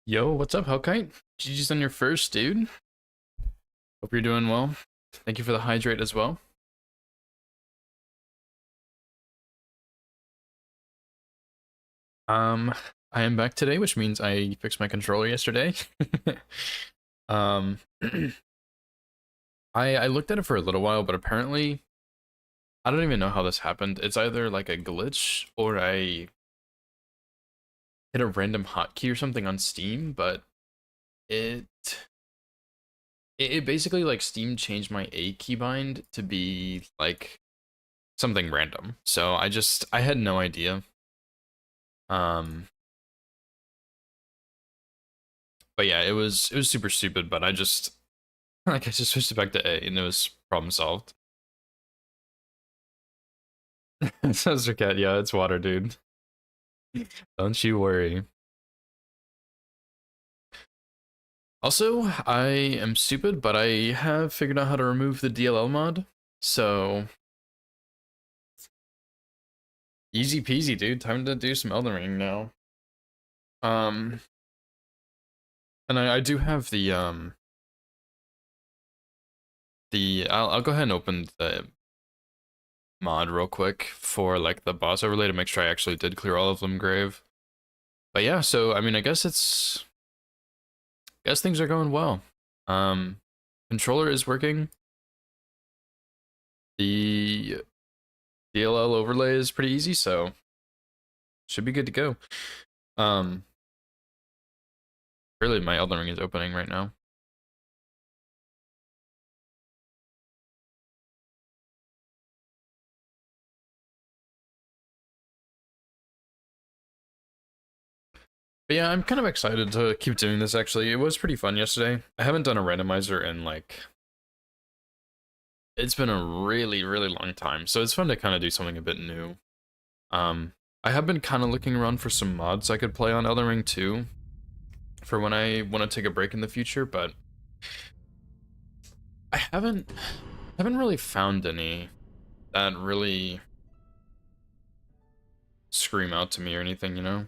Yo, what's up, Hellkite? GG's on your first, dude. Hope you're doing well. Thank you for the hydrate as well. Um, I am back today, which means I fixed my controller yesterday. um, I looked at it for a little while, but apparently I don't even know how this happened. It's either like a glitch or I hit a random hotkey or something on Steam, but it it basically like Steam changed my A keybind to be like something random. So I had no idea. Um, but yeah, it was super stupid, but I just like I just switched it back to A and it was problem solved. Says your cat, yeah, it's water, dude. Don't you worry. Also, I am stupid, but I have figured out how to remove the DLL mod. So easy peasy, dude. Time to do some Elden Ring now. Um, and I do have I'll go ahead and open the mod real quick for like the boss overlay to make sure I actually did clear all of Limgrave. But yeah, so I mean, I guess things are going well. Controller is working. The DLL overlay is pretty easy, so should be good to go. Um, Really, my Elden Ring is opening right now. But yeah, I'm kind of excited to keep doing this actually. It was pretty fun yesterday. I haven't done a randomizer in like it's been a really, really long time. So it's fun to kind of do something a bit new. I have been kind of looking around for some mods I could play on Elden Ring 2 for when I want to take a break in the future, but I haven't really found any that really scream out to me or anything, you know?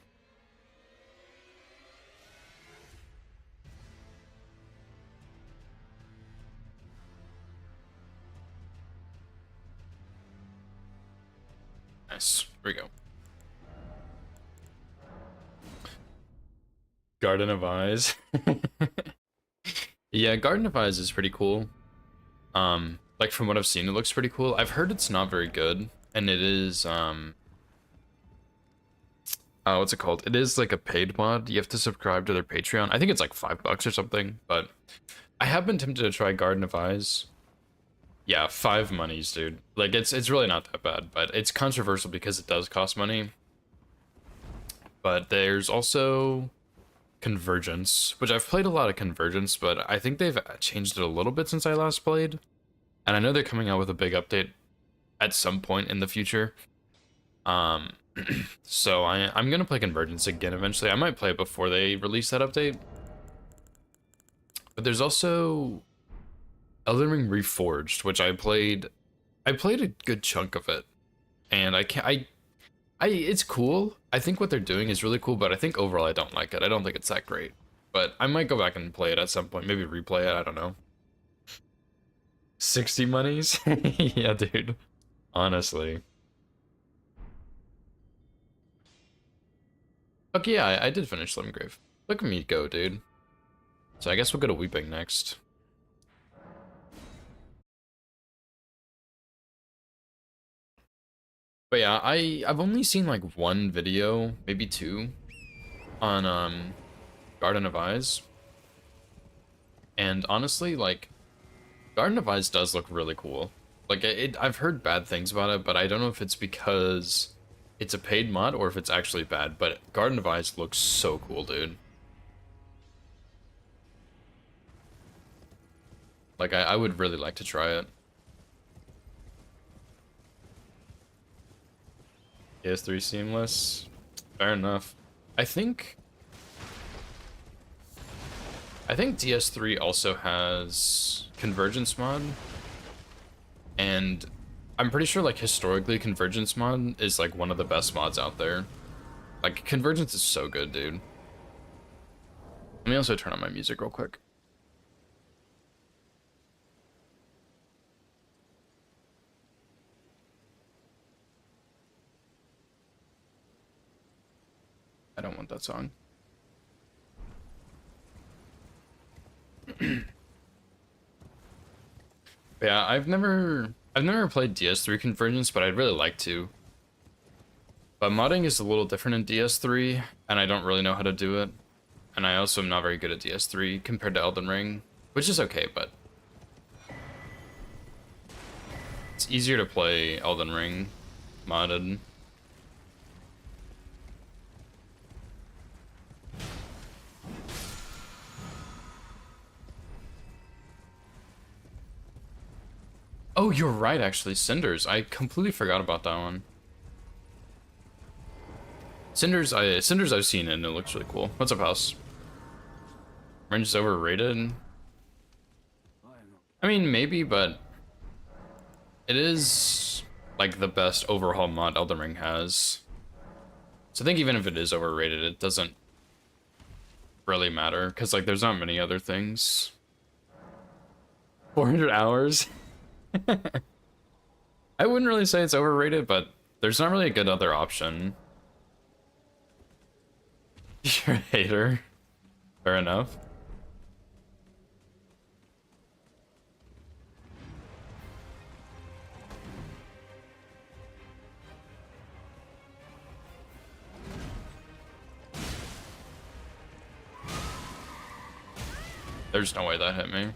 Nice. Here we go. Garden of Eyes. Yeah, Garden of Eyes is pretty cool. Like from what I've seen, it looks pretty cool. I've heard it's not very good, and it is what's it called? It is like a paid mod. You have to subscribe to their Patreon. I think it's like $5 or something, but I have been tempted to try Garden of Eyes. Yeah, 5 monies, dude. Like it's really not that bad, but it's controversial because it does cost money. But there's also Convergence, which I've played a lot of Convergence, but I think they've changed it a little bit since I last played. And I know they're coming out with a big update at some point in the future. Um, so I'm gonna play Convergence again eventually. I might play it before they release that update. But there's also Elden Ring Reforged, which I played. I played a good chunk of it, and I can't. It's cool. I think what they're doing is really cool, but I think overall I don't like it. I don't think it's that great. But I might go back and play it at some point. Maybe replay it. I don't know. 60 monies? Yeah, dude. Honestly. Okay, yeah, I did finish Limgrave. Look at me go, dude. So I guess we'll go to Weeping next. But yeah, I've only seen like one video, maybe two, on Garden of Eyes. And honestly, like Garden of Eyes does look really cool. Like I've heard bad things about it, but I don't know if it's because it's a paid mod or if it's actually bad, but Garden of Eyes looks so cool, dude. Like I would really like to try it. PS3 seamless. Fair enough. I think I think DS3 also has Convergence mod, and I'm pretty sure like historically Convergence mod is like one of the best mods out there. Like Convergence is so good, dude. Let me also turn on my music real quick. I don't want that song. Yeah, I've never played DS3 Convergence, but I'd really like to. But modding is a little different in DS3, and I don't really know how to do it. And I also am not very good at DS3 compared to Elden Ring, which is okay, but it's easier to play Elden Ring modded. Oh, you're right, actually, Cinders. I completely forgot about that one. Cinders I've seen and it looks really cool. What's up, house? Range is overrated. I mean, maybe, but it is like the best overhaul mod Elden Ring has. So I think even if it is overrated, it doesn't really matter because like there's not many other things. 400 hours. I wouldn't really say it's overrated, but there's not really a good other option. You're a hater. Fair enough. There's no way that hit me.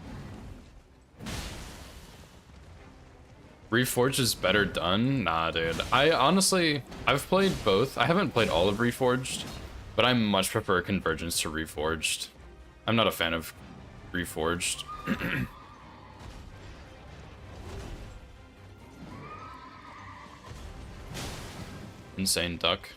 Reforged is better done? Nah, dude. I've played both. I haven't played all of Reforged, but I much prefer Convergence to Reforged. I'm not a fan of Reforged. Insane duck.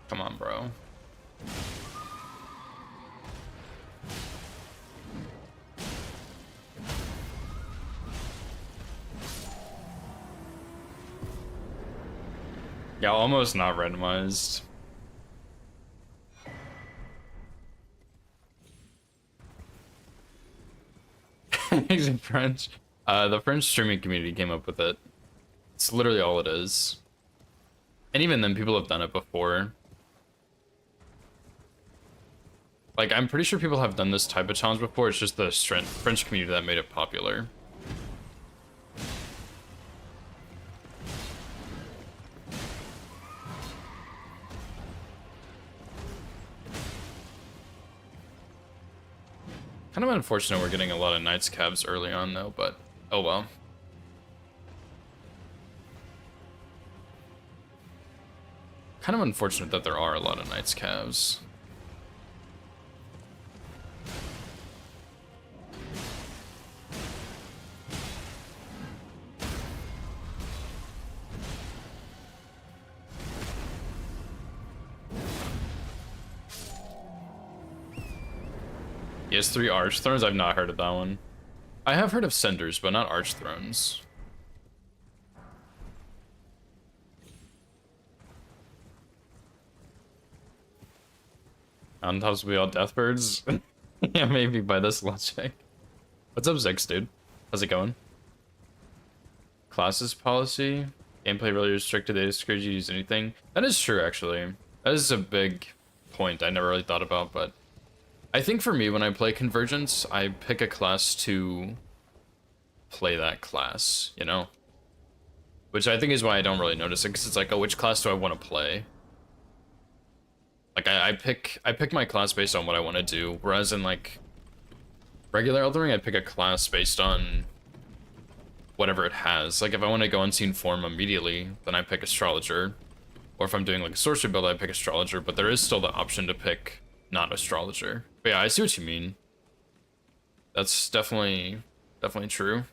Come on, bro. Yeah, almost not randomized. He's in French. The French streaming community came up with it. It's literally all it is. And even then, people have done it before. Like, I'm pretty sure people have done this type of challenge before. It's just the French community that made it popular. Kind of unfortunate we're getting a lot of Knights cabs early on, though, but oh well. Kind of unfortunate that there are a lot of Knights cabs. He has 3 Arch Thrones? I've not heard of that one. I have heard of Cinders, but not Arch Thrones. On top of we all Deathbirds? Yeah, maybe by this logic. What's up, Zix, dude? How's it going? Classes policy? Gameplay really restricted, they discourage you to use anything? That is true, actually. That is a big point I never really thought about, but I think for me, when I play Convergence, I pick a class to play that class, you know? Which I think is why I don't really notice it, because it's like, oh, which class do I want to play? Like, I pick my class based on what I want to do, whereas in, like, regular Elden Ring, I pick a class based on whatever it has. Like, if I want to go Unseen Form immediately, then I pick Astrologer. Or if I'm doing, like, a Sorcery build, I pick Astrologer, but there is still the option to pick not Astrologer. But yeah, I see what you mean. That's definitely true.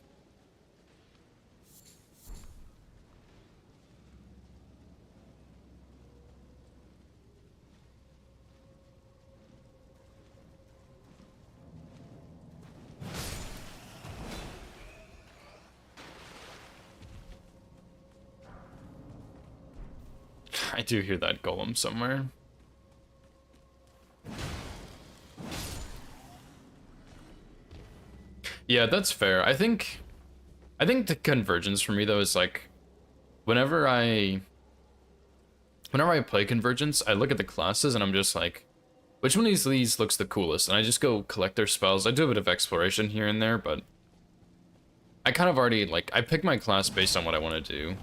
I do hear that golem somewhere. Yeah, that's fair. I think the convergence for me though is like whenever I play convergence, I look at the classes and I'm just like, which one of these looks the coolest? And I just go collect their spells. I do a bit of exploration here and there, but I kind of already like I pick my class based on what I want to do.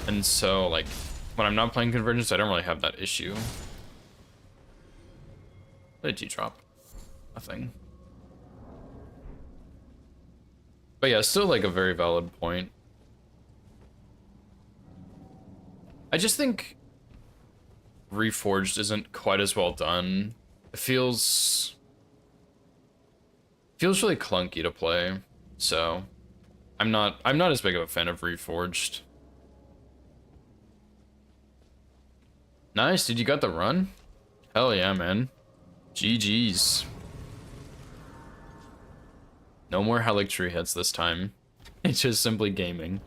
And so like when I'm not playing convergence, I don't really have that issue. What did you drop? Nothing. But yeah, still like a very valid point. I just think Reforged isn't quite as well done. It feels really clunky to play. So I'm not as big of a fan of Reforged. Nice, dude, you got the run? Hell yeah, man. GG's. No more Helic Tree hits this time. It's just simply gaming.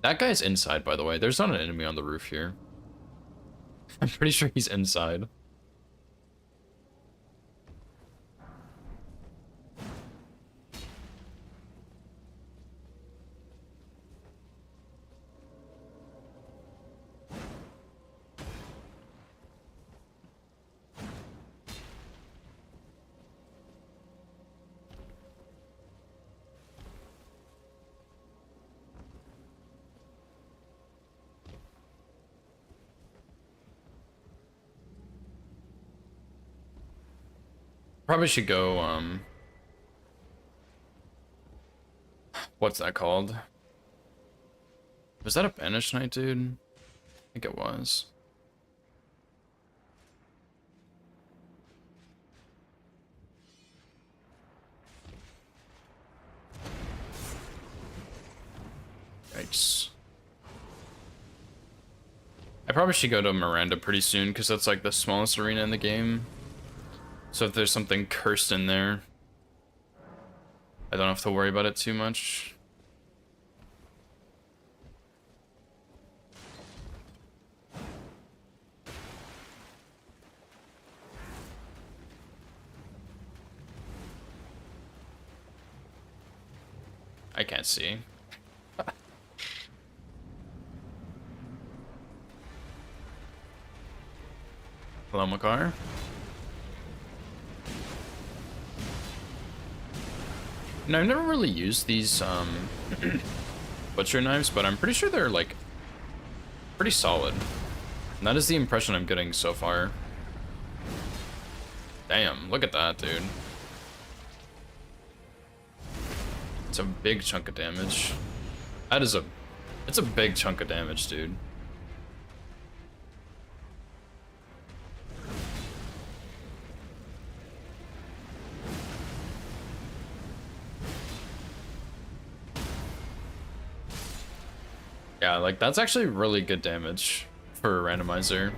That guy's inside, by the way. There's not an enemy on the roof here. I'm pretty sure he's inside. Probably should go, what's that called? Was that a Banished Knight, dude? I think it was. Yikes. I probably should go to Miranda pretty soon, because that's like the smallest arena in the game. So if there's something cursed in there, I don't have to worry about it too much. I can't see. Hello, Makar. No, I've never really used these butcher knives, but I'm pretty sure they're like pretty solid. And that is the impression I'm getting so far. Damn, look at that, dude. It's a big chunk of damage. That is it's a big chunk of damage, dude. Yeah, like that's actually really good damage for a randomizer.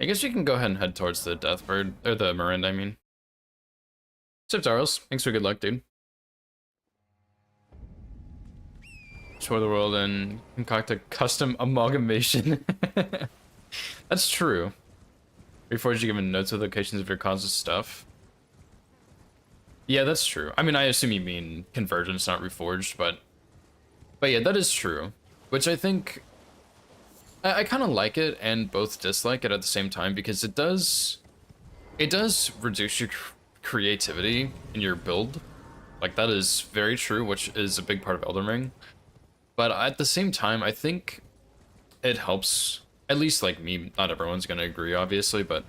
I guess you can go ahead and head towards the Deathbird, or the Miranda, I mean. What's up, Darls? Thanks for good luck, dude. Explore the world and concoct a custom amalgamation. That's true. Reforged, you given notes of locations of your causes stuff. Yeah, that's true. I mean, I assume you mean Convergence, not Reforged, but yeah, that is true. Which I think I kind of like it and both dislike it at the same time, because it does reduce your creativity in your build. Like, that is very true, which is a big part of Elden Ring. But at the same time, I think it helps, at least like me, not everyone's gonna agree, obviously, but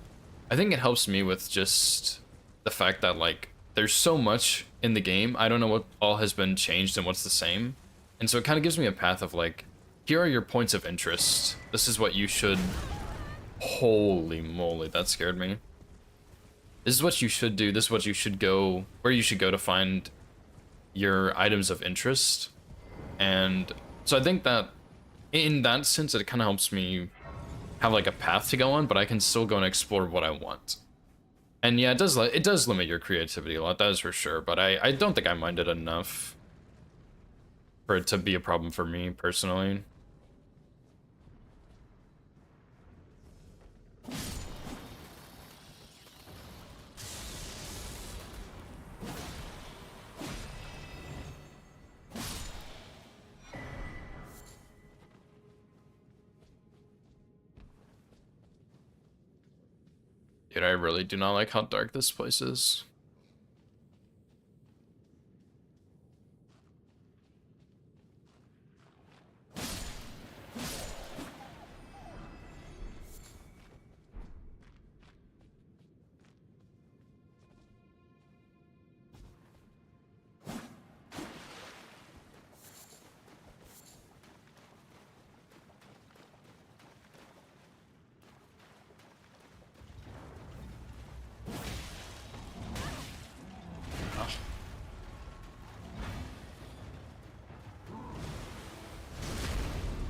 I think it helps me with just the fact that, like, there's so much in the game, I don't know what all has been changed and what's the same. And so it kind of gives me a path of, like, here are your points of interest. This is what you should... Holy moly, that scared me. This is what you should do. This is what you should go... Where you should go to find your items of interest. And so I think that, in that sense, it kind of helps me have, like, a path to go on, but I can still go and explore what I want. And yeah, it does limit your creativity a lot, that is for sure, but I don't think I mind it enough for it to be a problem for me personally. Dude, I really do not like how dark this place is.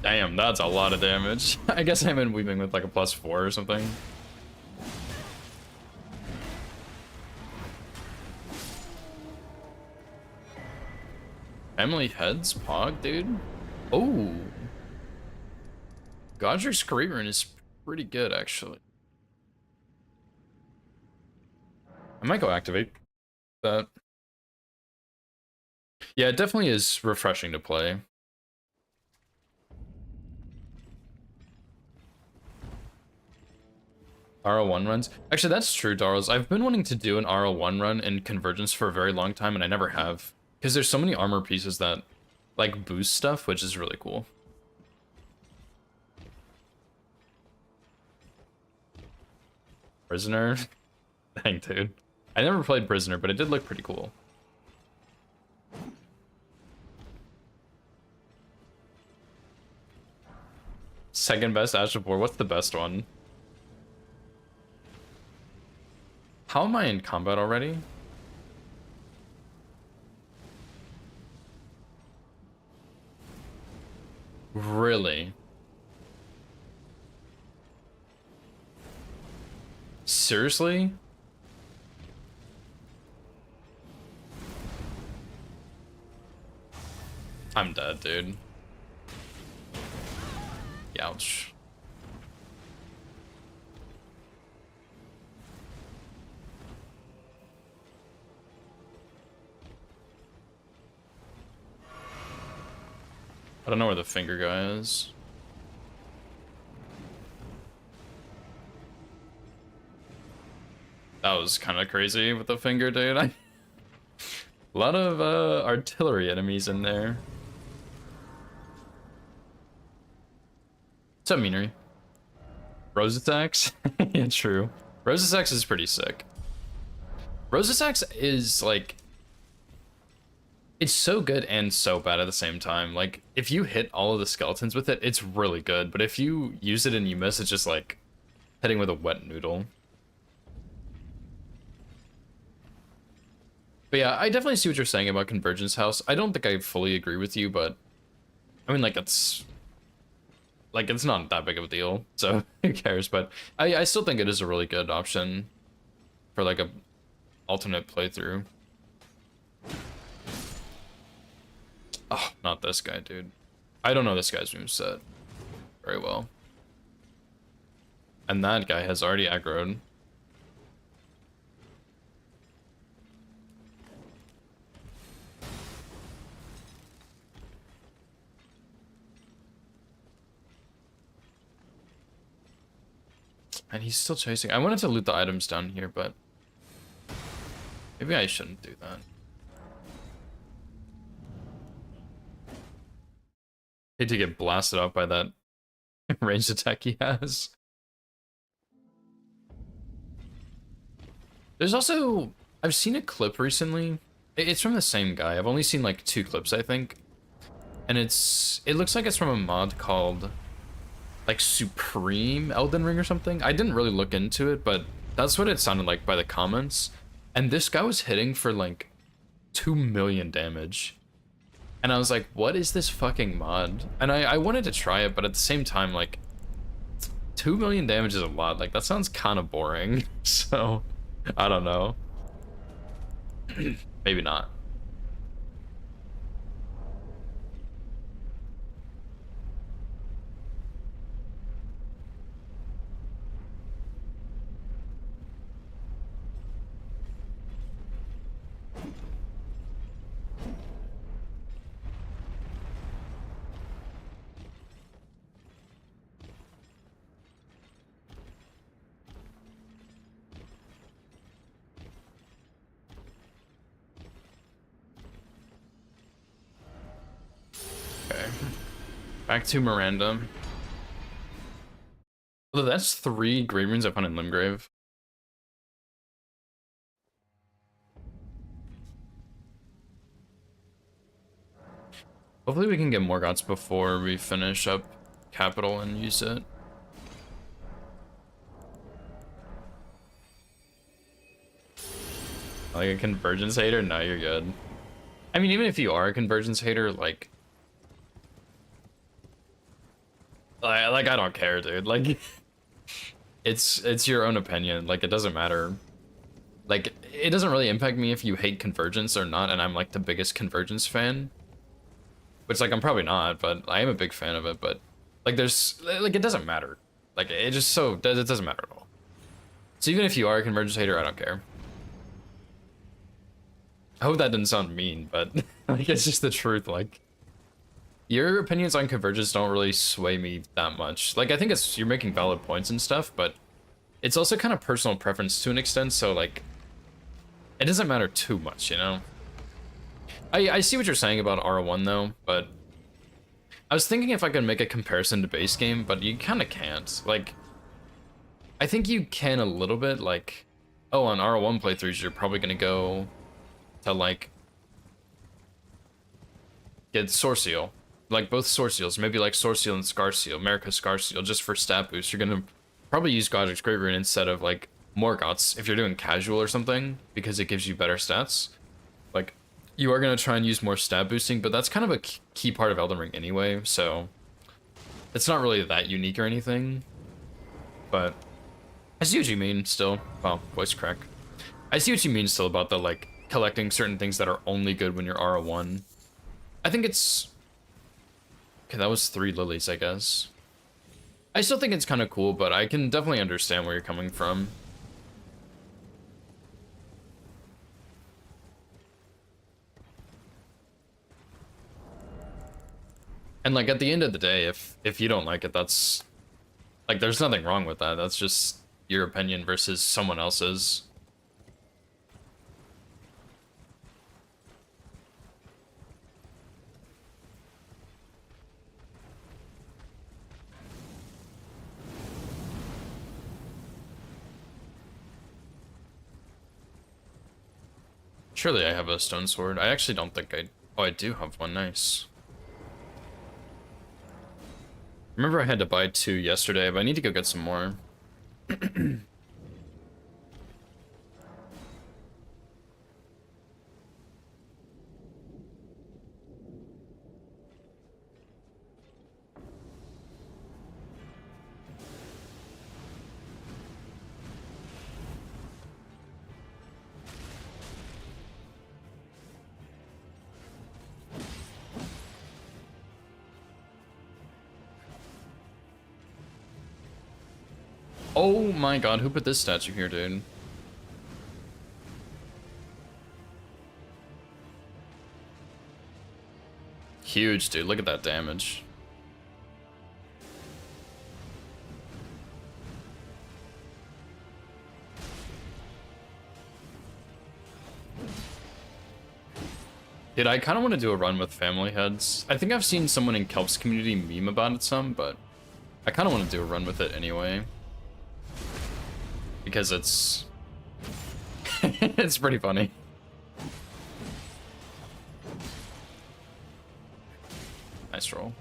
Damn, that's a lot of damage. I guess I'm in weaving with like a +4 or something. Emily Heads, Pog, dude. Oh. Godric's Career Rune is pretty good, actually. I might go activate that. Yeah, it definitely is refreshing to play. RL1 runs. Actually, that's true, Darls. I've been wanting to do an RL1 run in Convergence for a very long time, and I never have. Because there's so many armor pieces that, like, boost stuff, which is really cool. Prisoner? Dang, dude. I never played Prisoner, but it did look pretty cool. Second best Ash of War. What's the best one? How am I in combat already? Really? Seriously? I'm dead, dude. Ouch. I don't know where the finger guy is. That was kind of crazy with the finger, dude. A lot of artillery enemies in there. What's up, Meanery? Rose attacks? Yeah, true. Rose attacks is pretty sick. Rose attacks is like... It's so good and so bad at the same time. Like, if you hit all of the skeletons with it, it's really good. But if you use it and you miss, it's just like hitting with a wet noodle. But yeah, I definitely see what you're saying about Convergence House. I don't think I fully agree with you, but... I mean, like, it's not that big of a deal, so who cares? But I still think it is a really good option for, like, a alternate playthrough. Oh, not this guy, dude. I don't know this guy's moveset very well. And that guy has already aggroed. And he's still chasing. I wanted to loot the items down here, but maybe I shouldn't do that. Hate to get blasted out by that ranged attack he has. There's also... I've seen a clip recently. It's from the same guy. I've only seen like 2 clips, I think. And it looks like it's from a mod called... like Supreme Elden Ring or something. I didn't really look into it, but that's what it sounded like by the comments. And this guy was hitting for like 2 million damage. And I was like, what is this fucking mod? And I wanted to try it, but at the same time, like, 2 million damage is a lot. Like, that sounds kind of boring. So, I don't know. Maybe not. Okay. Back to Miranda. Although that's 3 green runes I found in Limgrave. Hopefully we can get more gods before we finish up Capital and use it. Like a convergence hater? No, you're good. I mean, even if you are a convergence hater, like I don't care, dude. Like, it's your own opinion. Like, it doesn't matter. Like, it doesn't really impact me if you hate convergence or not, and I'm like the biggest convergence fan. Which, like, I'm probably not, but I am a big fan of it. But like, there's like, it doesn't matter. Like, it just it doesn't matter at all. So even if you are a convergence hater, I don't care. I hope that didn't sound mean, but like, it's just the truth. Like, your opinions on convergence don't really sway me that much. Like, I think you're making valid points and stuff, but it's also kind of personal preference to an extent, so like, it doesn't matter too much, you know? I see what you're saying about R1 though, but I was thinking if I could make a comparison to base game, but you kind of can't. Like, I think you can a little bit, like, oh, on R1 playthroughs, you're probably gonna go to like, get Source Seal. Like both Source Seals, maybe like Source Seal and Scar Seal, America Scar Seal, just for stat boost. You're gonna probably use Godric's Great Rune instead of like Morgoth's if you're doing casual or something, because it gives you better stats. Like, you are gonna try and use more stat boosting, but that's kind of a key part of Elden Ring anyway, so it's not really that unique or anything. But I see what you mean still. Wow, voice crack. I see what you mean still about the like collecting certain things that are only good when you're R1. I think it's okay, that was 3 lilies, I guess. I still think it's kind of cool, but I can definitely understand where you're coming from. And like, at the end of the day, if you don't like it, that's like, there's nothing wrong with that. That's just your opinion versus someone else's. Surely I have a stone sword. I actually don't think I... Oh, I do have one. Nice. Remember I had to buy 2 yesterday, but I need to go get some more. Oh my god, who put this statue here, dude? Huge, dude. Look at that damage. Dude, I kind of want to do a run with family heads. I think I've seen someone in Kelp's community meme about it some, but I kind of want to do a run with it anyway. Because it's... it's pretty funny. Nice roll.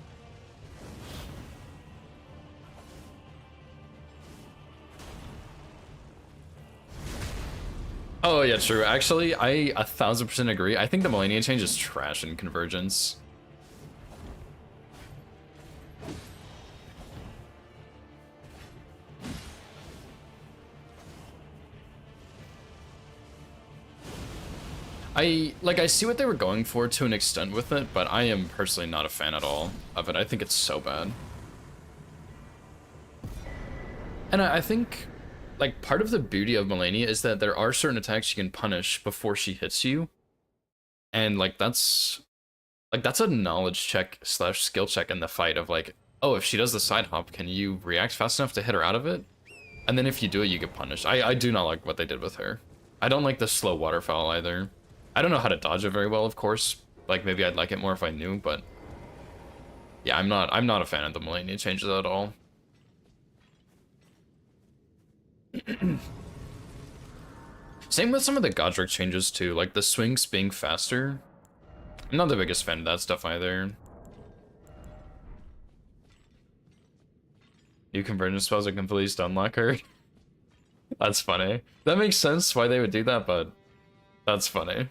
Oh yeah, true. Actually, I 1000% agree. I think the Millennium change is trash in Convergence. I see what they were going for to an extent with it, but I am personally not a fan at all of it. I think it's so bad. And I think, like, part of the beauty of Melania is that there are certain attacks you can punish before she hits you. And, like, that's a knowledge check slash skill check in the fight of, like, oh, if she does the side hop, can you react fast enough to hit her out of it? And then if you do it, you get punished. I do not like what they did with her. I don't like the slow waterfowl either. I don't know how to dodge it very well, of course. Like, maybe I'd like it more if I knew, but... yeah, I'm not a fan of the Melania changes at all. Same with some of the Godric changes too, like the swings being faster. I'm not the biggest fan of that stuff either. New convergence spells are completely stun lock her. That's funny. That makes sense why they would do that, but that's funny.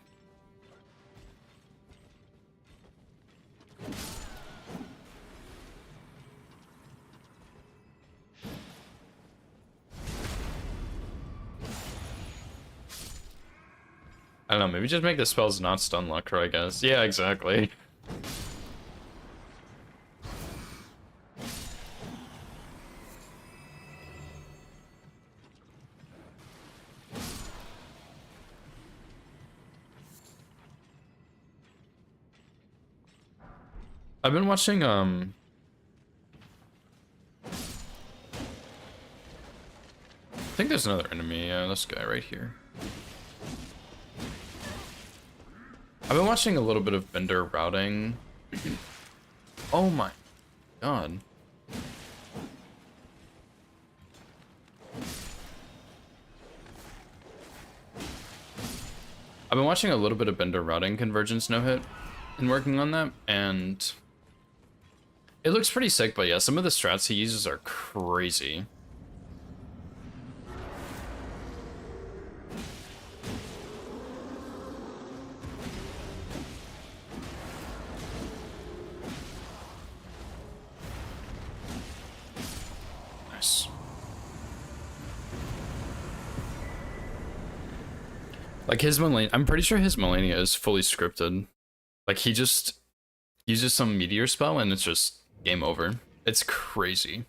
I don't know, maybe just make the spells not stun lock her, I guess. Yeah, exactly. I've been watching, I think there's another enemy, yeah, this guy right here. I've been watching a little bit of Bender routing. Oh my god. I've been watching a little bit of Bender routing convergence no-hit and working on that, and it looks pretty sick, but yeah, some of the strats he uses are crazy. Like his Melania, I'm pretty sure his Melania is fully scripted. Like he just uses some meteor spell and it's just game over. It's crazy.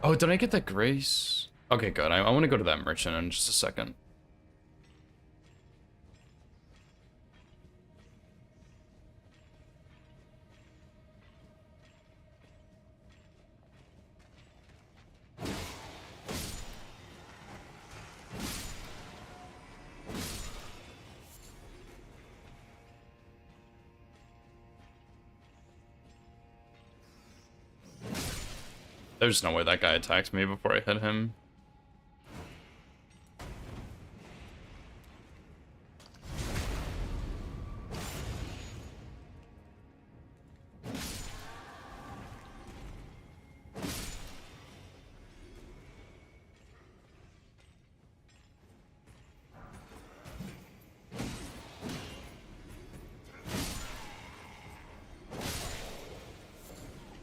Oh, did I get that grace? Okay, good. I want to go to that merchant in just a second. There's no way that guy attacked me before I hit him.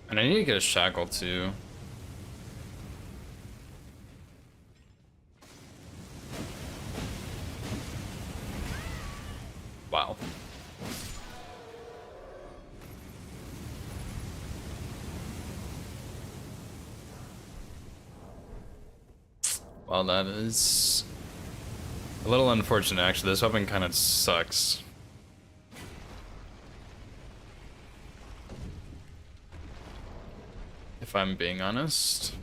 And I need to get a shackle too. Wow. Well, that is a little unfortunate, actually. This weapon kind of sucks. If I'm being honest.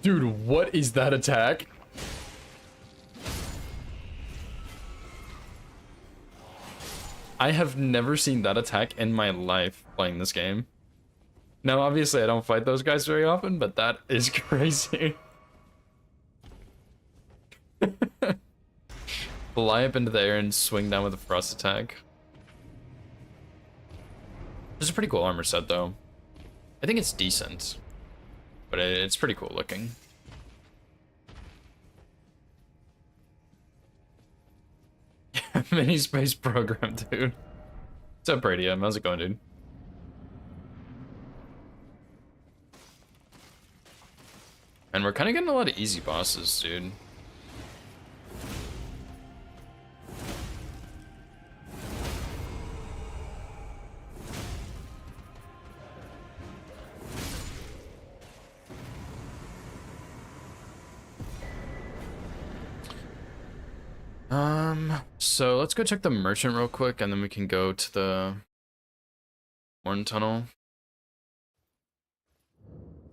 Dude, what is that attack? I have never seen that attack in my life playing this game. Now, obviously, I don't fight those guys very often, but that is crazy. Fly up into the air and swing down with a frost attack. This is a pretty cool armor set, though. I think it's decent. But it's pretty cool looking. Mini space program, dude. What's up, Radium? How's it going, dude? And we're kind of getting a lot of easy bosses, dude. So let's go check the merchant real quick, and then we can go to the Horn Tunnel.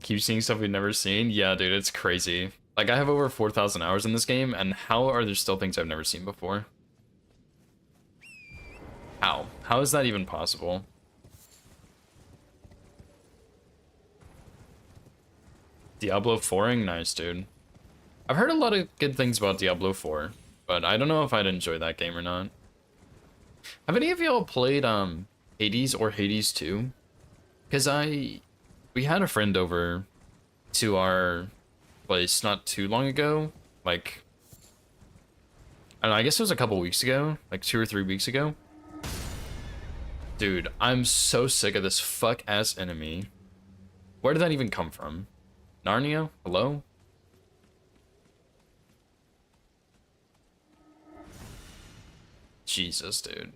Keep seeing stuff we've never seen. Yeah, dude, it's crazy. Like, I have over 4,000 hours in this game, and how are there still things I've never seen before? How? How is that even possible? Diablo 4ing? Nice, dude. I've heard a lot of good things about Diablo 4, but I don't know if I'd enjoy that game or not. Have any of y'all played Hades or Hades 2? Because we had a friend over to our place not too long ago, like, I don't know, I guess it was a couple weeks ago, like 2 or 3 weeks ago. Dude, I'm so sick of this fuck-ass enemy. Where did that even come from? Narnia? Hello? Jesus, dude.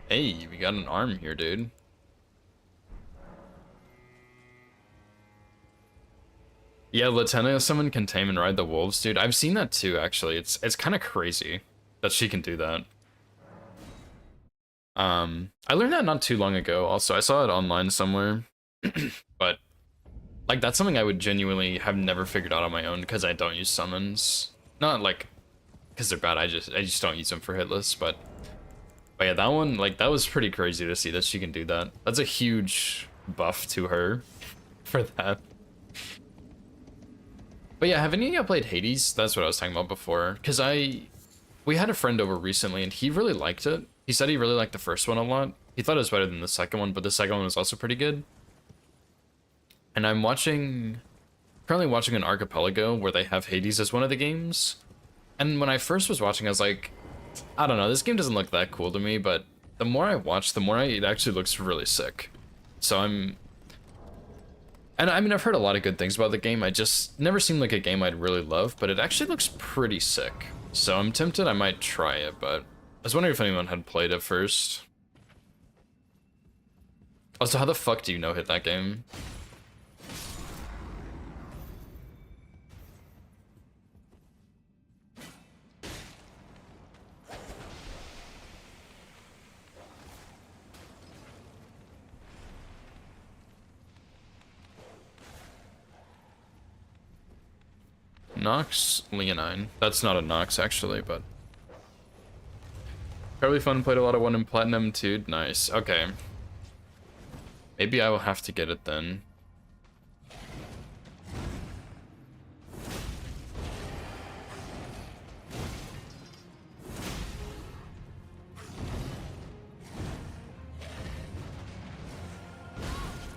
Hey, we got an arm here, dude. Yeah, Latenna summon can tame and ride the wolves, dude. I've seen that too, actually. It's kind of crazy that she can do that. I learned that not too long ago. Also, I saw it online somewhere, but like that's something I would genuinely have never figured out on my own because I don't use summons. Not like because they're bad. I just don't use them for hitless. But yeah, that one, like, that was pretty crazy to see that she can do that. That's a huge buff to her for that. But yeah, have any of y'all played Hades? That's what I was talking about before. Because we had a friend over recently, and he really liked it. He said he really liked the first one a lot. He thought it was better than the second one, but the second one was also pretty good. And I'm currently watching an archipelago where they have Hades as one of the games. And when I first was watching, I was like, I don't know, this game doesn't look that cool to me, but the more I watch, it actually looks really sick. So and I mean, I've heard a lot of good things about the game. I just never seemed like a game I'd really love, but it actually looks pretty sick. So I'm tempted, I might try it, but I was wondering if anyone had played it first. Also, how the fuck do you no-hit that game? Nox Leonine. That's not a Nox actually, but fairly fun. Played a lot of 1 in Platinum too. Nice. Okay. Maybe I will have to get it then.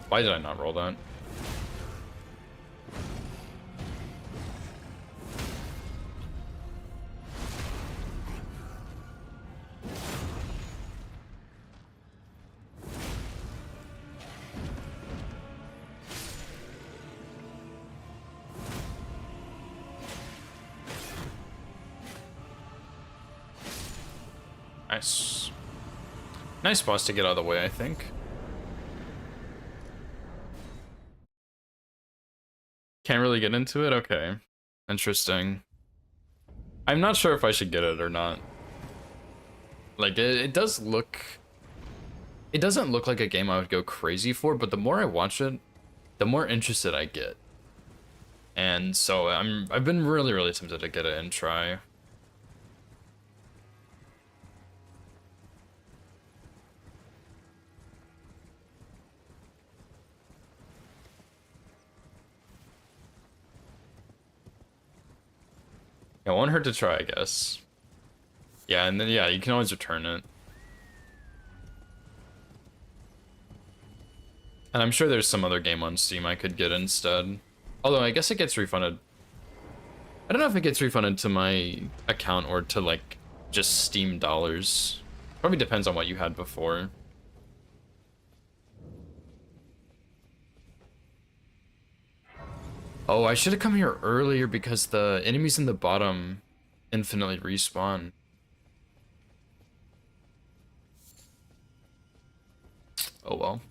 Why did I not roll that? Nice. Nice boss to get out of the way, I think. Can't really get into it? Okay. Interesting. I'm not sure if I should get it or not. Like, it does look... It doesn't look like a game I would go crazy for, but the more I watch it, the more interested I get. And so I've been really, really tempted to get it and try. It won't hurt to try, I guess. Yeah, and then, yeah, you can always return it. And I'm sure there's some other game on Steam I could get instead. Although I guess it gets refunded. I don't know if it gets refunded to my account or to like just Steam dollars. Probably depends on what you had before. Oh, I should have come here earlier because the enemies in the bottom infinitely respawn. Oh well.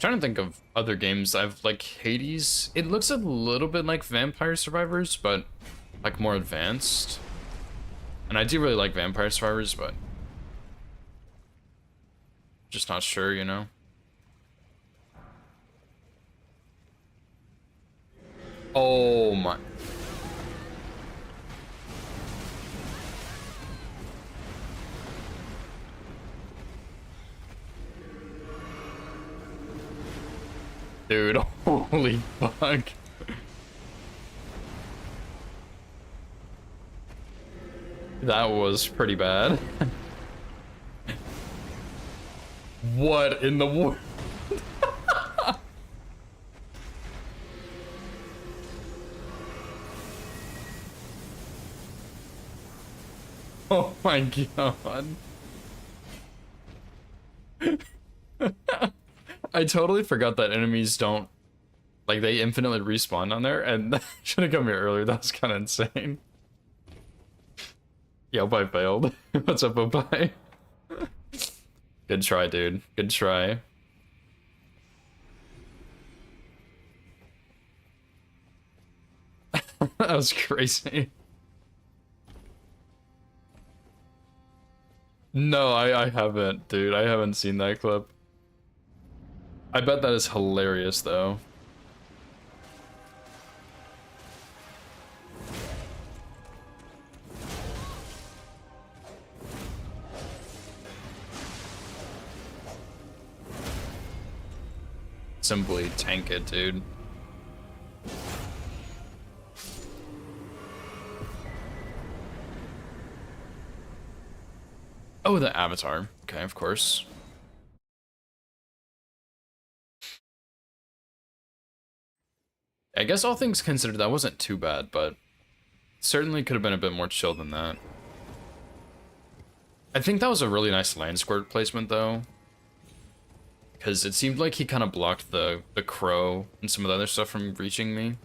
Trying to think of other games. I've like Hades. It looks a little bit like Vampire Survivors, but like more advanced. And I do really like Vampire Survivors, but just not sure, you know? Oh my. Dude, holy fuck. That was pretty bad. What in the world? Oh my god. I totally forgot that enemies don't, like, they infinitely respawn on there, and should have come here earlier. That was kind of insane. Yep, I failed. What's up, Opie? Good try, dude. Good try. That was crazy. No, I haven't, dude. I haven't seen that clip. I bet that is hilarious, though. Simply tank it, dude. Oh, the avatar. Okay, of course. I guess all things considered, that wasn't too bad, but certainly could have been a bit more chill than that. I think that was a really nice land squirt placement, though. Because it seemed like he kind of blocked the crow and some of the other stuff from reaching me.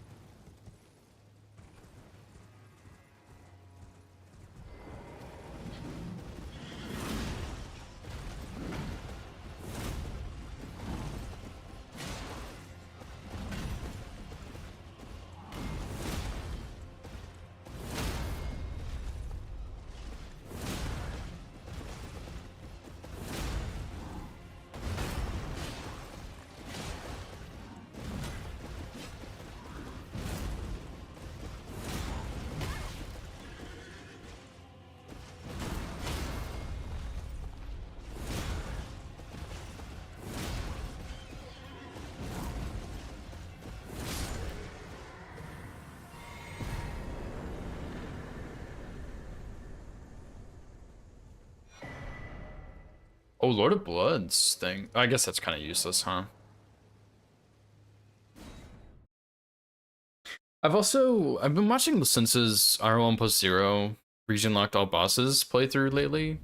Oh, Lord of Bloods thing. I guess that's kind of useless, huh? I've been watching Sense's R1 Post Zero region locked all bosses playthrough lately,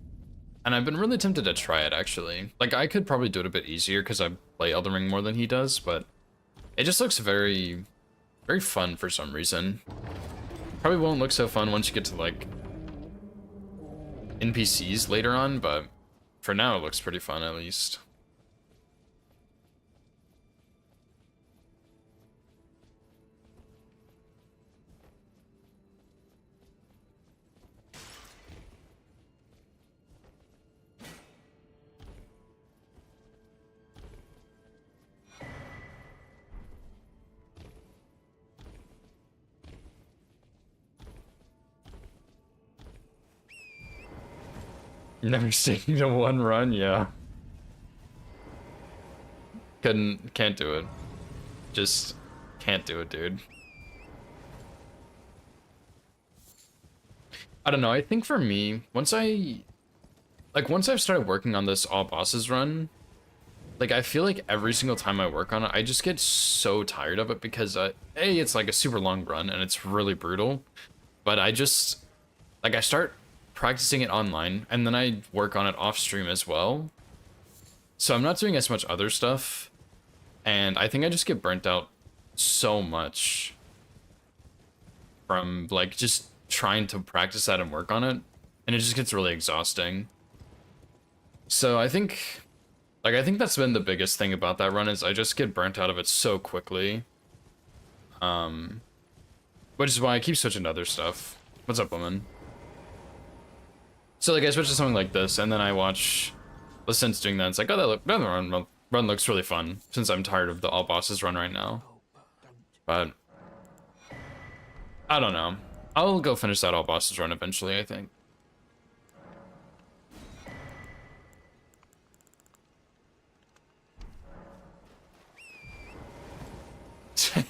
and I've been really tempted to try it actually. Like I could probably do it a bit easier because I play Elden Ring more than he does, but it just looks very, very fun for some reason. Probably won't look so fun once you get to like NPCs later on, but for now it looks pretty fun at least. Never sticking to one run, yeah. Can't do it. Just can't do it, dude. I don't know, I think for me, once I've started working on this all bosses run, like I feel like every single time I work on it, I just get so tired of it because A, it's like a super long run and it's really brutal, but I just like I start practicing it online and then I work on it off stream as well. So I'm not doing as much other stuff, and I think I just get burnt out so much from like just trying to practice that and work on it, and it just gets really exhausting. So I think that's been the biggest thing about that run is I just get burnt out of it so quickly. Which is why I keep switching to other stuff. What's up, woman? So like I switch to something like this, and then I watch Listen's doing that. It's like, oh, that run looks really fun, since I'm tired of the all bosses run right now. But I don't know. I'll go finish that all bosses run eventually, I think.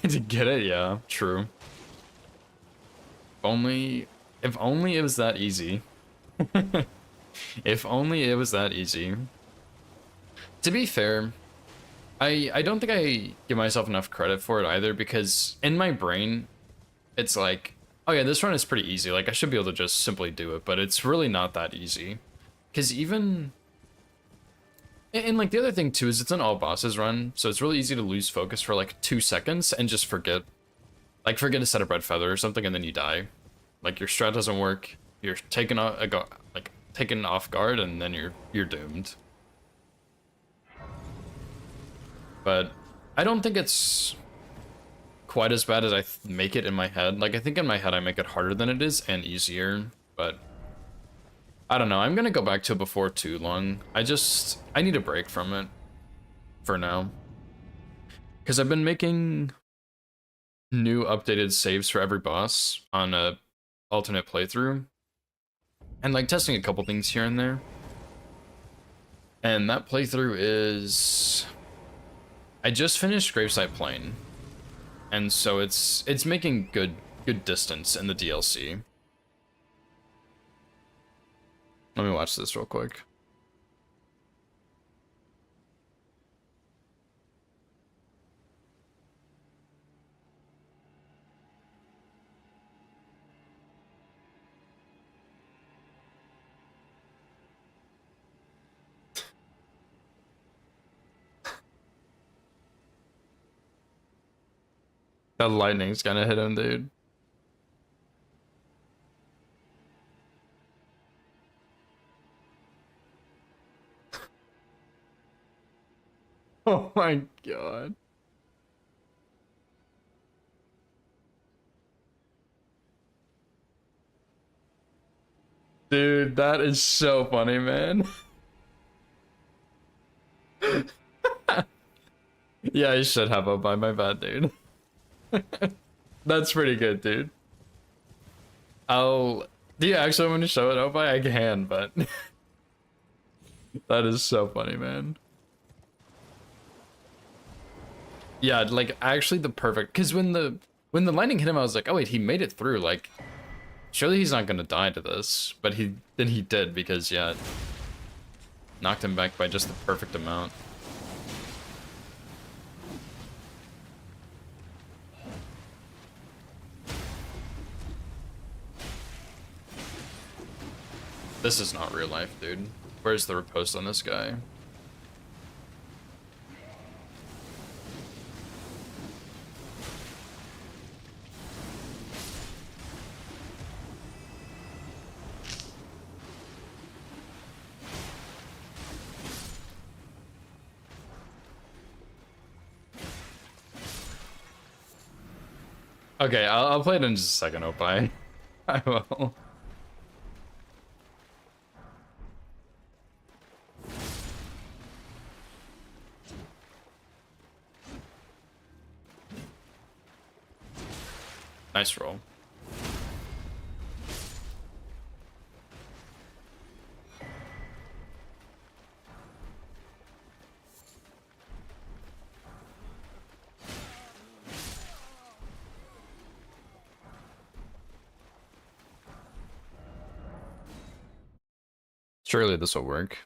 To get it, yeah, true. If only it was that easy. If only it was that easy. To be fair, I don't think I give myself enough credit for it either, because in my brain, it's like, oh yeah, this run is pretty easy. Like I should be able to just simply do it, but it's really not that easy. Because even, and like the other thing too is it's an all bosses run, so it's really easy to lose focus for like 2 seconds and just forget. Like forget to set a red feather or something and then you die. Like your strat doesn't work, you're taken off guard and then you're doomed. But I don't think it's quite as bad as I make it in my head. Like I think in my head I make it harder than it is and easier, but I don't know. I'm gonna go back to it before too long. I need a break from it for now, because I've been making new updated saves for every boss on a alternate playthrough and like testing a couple things here and there. And that playthrough is, I just finished Gravesite Plain, and so it's making good distance in the DLC. Let me watch this real quick. That lightning's gonna hit him, dude. Oh my god. Dude, that is so funny, man. Yeah, I should have a buy, my bad, dude. That's pretty good, dude. Do you actually want to show it? Oh, by I can, but that is so funny, man. Yeah, like actually the perfect, because when the lightning hit him, I was like, oh wait, he made it through. Like, surely he's not gonna die to this, but he did, because yeah, it knocked him back by just the perfect amount. This is not real life, dude. Where's the riposte on this guy? Okay, I'll play it in just a second, Opie. I will. Nice roll. Surely this will work.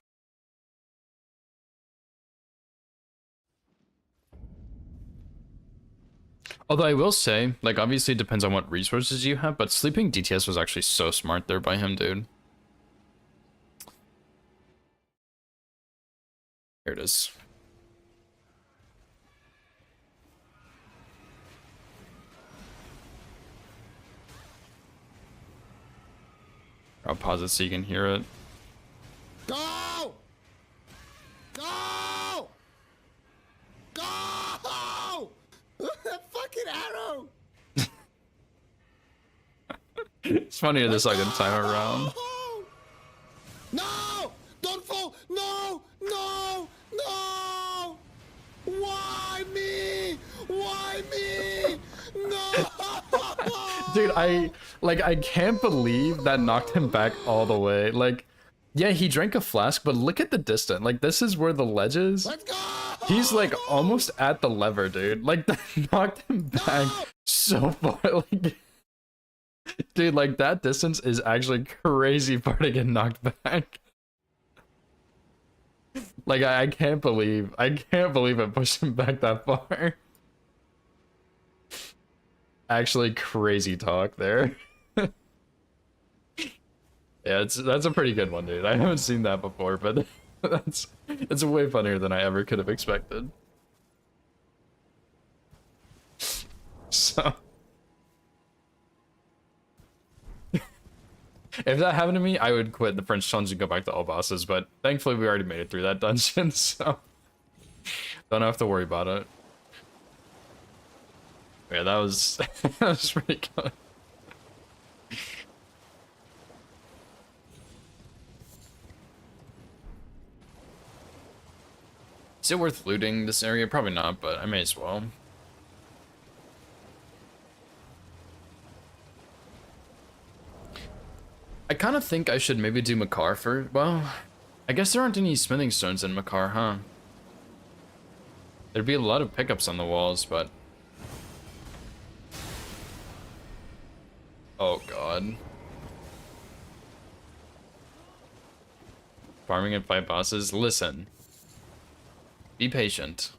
Although I will say, like, obviously it depends on what resources you have, but sleeping DTS was actually so smart there by him, dude. Here it is. I'll pause it so you can hear it. Go! Go! Go! Fucking arrow! It's funnier the second time around. No! Don't fall! No! No! No! Why me? Why me? No! Dude, I can't believe that knocked him back all the way. Like, yeah, he drank a flask, but look at the distance. Like, this is where the ledge is. Let's go! He's like almost at the lever, dude. Like, that knocked him back so far. Like, dude, like that distance is actually crazy far to get knocked back. Like, I can't believe it pushed him back that far. Actually, crazy talk there. Yeah, that's a pretty good one, dude. I haven't seen that before, but it's way funnier than I ever could have expected. So, if that happened to me, I would quit the French challenge and go back to all bosses, but thankfully we already made it through that dungeon, so don't have to worry about it. Yeah, that was that was pretty good. Is it worth looting this area? Probably not, but I may as well. I kind of think I should maybe do Makar first. Well, I guess there aren't any smithing stones in Makar, huh? There'd be a lot of pickups on the walls, but... Oh, God. Farming and fight bosses? Listen. Be patient.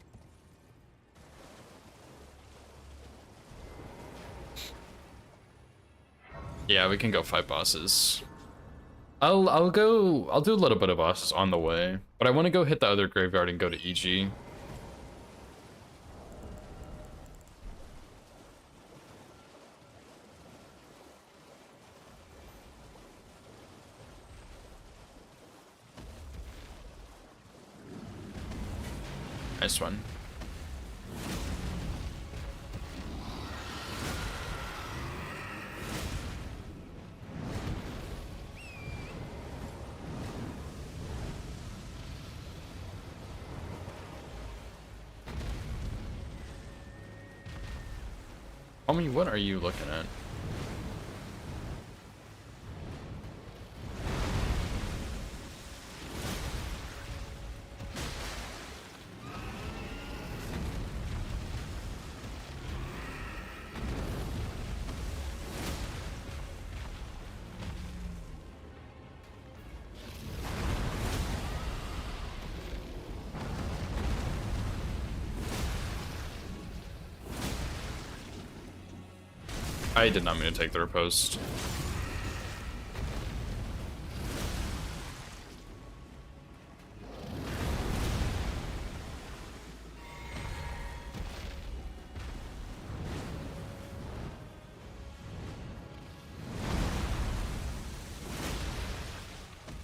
Yeah, we can go fight bosses. I'll do a little bit of bosses on the way, but I want to go hit the other graveyard and go to EG. Nice one. Homie, what are you looking at? I did not mean to take the riposte.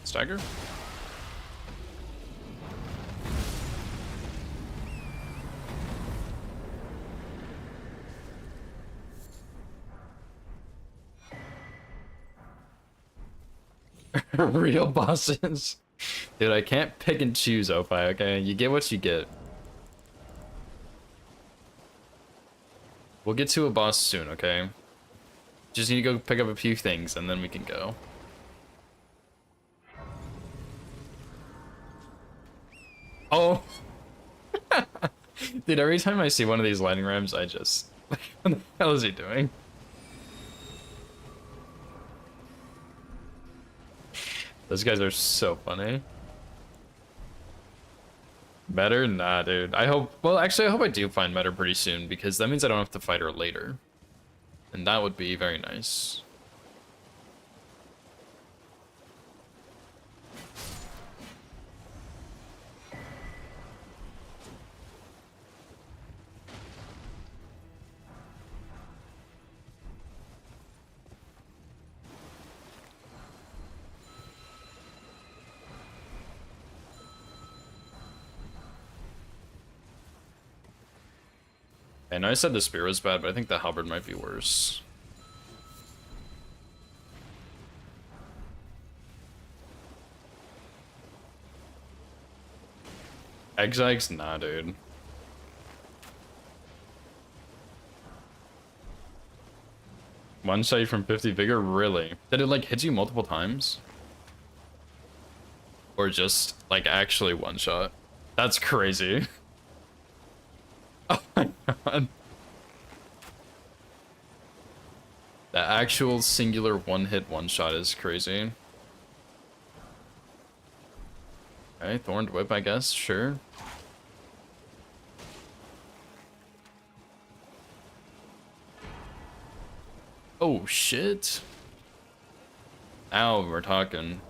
Stagger? Real bosses. Dude, I can't pick and choose, Ophi, okay? You get what you get. We'll get to a boss soon, okay? Just need to go pick up a few things and then we can go. Oh! Dude, every time I see one of these lightning rams, I just... Like, what the hell is he doing? Those guys are so funny. Better? Nah, dude. I hope... Well, actually, I hope I do find Meta pretty soon, because that means I don't have to fight her later. And that would be very nice. And I said the spear was bad, but I think the halberd might be worse. Eggs? Nah, dude. One shot you from 50 vigor? Really? Did it like hit you multiple times? Or just like actually one shot? That's crazy. Oh my god. The actual singular one-hit one-shot is crazy. Okay, Thorned Whip, I guess, sure. Oh, shit. Now we're talking.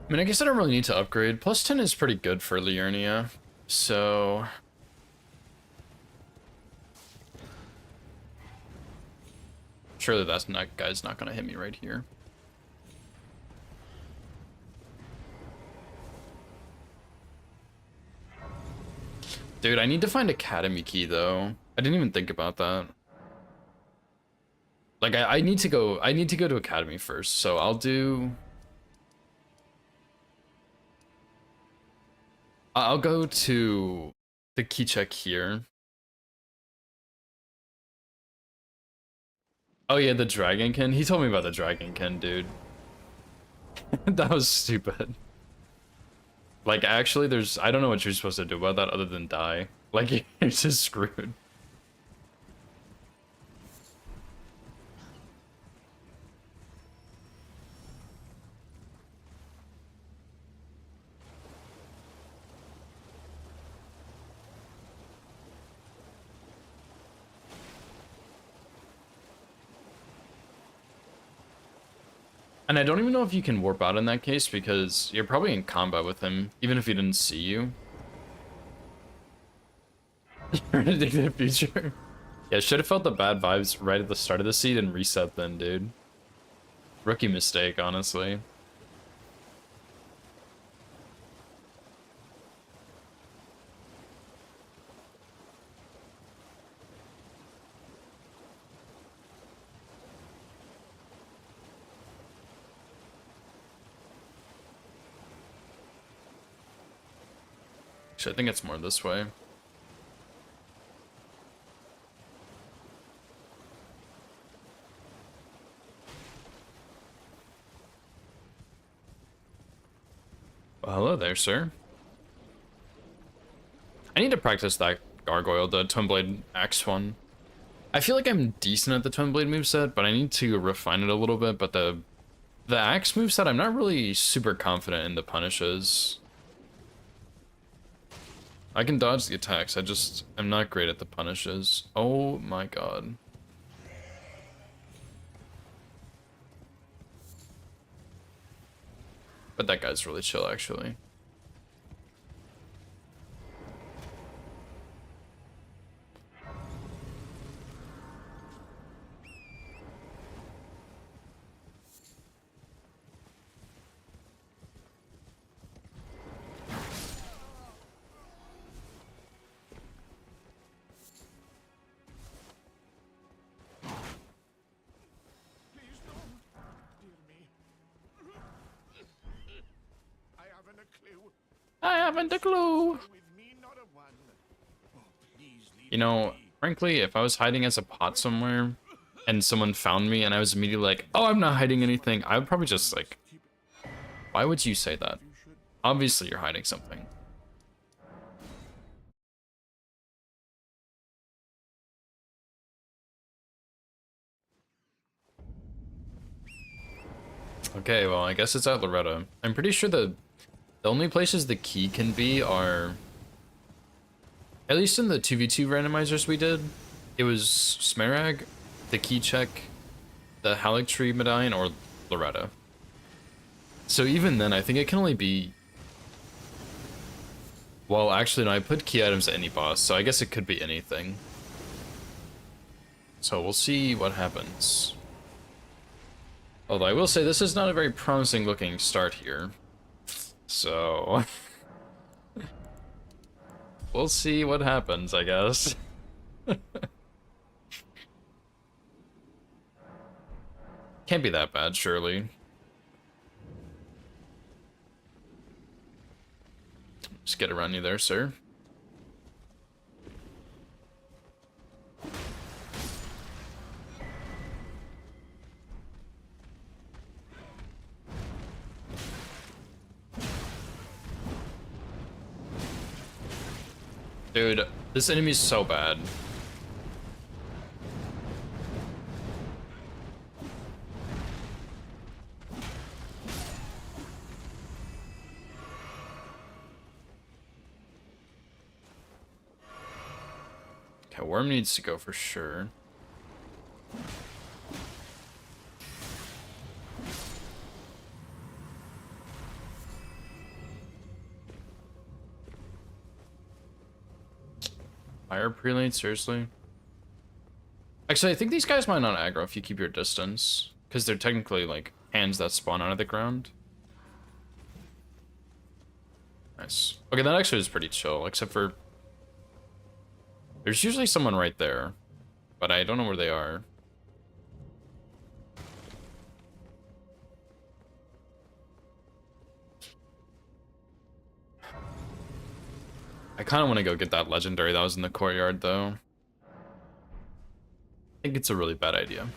I mean, I guess I don't really need to upgrade. Plus 10 is pretty good for Liurnia, so... Surely that guy's not gonna hit me right here. Dude, I need to find Academy Key, though. I didn't even think about that. Like, I need to go to Academy first, so I'll go to the key check here. Oh yeah, the Dragonkin. He told me about the Dragonkin, dude. That was stupid. Like, actually, I don't know what you're supposed to do about that other than die. Like, you're just screwed. And I don't even know if you can warp out in that case, because you're probably in combat with him, even if he didn't see you. You're in a addictive future. Yeah, should have felt the bad vibes right at the start of the seed and reset then, dude. Rookie mistake, honestly. Actually, I think it's more this way. Well, hello there, sir. I need to practice that gargoyle, the Twin Blade Axe one. I feel like I'm decent at the Twin Blade moveset, but I need to refine it a little bit. But the Axe moveset, I'm not really super confident in the punishes. I can dodge the attacks, I'm not great at the punishes. Oh my god. But that guy's really chill, actually. I haven't a clue. You know, frankly, if I was hiding as a pot somewhere and someone found me and I was immediately like, oh, I'm not hiding anything, I would probably just like, why would you say that? Obviously you're hiding something. Okay, well, I guess it's at Loretta. I'm pretty sure the only places the key can be are, at least in the 2v2 randomizers we did, it was Smarag, the key check, the Halleck Tree Medallion, or Loretta. So even then, I think it can only be... Well, actually, no, I put key items at any boss, so I guess it could be anything. So we'll see what happens. Although I will say this is not a very promising looking start here. So... we'll see what happens, I guess. Can't be that bad, surely. Just get around you there, sir. Dude, this enemy's so bad. Okay, Worm needs to go for sure. Fire prelate, seriously? Actually, I think these guys might not aggro if you keep your distance, because they're technically like hands that spawn out of the ground. Nice. Okay, that actually is pretty chill, except for there's usually someone right there, but I don't know where they are. I kind of want to go get that legendary that was in the courtyard, though. I think it's a really bad idea.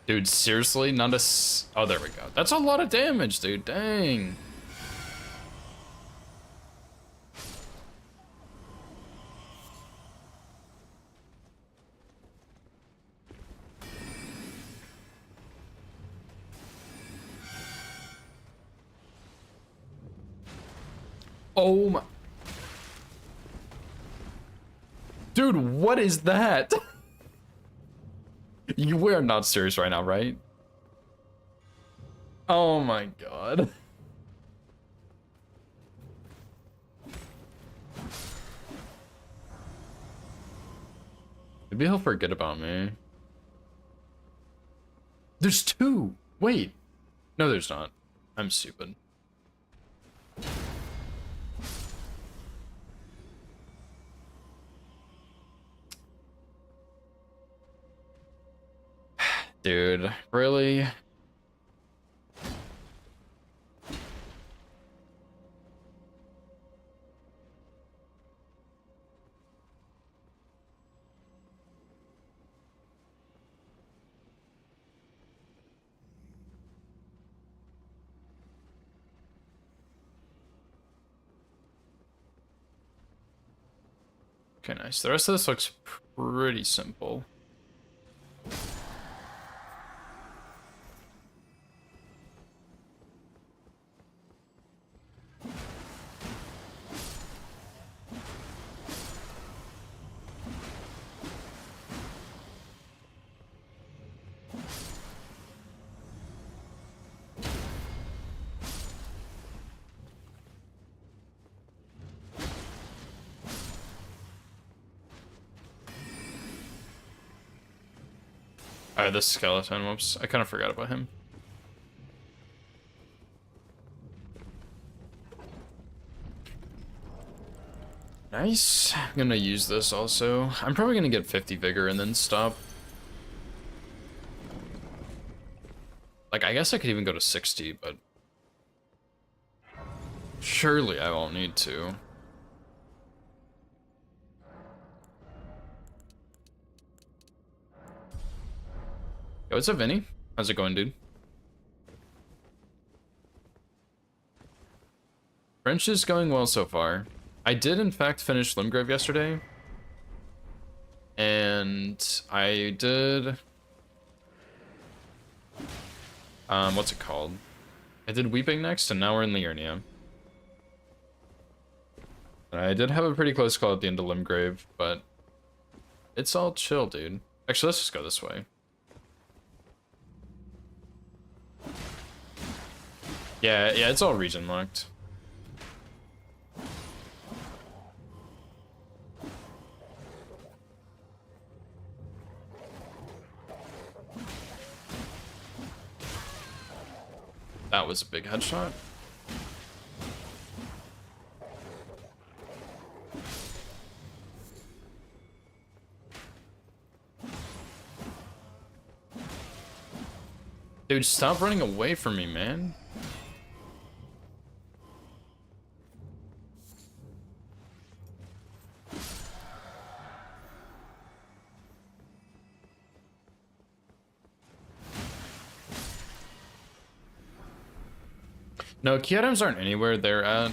Dude, seriously? Not a oh, there we go. That's a lot of damage, dude. Dang. Oh my... Dude, what is that? You are not serious right now, right? Oh my god. Maybe he'll forget about me. There's two! Wait. No, there's not. I'm stupid. Dude, really? Okay, nice. The rest of this looks pretty simple. Alright, this skeleton, whoops. I kind of forgot about him. Nice. I'm gonna use this also. I'm probably gonna get 50 vigor and then stop. Like, I guess I could even go to 60, but surely I won't need to. Yo, what's up, Vinny? How's it going, dude? French is going well so far. I did, in fact, finish Limgrave yesterday. And I did... what's it called? I did Weeping next, and now we're in Liurnia. I did have a pretty close call at the end of Limgrave, but... it's all chill, dude. Actually, let's just go this way. Yeah, it's all region locked. That was a big headshot. Dude, stop running away from me, man. No, key items aren't anywhere. They're at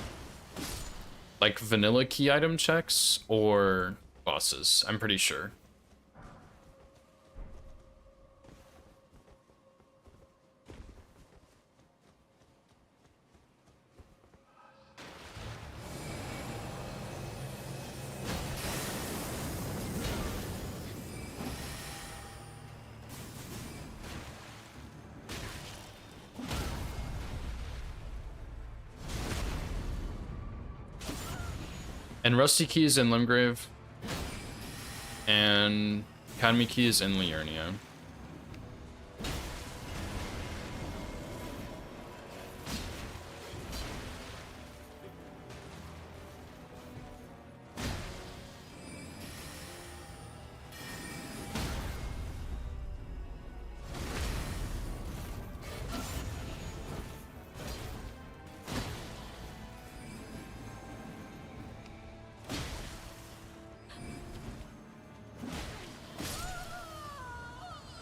like vanilla key item checks or bosses, I'm pretty sure. And Rusty Key is in Limgrave. And Academy Key is in Liurnia.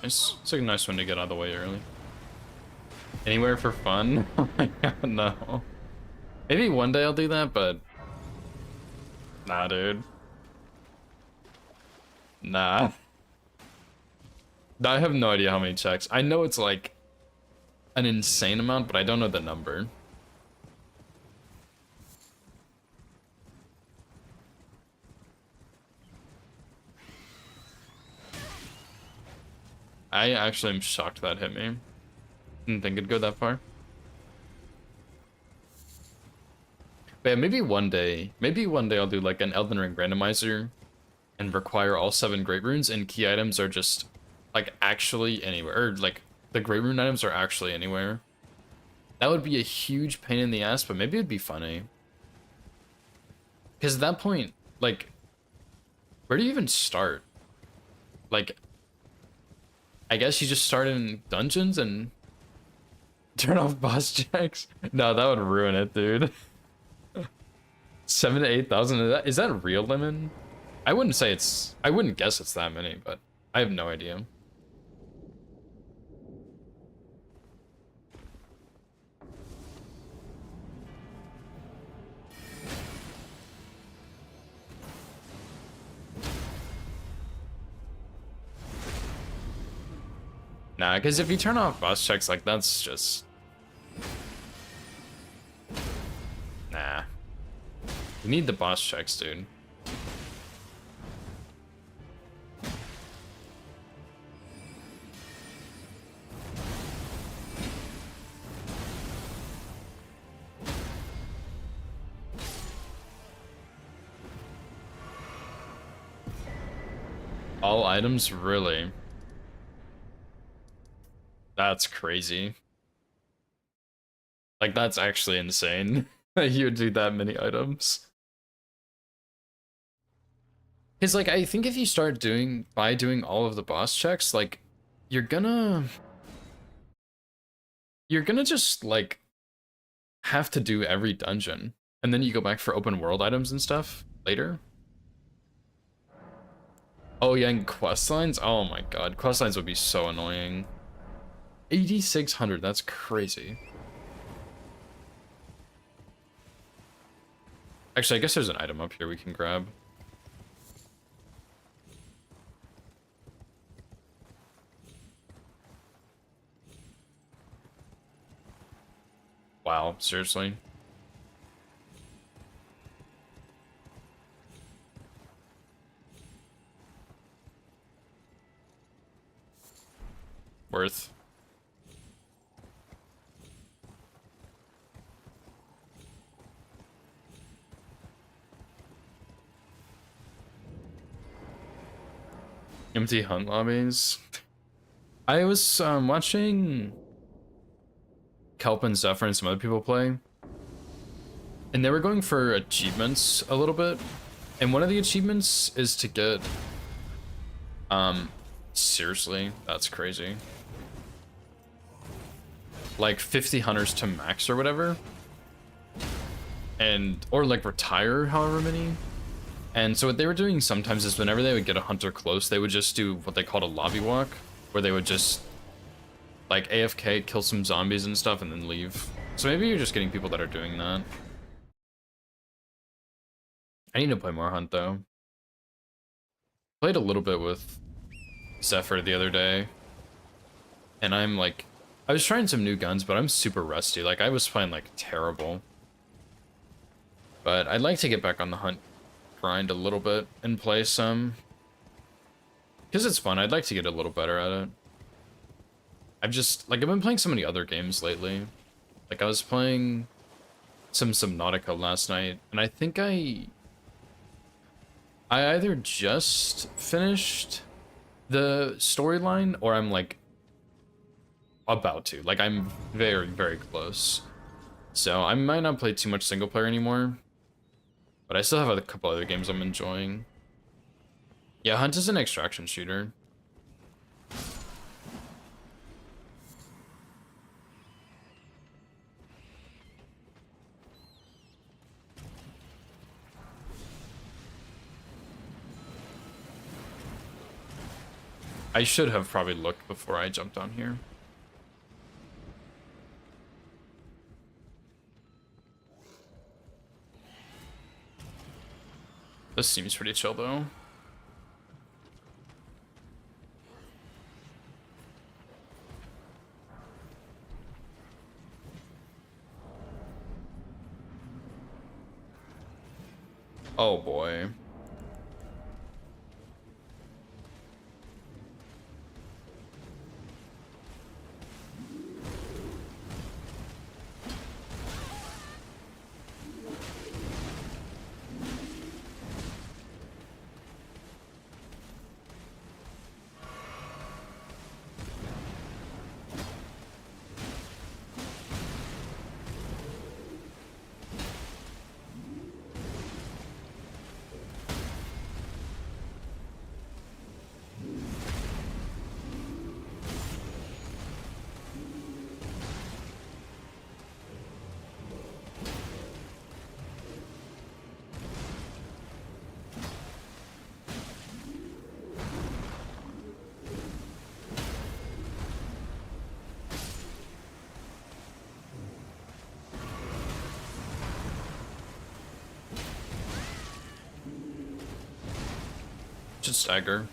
It's like a nice one to get out of the way early. Anywhere for fun? Oh my god, no. Maybe one day I'll do that, but... nah, dude. Nah. I have no idea how many checks. I know it's like an insane amount, but I don't know the number. I actually am shocked that hit me. Didn't think it'd go that far. But yeah, maybe one day I'll do like an Elden Ring randomizer and require all 7 Great Runes, and key items are just like actually anywhere, or like the Great Rune items are actually anywhere. That would be a huge pain in the ass, but maybe it'd be funny. Because at that point, like, where do you even start? Like, I guess you just start in dungeons and turn off boss checks? No, that would ruin it, dude. 7,000 to 8,000, is that real lemon? I wouldn't guess it's that many, but I have no idea. Nah, because if you turn off boss checks, like, that's just... nah. You need the boss checks, dude. All items, really? That's crazy. Like, that's actually insane. You would do that many items. Because, like, I think if you start doing all of the boss checks, like, you're gonna just, like, have to do every dungeon. And then you go back for open world items and stuff later. Oh yeah, and quest lines? Oh my god, quest lines would be so annoying. 8,600, that's crazy. Actually, I guess there's an item up here we can grab. Wow, seriously? Worth. Empty hunt lobbies. I was watching Kelp and Zephyr and some other people play, and they were going for achievements a little bit, and one of the achievements is to get seriously, that's crazy, like 50 hunters to max or whatever, and or like retire however many. And so what they were doing sometimes is whenever they would get a hunter close, they would just do what they called a lobby walk, where they would just like AFK, kill some zombies and stuff, and then leave. So maybe you're just getting people that are doing that. I need to play more hunt though. Played a little bit with Zephyr the other day, and I'm like, I was trying some new guns, but I'm super rusty. Like I was playing like terrible. But I'd like to get back on the hunt grind a little bit and play some, because it's fun. I'd like to get a little better at it. I've been playing so many other games lately. Like I was playing some Subnautica last night, and I think I either just finished the storyline or I'm like about to. Like I'm very, very close. So I might not play too much single player anymore, but I still have a couple other games I'm enjoying. Yeah, Hunt is an extraction shooter. I should have probably looked before I jumped on here. This seems pretty chill though. Oh boy. Just stagger.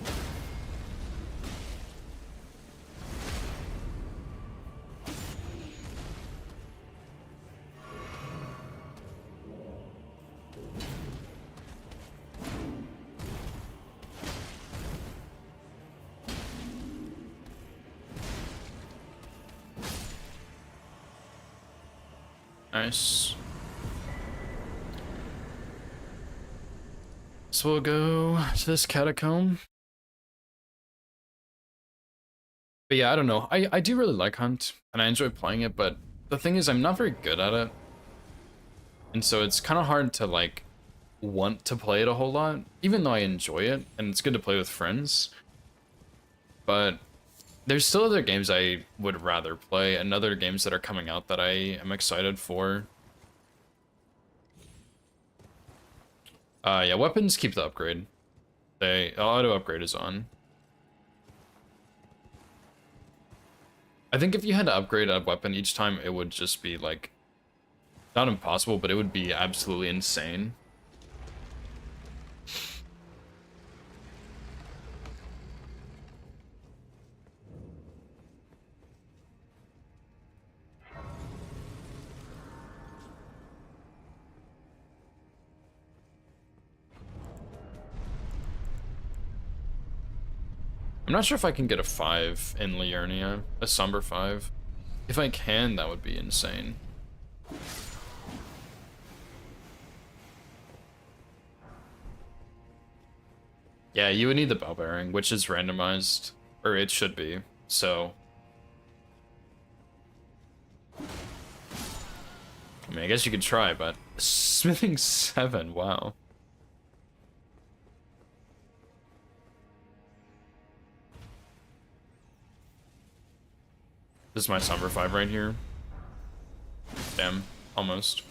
Nice. So we'll go to this catacomb. But yeah, I don't know. I do really like Hunt, and I enjoy playing it, but the thing is I'm not very good at it. And so it's kind of hard to like want to play it a whole lot, even though I enjoy it, and it's good to play with friends. But there's still other games I would rather play, and other games that are coming out that I am excited for. Yeah, weapons keep the upgrade. Auto upgrade is on. I think if you had to upgrade a weapon each time, it would just be like, not impossible, but it would be absolutely insane. I'm not sure if I can get a 5 in Liurnia, a Somber 5. If I can, that would be insane. Yeah, you would need the bell bearing, which is randomized, or it should be, so. I mean, I guess you could try, but smithing 7, wow. This is my Somber 5 right here. Damn, almost.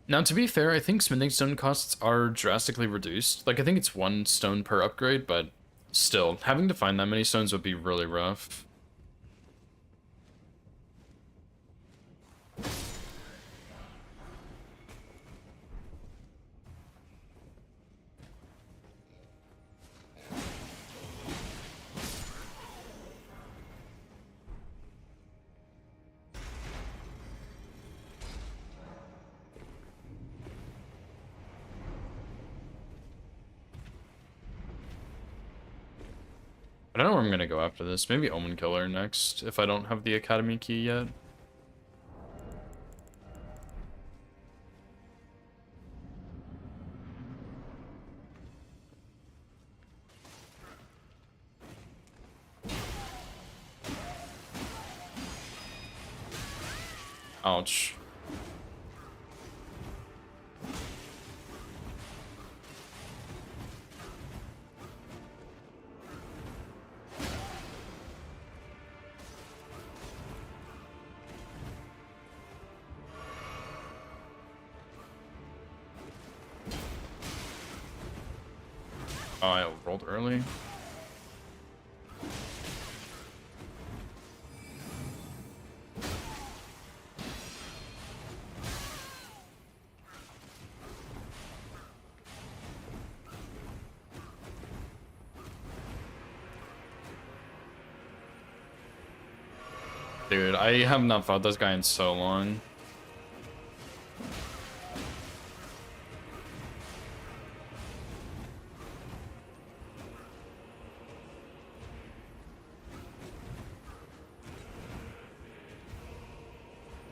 Now, to be fair, I think smithing stone costs are drastically reduced. Like, I think it's 1 stone per upgrade, but still, having to find that many stones would be really rough. I don't know where I'm gonna go after this. Maybe Omen Killer next, if I don't have the Academy key yet. Ouch. Oh, I rolled early. Dude, I have not fought this guy in so long.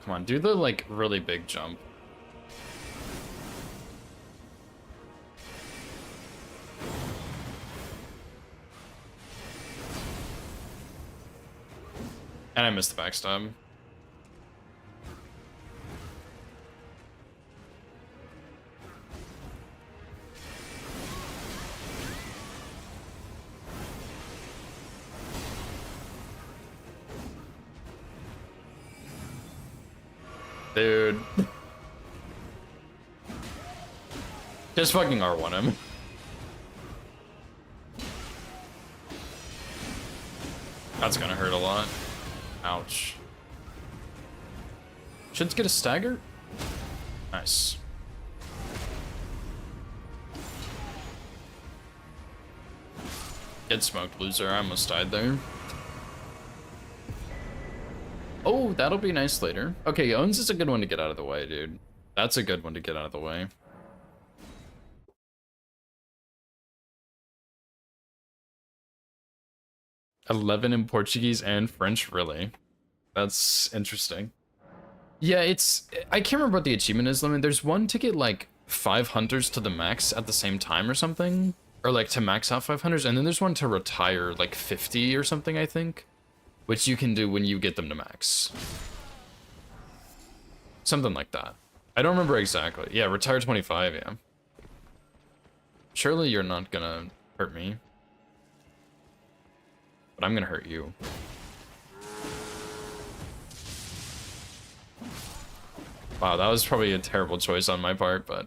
Come on, do the, like, really big jump. And I missed the backstab. Dude. Just fucking R1 him. That's gonna hurt a lot. Ouch. Should get a stagger? Nice. Get smoked, loser. I almost died there. Oh, that'll be nice later. Okay, Owens is a good one to get out of the way, dude. That's a good one to get out of the way. $11 in Portuguese and French, really? That's interesting. Yeah, it's... I can't remember what the achievement is. I mean, there's one to get, like, 5 hunters to the max at the same time or something. Or, like, to max out 5 hunters. And then there's one to retire, like, 50 or something, I think. Which you can do when you get them to max. Something like that. I don't remember exactly. Yeah, retire 25, yeah. Surely you're not gonna hurt me. But I'm gonna hurt you. Wow, that was probably a terrible choice on my part, but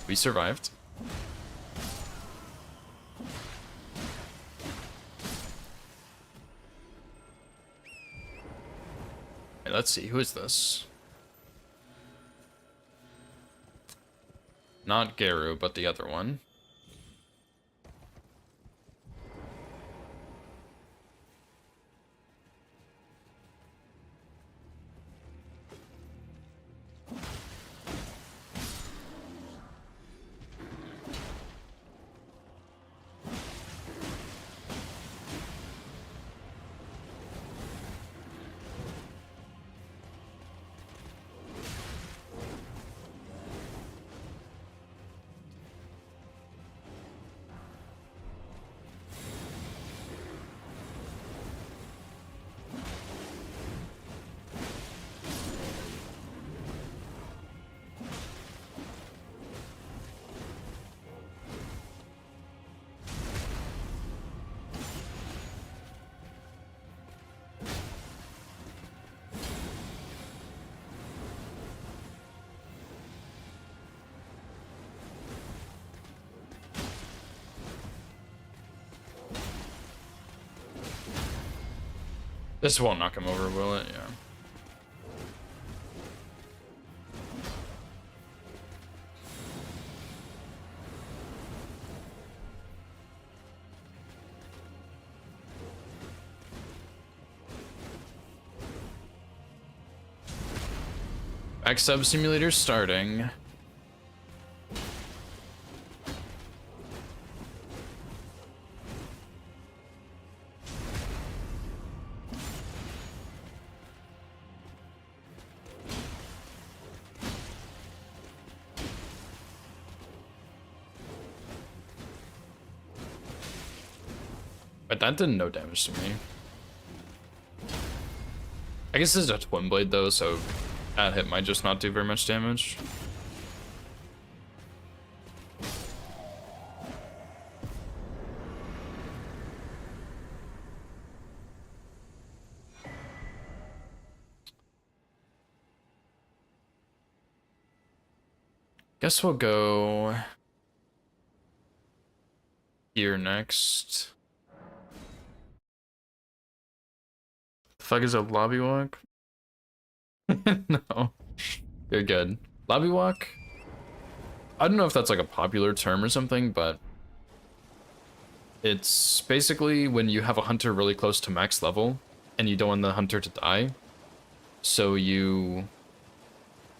we survived. Okay, let's see, who is this? Not Geru, but the other one. This won't knock him over, will it? Yeah. X-Sub Simulator starting. But that did no damage to me. I guess this is a twin blade though, so that hit might just not do very much damage. Guess we'll go here next. The fuck is a lobby walk? No. You're good. Lobby walk? I don't know if that's like a popular term or something, but it's basically when you have a hunter really close to max level and you don't want the hunter to die. So you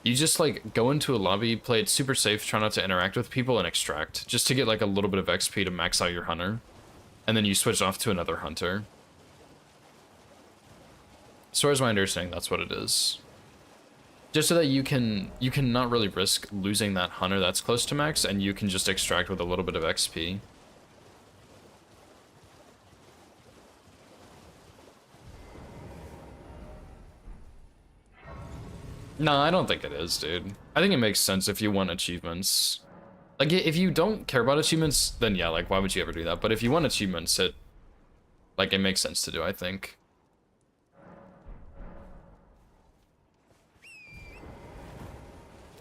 just like go into a lobby, play it super safe, try not to interact with people, and extract just to get like a little bit of XP to max out your hunter. And then you switch off to another hunter. As far as my understanding, that's what it is. Just so that you can not really risk losing that hunter that's close to max, and you can just extract with a little bit of XP. No, I don't think it is, dude. I think it makes sense if you want achievements. Like, if you don't care about achievements, then yeah, like, why would you ever do that? But if you want achievements, it makes sense to do, I think.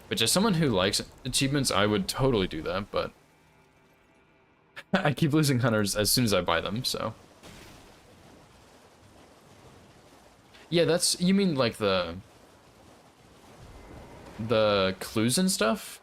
But as someone who likes achievements, I would totally do that, but I keep losing hunters as soon as I buy them, so. Yeah, that's, you mean like the clues and stuff?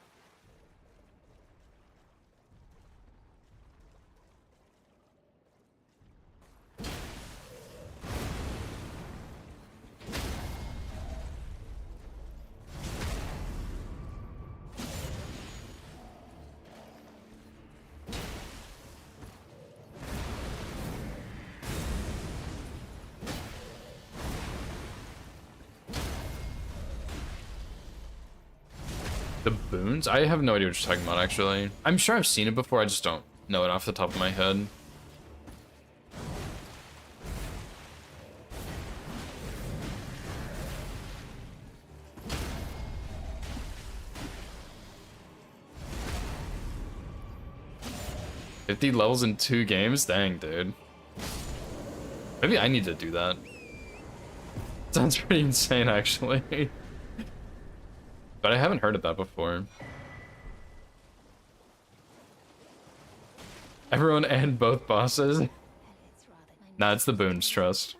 The boons? I have no idea what you're talking about, actually. I'm sure I've seen it before, I just don't know it off the top of my head. $50 levels in 2 games? Dang, dude. Maybe I need to do that. Sounds pretty insane, actually. But I haven't heard of that before. Everyone and both bosses? Nah, it's the Boons, trust.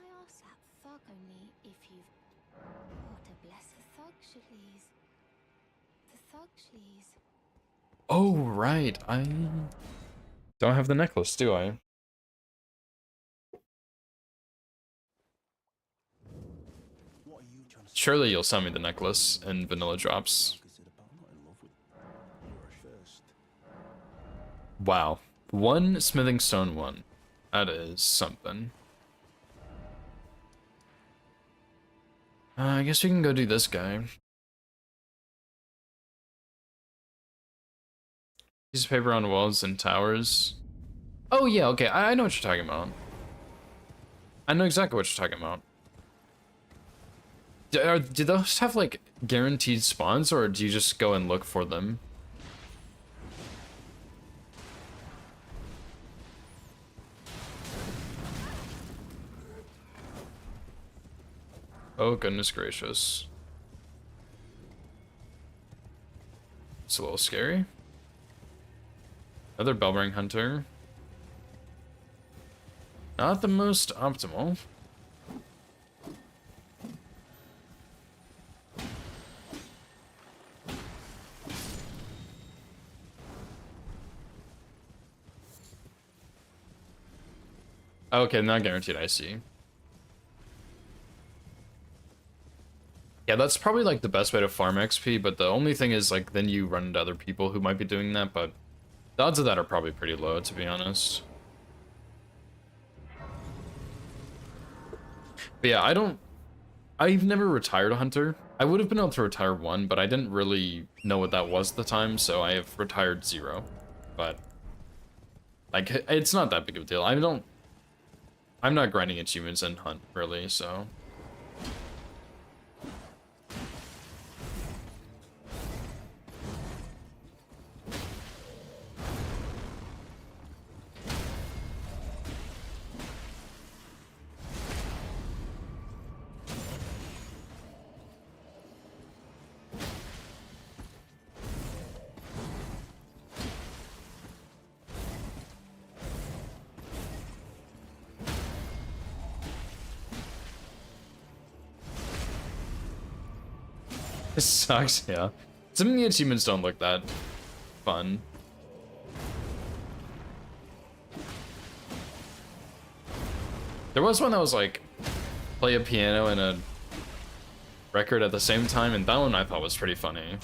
Oh, right. I don't have the necklace, do I? Surely you'll send me the necklace in vanilla drops. Wow. One smithing stone one. That is something. I guess we can go do this guy. Piece of paper on walls and towers. Oh yeah, okay, I know what you're talking about. I know exactly what you're talking about. Do those have like guaranteed spawns, or do you just go and look for them? Oh goodness gracious. It's a little scary. Another bell ring hunter. Not the most optimal. Okay, not guaranteed, I see. Yeah, that's probably like the best way to farm XP, but the only thing is like then you run into other people who might be doing that, but the odds of that are probably pretty low, to be honest. But yeah, I've never retired a hunter. I would have been able to retire one, but I didn't really know what that was at the time, so I have retired 0. But like it's not that big of a deal. I'm not grinding achievements in hunt really, so it sucks, yeah. Some of the achievements don't look that fun. There was one that was like, play a piano and a record at the same time, and that one I thought was pretty funny.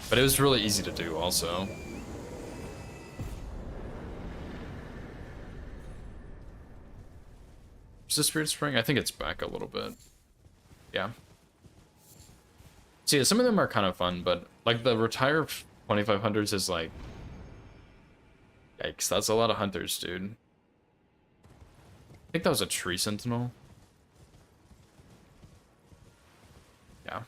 But it was really easy to do also. Is the Spirit Spring? I think it's back a little bit. Yeah. So yeah, some of them are kind of fun, but like the retire 2500s is like, yikes, that's a lot of hunters, dude. I think that was a tree sentinel. Yeah.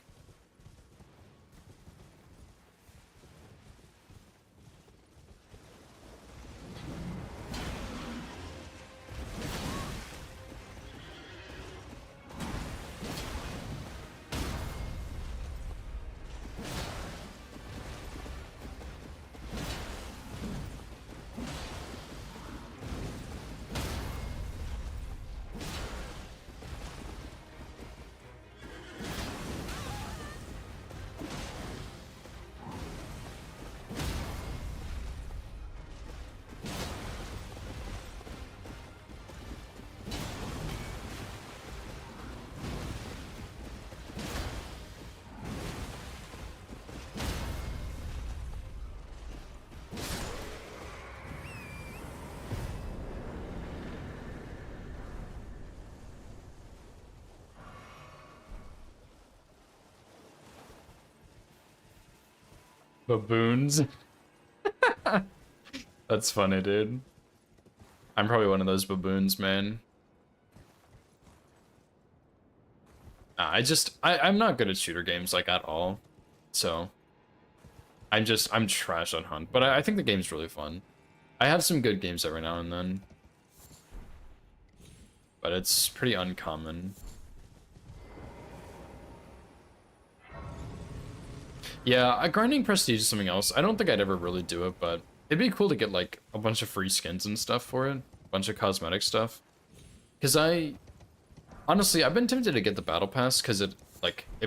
Baboons. That's funny, dude. I'm probably one of those baboons, man. I'm not good at shooter games, like, at all. So, I'm trash on Hunt. But I think the game's really fun. I have some good games every now and then. But it's pretty uncommon. Yeah, grinding prestige is something else. I don't think I'd ever really do it, but it'd be cool to get like a bunch of free skins and stuff for it, a bunch of cosmetic stuff. Because honestly, I've been tempted to get the battle pass because it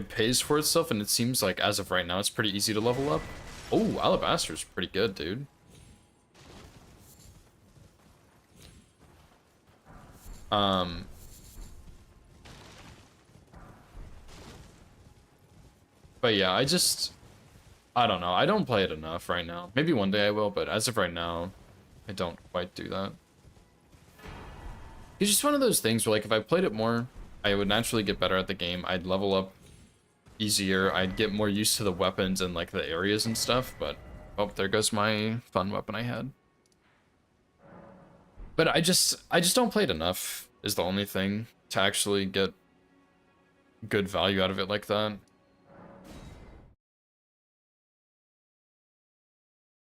pays for itself, and it seems like as of right now it's pretty easy to level up. Oh, Alabaster's pretty good, dude. But yeah, I don't know. I don't play it enough right now. Maybe one day I will, but as of right now, I don't quite do that. It's just one of those things where, like, if I played it more, I would naturally get better at the game. I'd level up easier. I'd get more used to the weapons and, like, the areas and stuff, but... Oh, there goes my fun weapon I had. But I just don't play it enough, is the only thing, to actually get good value out of it like that.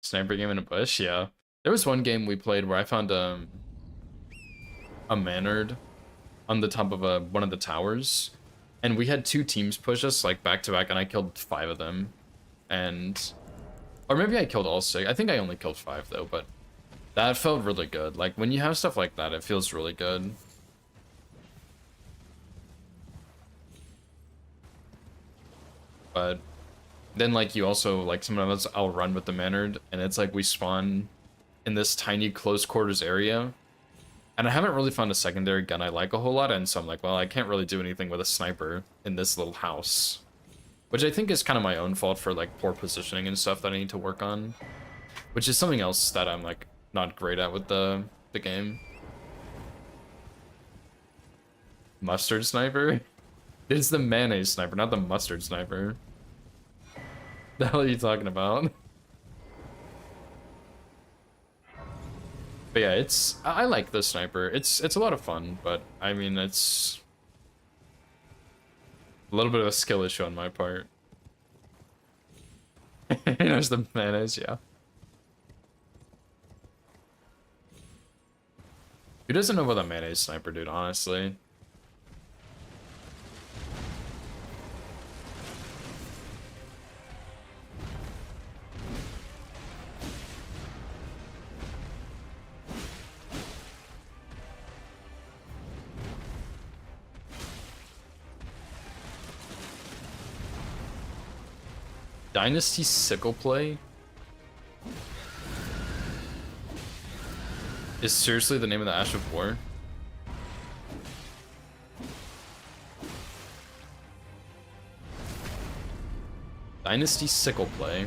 Sniper game in a bush, yeah. There was one game we played where I found a Manard on the top of one of the towers, and we had two teams push us like back to back, and I killed 5 of them, and or maybe I killed all 6. I think I only killed 5 though, but that felt really good. Like when you have stuff like that, it feels really good. But then like you also like sometimes I'll run with the Manard, and it's like we spawn in this tiny close quarters area. And I haven't really found a secondary gun I like a whole lot, and so I'm like, well, I can't really do anything with a sniper in this little house. Which I think is kind of my own fault for, like, poor positioning and stuff that I need to work on. Which is something else that I'm, like, not great at with the game. Mustard sniper? It's the mayonnaise sniper, not the mustard sniper. The hell are you talking about? But yeah, I like the sniper. It's a lot of fun, but I mean it's a little bit of a skill issue on my part. There's the mayonnaise, yeah. Who doesn't know about the mayonnaise sniper, dude, honestly? Dynasty Sickle Play is seriously the name of the Ash of War? Dynasty Sickle Play.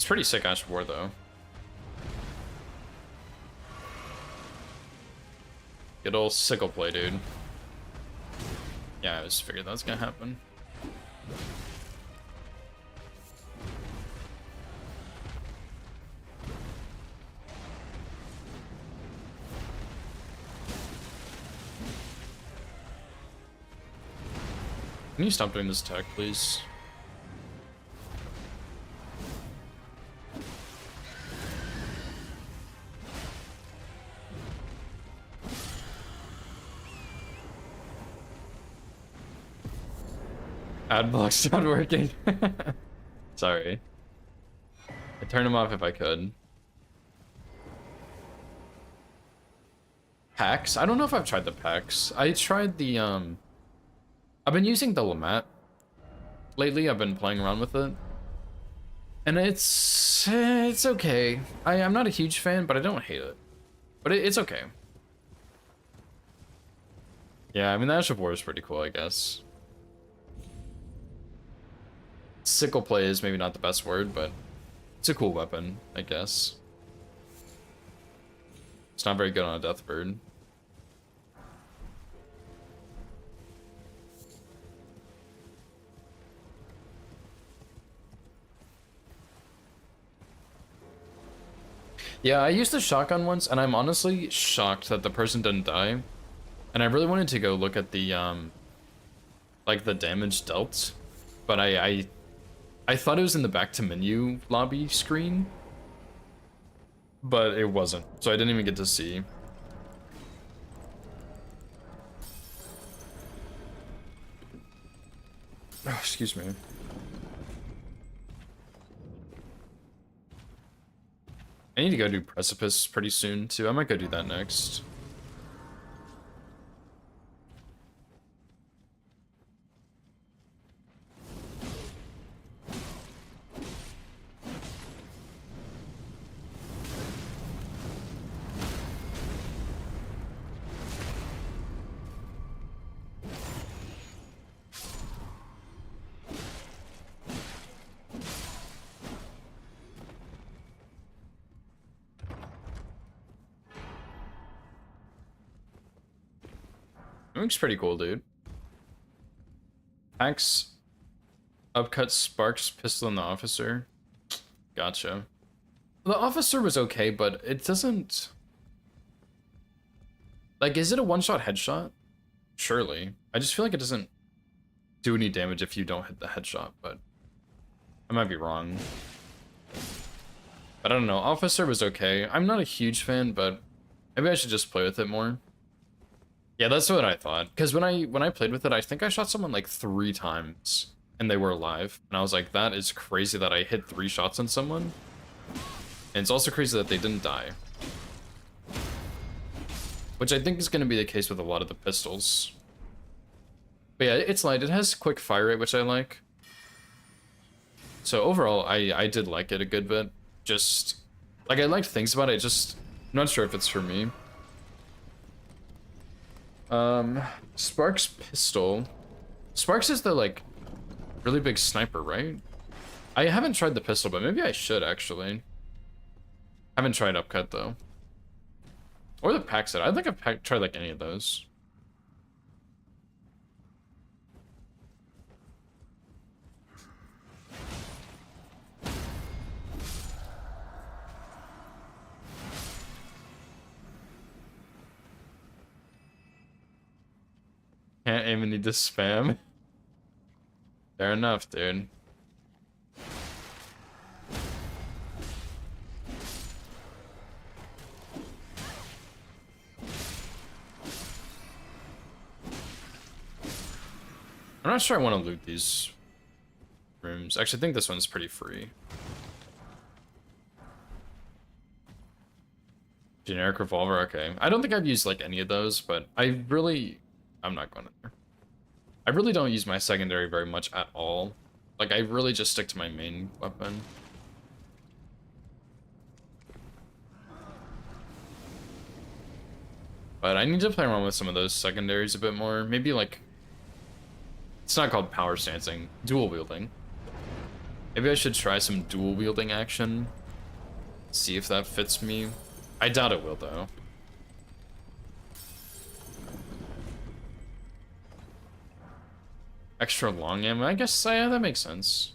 Pretty sick Ash of War though. Good old sickle play, dude. Yeah, I just figured that was gonna happen. Can you stop doing this attack, please? Ad block's not working. Sorry. I'd turn them off if I could. Packs? I don't know if I've tried the packs. I tried the, I've been using the Lamette. Lately, I've been playing around with it. And it's okay. I'm not a huge fan, but I don't hate it. But it's okay. Yeah, I mean, the Ash of War is pretty cool, I guess. Sickle play is maybe not the best word, but it's a cool weapon, I guess. It's not very good on a Deathbird. Yeah, I used the shotgun once, and I'm honestly shocked that the person didn't die. And I really wanted to go look at the, like, the damage dealt. But I thought it was in the back to menu lobby screen. But it wasn't, so I didn't even get to see. Oh, excuse me. I need to go do Precipice pretty soon, too. I might go do that next. It looks pretty cool, dude. Axe, upcut, sparks, pistol, and the officer. Gotcha. The officer was okay, but it doesn't... Like, is it a one-shot headshot? Surely. I just feel like it doesn't do any damage if you don't hit the headshot, but... I might be wrong. But I don't know. Officer was okay. I'm not a huge fan, but maybe I should just play with it more. Yeah, that's what I thought. Because when I played with it, I think I shot someone like 3 times, and they were alive. And I was like, that is crazy that I hit 3 shots on someone. And it's also crazy that they didn't die. Which I think is going to be the case with a lot of the pistols. But yeah, it's light. It has quick fire rate, which I like. So overall, I did like it a good bit. Just, like, I liked things about it, just, I'm not sure if it's for me. Sparks pistol. Sparks is the, like, really big sniper, right? I haven't tried the pistol, but maybe I should, actually. Haven't tried upcut, though. Or the pack set. I think I've tried, like, any of those. Can't aim and need to spam. Fair enough, dude. I'm not sure I want to loot these rooms. Actually, I think this one's pretty free. Generic revolver, okay. I don't think I've used, like, any of those, but I'm not going in there. I really don't use my secondary very much at all. Like, I really just stick to my main weapon. But I need to play around with some of those secondaries a bit more. Maybe, like... It's not called power stancing. Dual wielding. Maybe I should try some dual wielding action. See if that fits me. I doubt it will, though. Extra long ammo? I guess, yeah, that makes sense.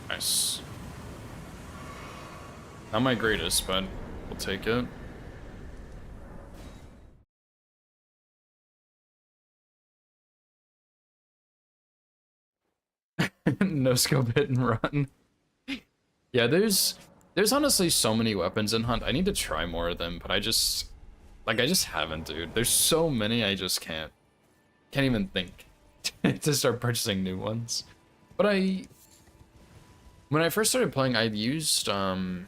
Nice. Not my greatest, but we'll take it. No scope hit and run. Yeah, there's honestly so many weapons in Hunt. I need to try more of them, but I just haven't, dude. There's so many I just can't even think to start purchasing new ones. But when I first started playing, I used man,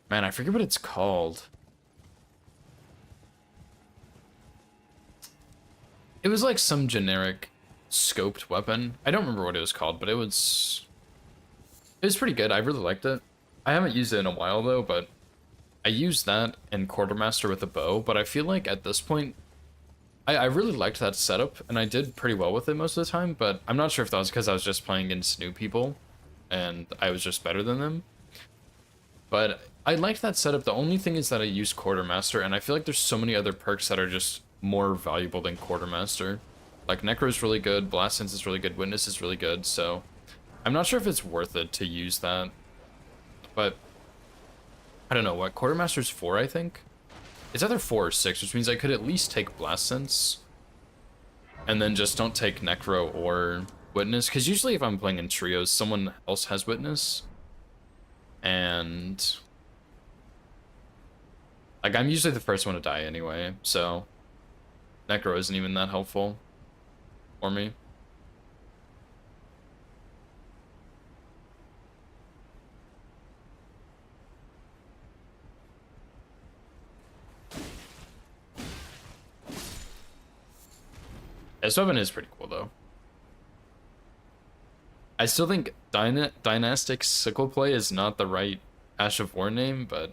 I forget what it's called. It was like some generic scoped weapon. I don't remember what it was called, but it was pretty good. I really liked it. I haven't used it in a while though, but I used that in Quartermaster with a bow, but I feel like at this point, I really liked that setup, and I did pretty well with it most of the time, but I'm not sure if that was because I was just playing against new people, and I was just better than them. But I liked that setup. The only thing is that I use Quartermaster, and I feel like there's so many other perks that are just more valuable than Quartermaster. Like, Necro's really good, Blast Sense is really good, Witness is really good, so I'm not sure if it's worth it to use that. But I don't know, what, Quartermaster's 4, I think? It's either 4 or 6, which means I could at least take Blast Sense. And then just don't take Necro or Witness, because usually if I'm playing in trios, someone else has Witness. And like, I'm usually the first one to die anyway, so Necro isn't even that helpful for me. This weapon is pretty cool, though. I still think Dynastic Sickle Play is not the right Ash of War name, but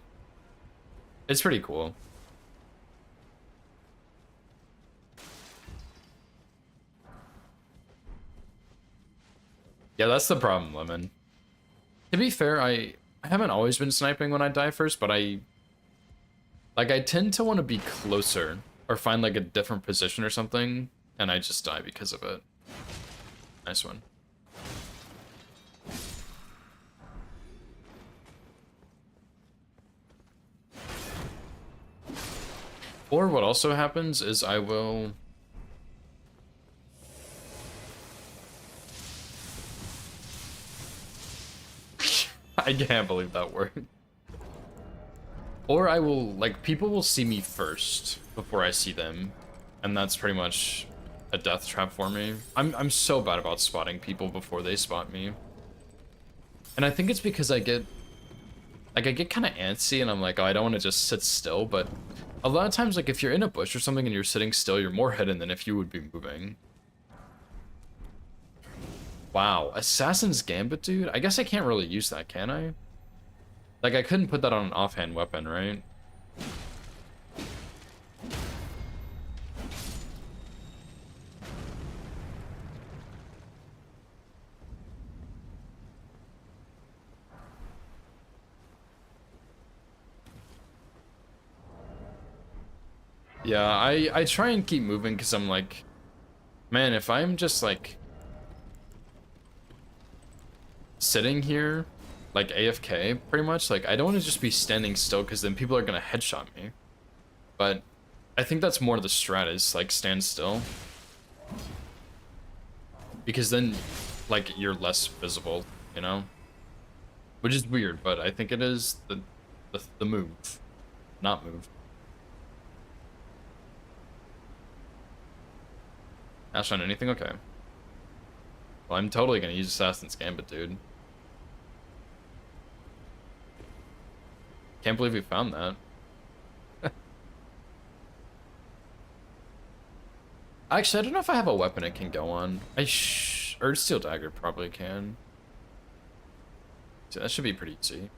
it's pretty cool. Yeah, that's the problem, Lemon. To be fair, I haven't always been sniping when I die first, but I tend to want to be closer or find like a different position or something, and I just die because of it. Nice one. Or what also happens is I will... I can't believe that worked. Or I will, like, people will see me first before I see them. And that's pretty much a death trap for me. I'm so bad about spotting people before they spot me. And I think it's because I get kind of antsy and I'm like, oh, I don't want to just sit still, but a lot of times, like, if you're in a bush or something and you're sitting still, you're more hidden than if you would be moving. Wow, Assassin's Gambit, dude? I guess I can't really use that, can I? Like, I couldn't put that on an offhand weapon, right? Yeah, I try and keep moving because I'm like, man, if I'm just like sitting here, like AFK pretty much, like I don't want to just be standing still because then people are gonna headshot me. But I think that's more the strat is like stand still. Because then like you're less visible, you know? Which is weird, but I think it is the move. Not move. Ash on anything? Okay. Well, I'm totally gonna use Assassin's Gambit, dude. Can't believe we found that. Actually, I don't know if I have a weapon it can go on. Or Steel Dagger probably can. So that should be pretty easy.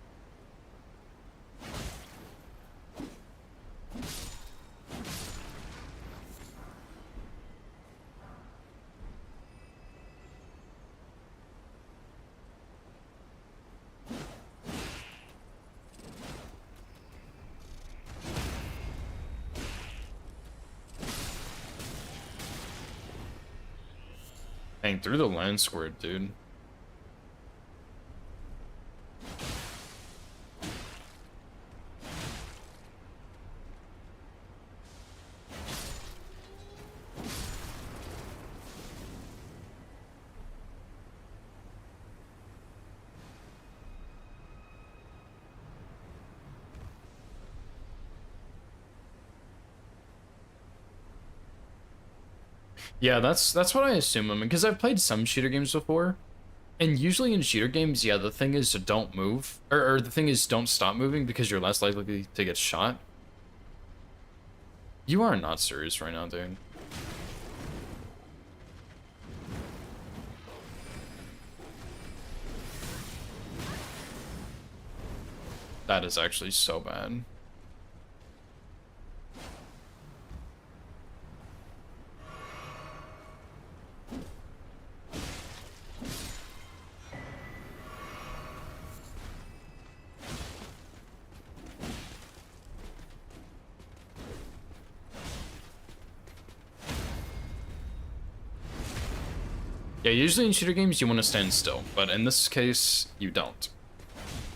Dang, through the land squirt, dude. Yeah, that's what I assume. I mean, because I've played some shooter games before, and usually in shooter games, yeah, the thing is to don't move, or the thing is don't stop moving because you're less likely to get shot. You are not serious right now, dude. That is actually so bad. Yeah, usually in shooter games you want to stand still, but in this case, you don't.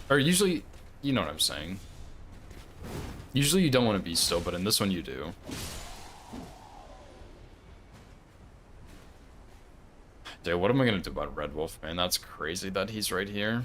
Or usually, you know what I'm saying. Usually you don't want to be still, but in this one you do. Dude, what am I gonna do about Red Wolf, man? That's crazy that he's right here.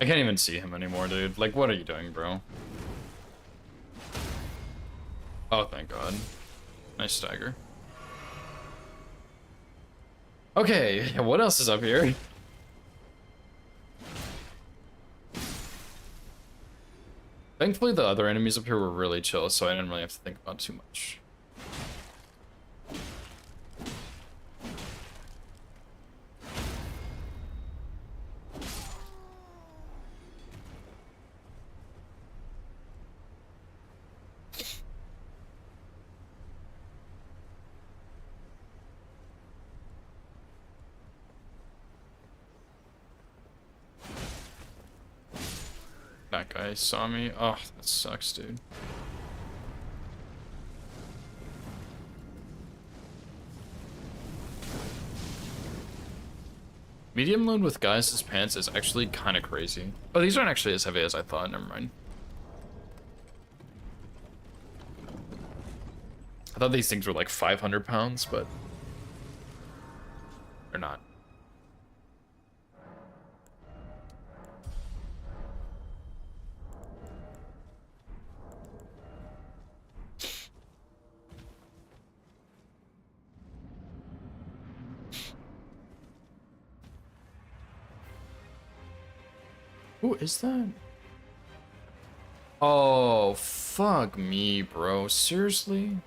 I can't even see him anymore, dude. Like, what are you doing, bro? Oh, thank God. Nice stagger. Okay, what else is up here? Thankfully, the other enemies up here were really chill, so I didn't really have to think about too much. That guy saw me. Oh, that sucks, dude. Medium load with guys' pants is actually kind of crazy. Oh, these aren't actually as heavy as I thought. Never mind. I thought these things were like 500 pounds, but they're not. Who is that? Oh, fuck me, bro. Seriously?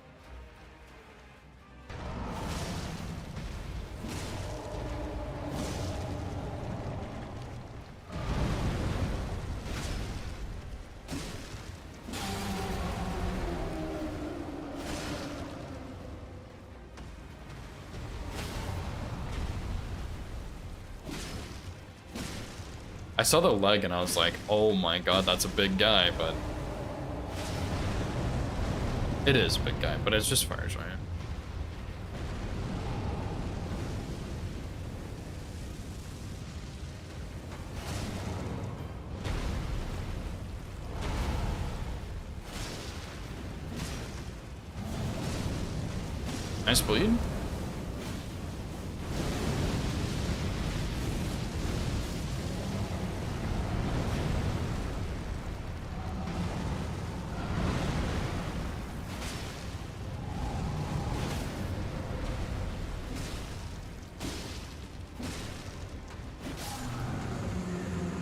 I saw the leg and I was like, oh my God, that's a big guy, but it is a big guy, but it's just fire giant. Nice bleed.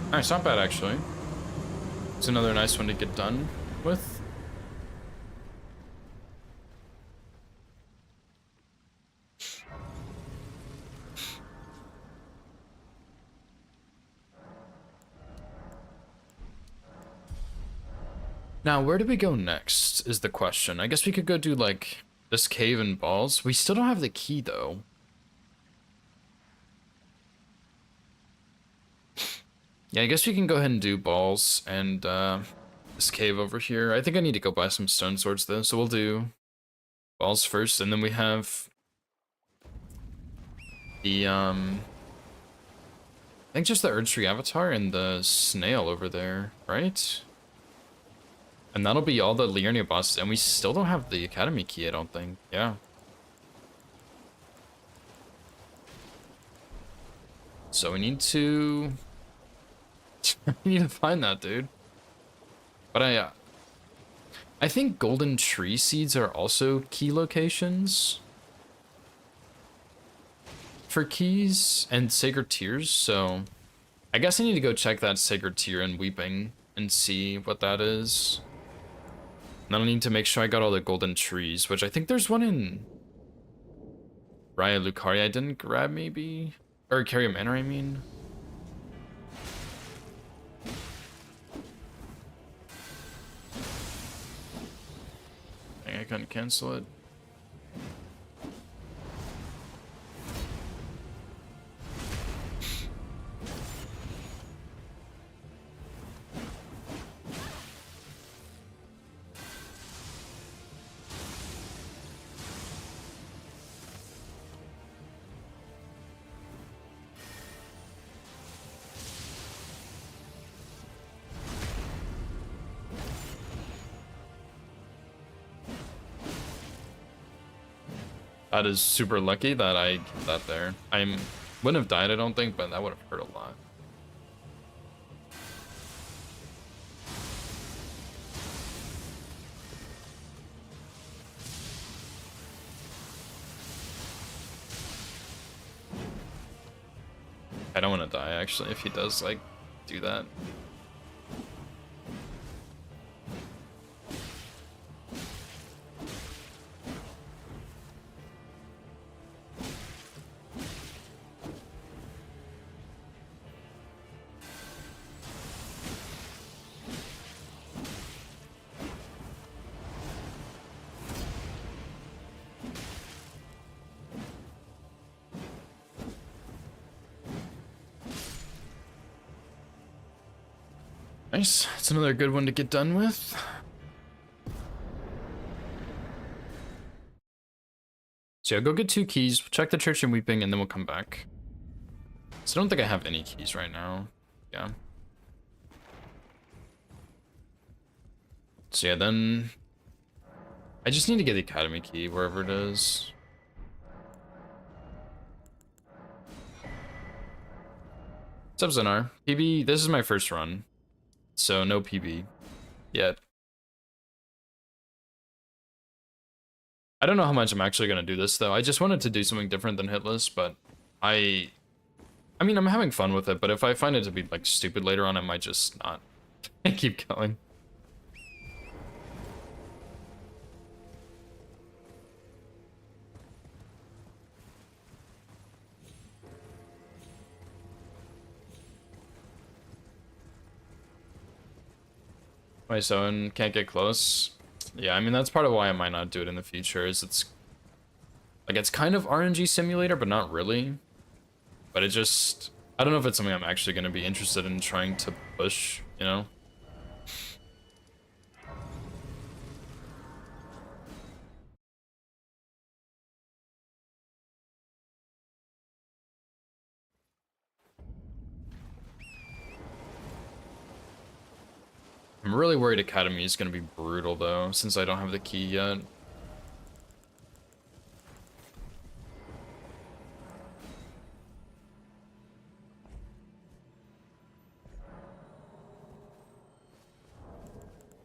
Nice, not bad actually. It's another nice one to get done with. Now, where do we go next is the question. I guess we could go do, like, this cave and balls. We still don't have the key, though. Yeah, I guess we can go ahead and do balls and, this cave over here. I think I need to go buy some stone swords, though, so we'll do balls first, and then we have the, I think just the Erdtree Avatar and the snail over there, right? And that'll be all the Liurnia bosses, and we still don't have the Academy key, I don't think. Yeah. So we need to... we need to find that, dude. But I think golden tree seeds are also key locations for keys and sacred tears, so I guess I need to go check that sacred tear and weeping and see what that is. And then I need to make sure I got all the golden trees, which I think there's one in Raya Lucaria I didn't grab, maybe? Or Carrier Manor, I mean. I couldn't cancel it. That is super lucky that I get that there. Wouldn't have died, I don't think, but that would have hurt a lot. I don't want to die, actually, if he does, like, do that. Nice. It's another good one to get done with. So yeah, go get 2 keys, check the Church and Weeping, and then we'll come back. So I don't think I have any keys right now. Yeah. So yeah, then I just need to get the Academy key, wherever it is. What's up, Zenar? PB, this is my first run. So no PB yet. I don't know how much I'm actually gonna do this though. I just wanted to do something different than hitless, but I mean, I'm having fun with it, but if I find it to be like stupid later on, I might just not keep going. My zone can't get close. Yeah, I mean, that's part of why I might not do it in the future, is it's kind of RNG simulator, but not really. But it just, I don't know if it's something I'm actually going to be interested in trying to push, you know? I'm really worried Academy is going to be brutal, though, since I don't have the key yet.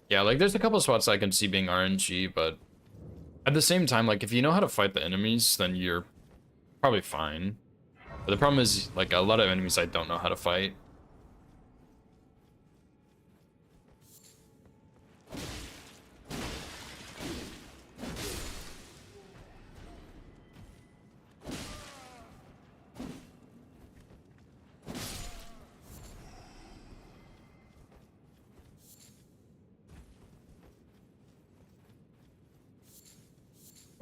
Yeah, like, there's a couple spots I can see being RNG, but at the same time, like, if you know how to fight the enemies, then you're probably fine. But the problem is, like, a lot of enemies I don't know how to fight.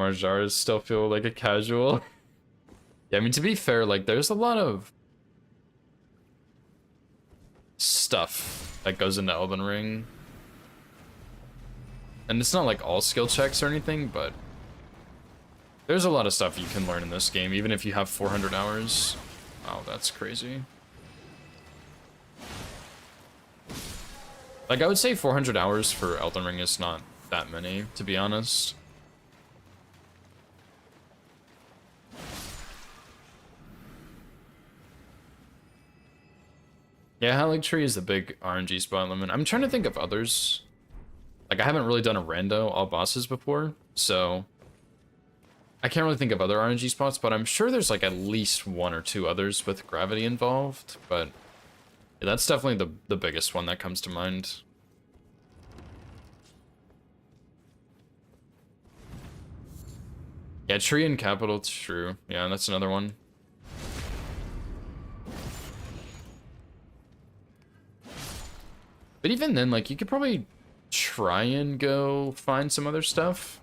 Marjars still feel like a casual. Yeah, I mean, to be fair, like, there's a lot of stuff that goes into Elden Ring. And it's not like all skill checks or anything, but there's a lot of stuff you can learn in this game, even if you have 400 hours. Oh, that's crazy. Like, I would say 400 hours for Elden Ring is not that many, to be honest. Yeah, Howling Tree is the big RNG spot limit. I'm trying to think of others. Like, I haven't really done a rando all bosses before, so I can't really think of other RNG spots, but I'm sure there's like at least one or two others with gravity involved, but yeah, that's definitely the biggest one that comes to mind. Yeah, Tree and Capital, true. Yeah, that's another one. But even then, like, you could probably try and go find some other stuff.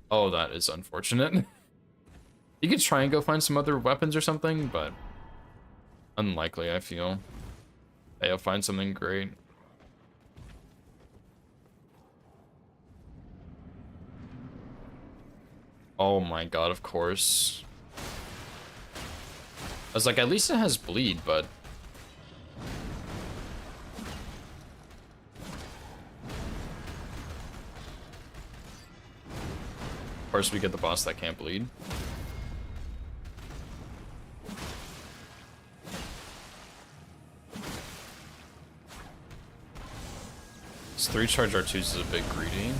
Oh, that is unfortunate. You could try and go find some other weapons or something, but unlikely, I feel. Hey, I'll find something great. Oh my god, of course. I was like, at least it has bleed, but of course we get the boss that can't bleed. This 3 charge R2s is a bit greedy.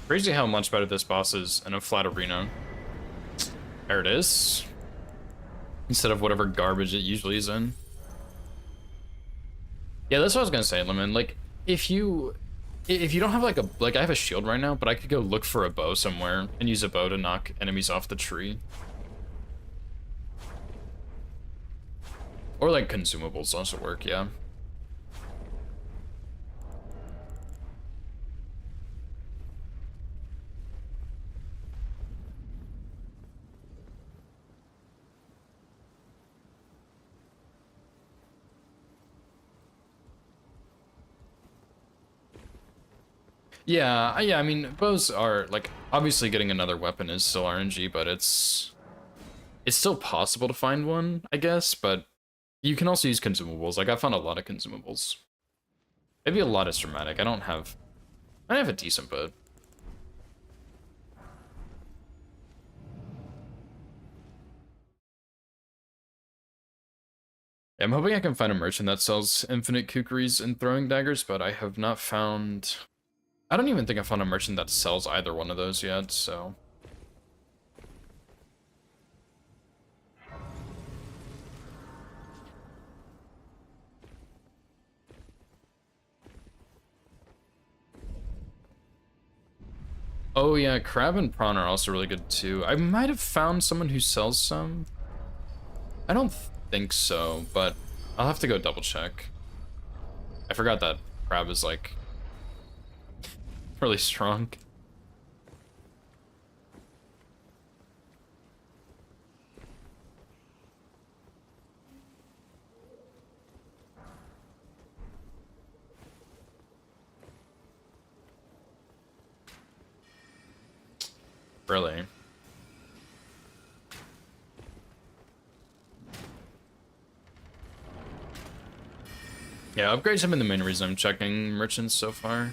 Crazy how much better this boss is in a flat arena. There it is. Instead of whatever garbage it usually is in. Yeah, that's what I was gonna say, Lemon. Like, if you don't have like I have a shield right now, but I could go look for a bow somewhere and use a bow to knock enemies off the tree. Or like consumables also work, yeah. Yeah, I mean, bows are, like, obviously getting another weapon is still RNG, but it's still possible to find one, I guess, but you can also use consumables. Like, I found a lot of consumables. Maybe a lot is dramatic. I have a decent bow. Yeah, I'm hoping I can find a merchant that sells infinite kukris and throwing daggers, but I have not found... I don't even think I found a merchant that sells either one of those yet, so... Oh yeah, crab and prawn are also really good too. I might have found someone who sells some. I don't think so, but I'll have to go double check. I forgot that crab is like really strong. Really? Yeah, upgrades have been the main reason I'm checking merchants so far.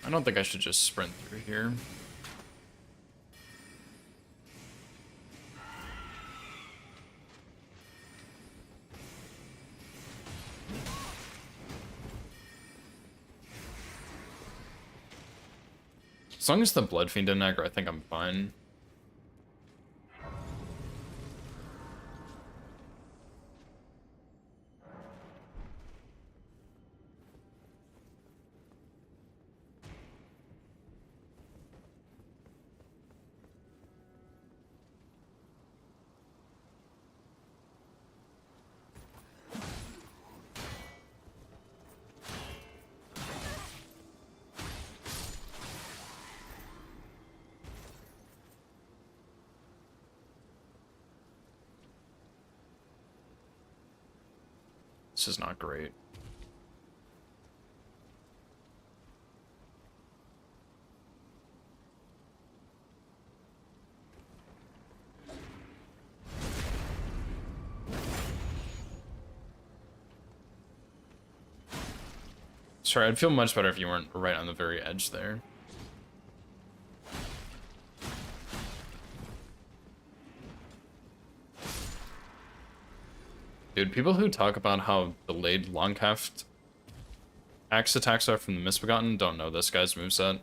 I don't think I should just sprint through here. As long as the Blood Fiend didn't aggro, I think I'm fine. This is not great. Sorry, I'd feel much better if you weren't right on the very edge there. Dude, people who talk about how delayed long heft axe attacks are from the Misbegotten don't know this guy's moveset.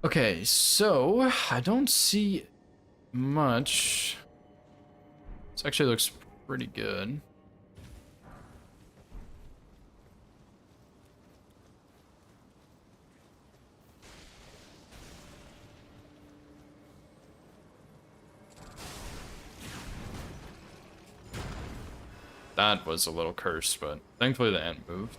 Okay, so I don't see much. This actually looks pretty good. That was a little cursed, but thankfully the ant moved.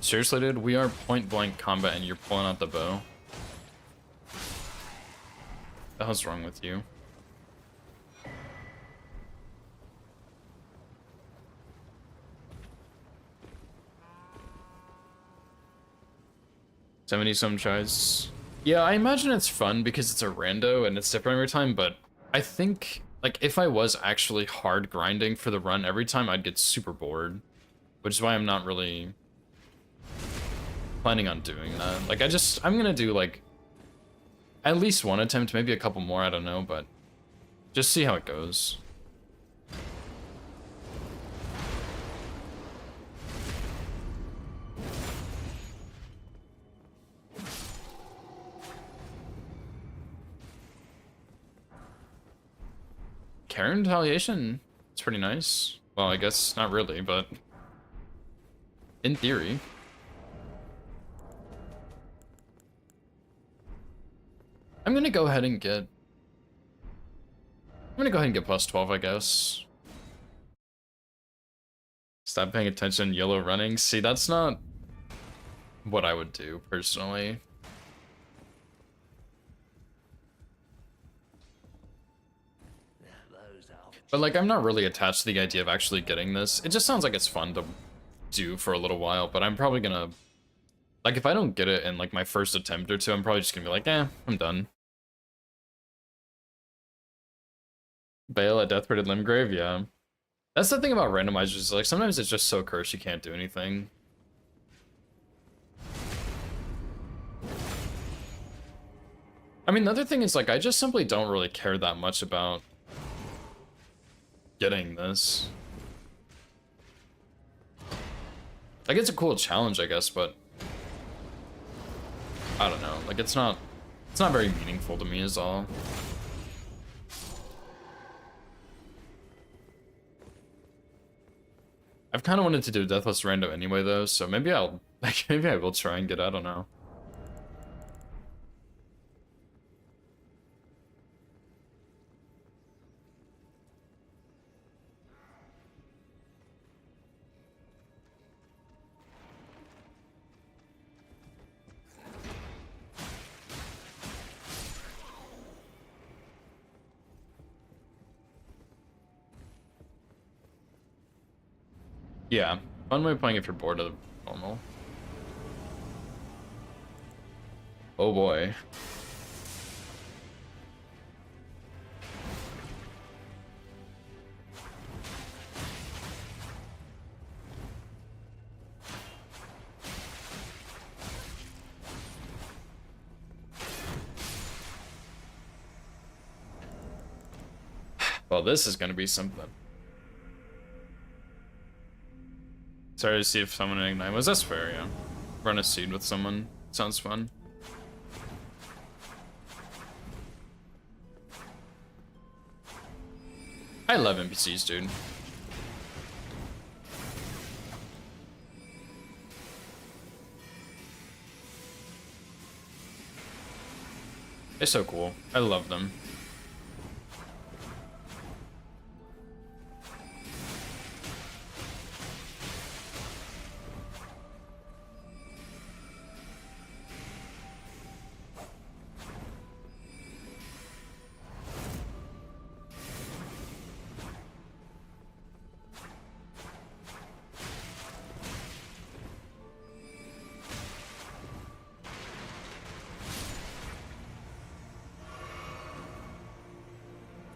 Seriously, dude, we are point blank combat and you're pulling out the bow. The hell's wrong with you? Some tries. Yeah, I imagine it's fun because it's a rando and it's different every time, but I think, like, if I was actually hard grinding for the run every time, I'd get super bored. Which is why I'm not really planning on doing that. Like, I'm gonna do, like, at least one attempt, maybe a couple more, I don't know, but just see how it goes. Karen retaliation, it's pretty nice. Well, I guess not really, but in theory. I'm gonna go ahead and get plus 12, I guess. Stop paying attention, yellow running. See, that's not what I would do, personally. But, like, I'm not really attached to the idea of actually getting this. It just sounds like it's fun to do for a little while, but I'm probably gonna... Like, if I don't get it in, like, my first attempt or two, I'm probably just gonna be like, eh, I'm done. Bail at Death-Braided Limgrave, yeah. That's the thing about randomizers, like, sometimes it's just so cursed you can't do anything. I mean, the other thing is, like, I just simply don't really care that much about getting this. Like, it's a cool challenge, I guess, but I don't know. Like, it's not very meaningful to me is all. I've kind of wanted to do Deathless Random anyway, though, so maybe I'll, like, maybe I will try and get, I don't know. Yeah, fun way of playing if you're bored of normal. Oh boy. Well, this is gonna be something. Sorry to see if someone in Ignite was. That's fair, yeah. Run a seed with someone. Sounds fun. I love NPCs, dude. They're so cool. I love them.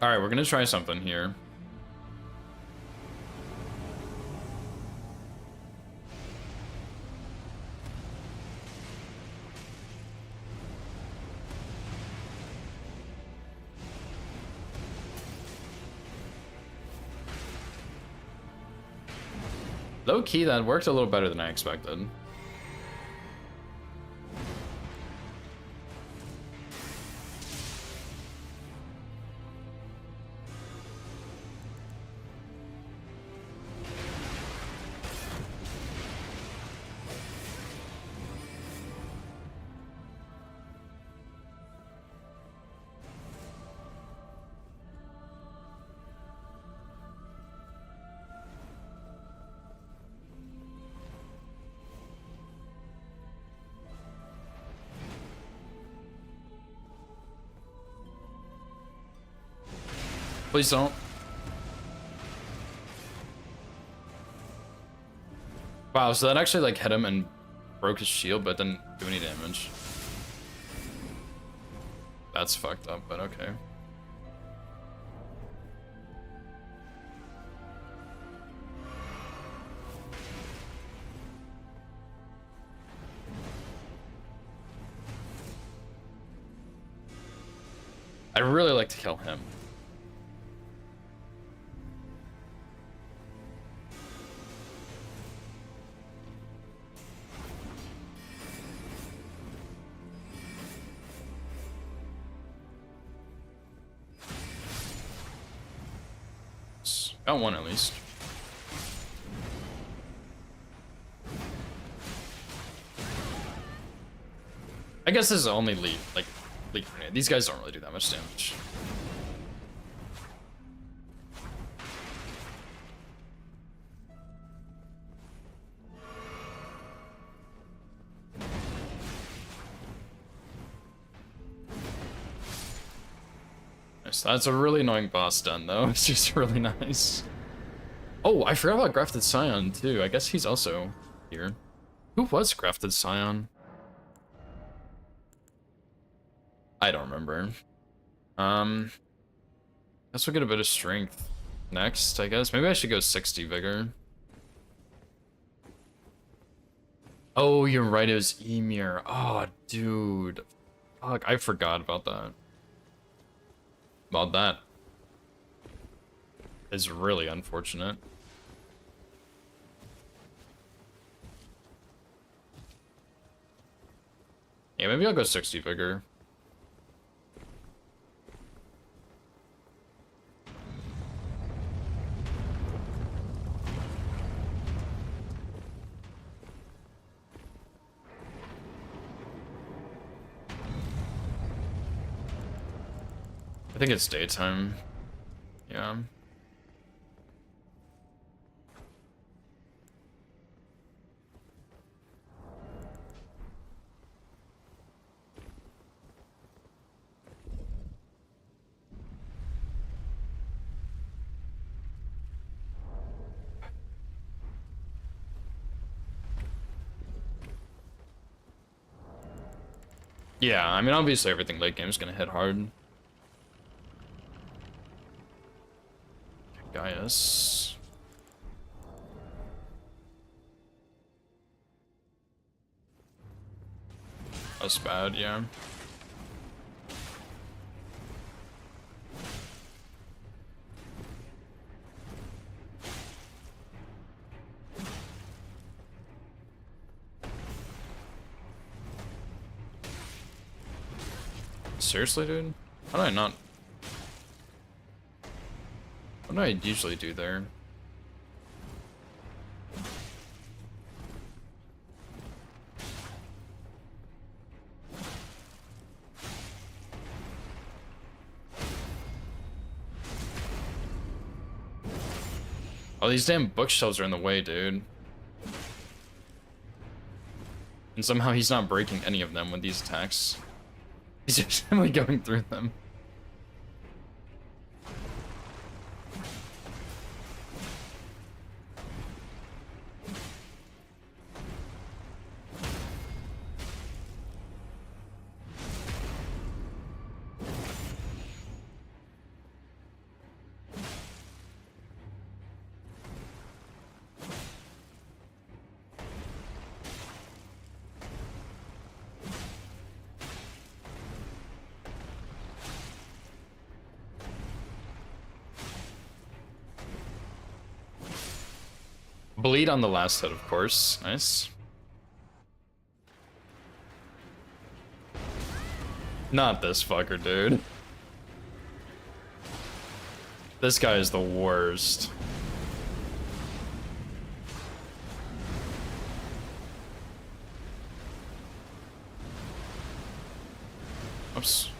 Alright, we're gonna try something here. Low key, that worked a little better than I expected. Please don't. Wow, so that actually like hit him and broke his shield, but didn't do any damage. That's fucked up, but okay. I'd really like to kill him. Got one at least. I guess this is only lead grenade. These guys don't really do that much damage. Nice. That's a really annoying boss done though. It's just really nice. Oh, I forgot about Grafted Scion too. I guess he's also here. Who was Grafted Scion? I don't remember. Guess we'll get a bit of strength next, I guess. Maybe I should go 60 vigor. Oh, you're right, it was Emir. Oh, dude. Fuck, I forgot about that. Well, that is really unfortunate. Yeah, maybe I'll go 60 vigor. I think it's daytime. Yeah. Yeah, I mean, obviously everything late game is gonna hit hard. Gaius. That's bad, yeah. Seriously, dude? How do I not... What do I usually do there? Oh, these damn bookshelves are in the way, dude. And somehow he's not breaking any of them with these attacks. He's just simply going through them. Bleed on the last hit, of course. Nice. Not this fucker, dude. This guy is the worst. Oops.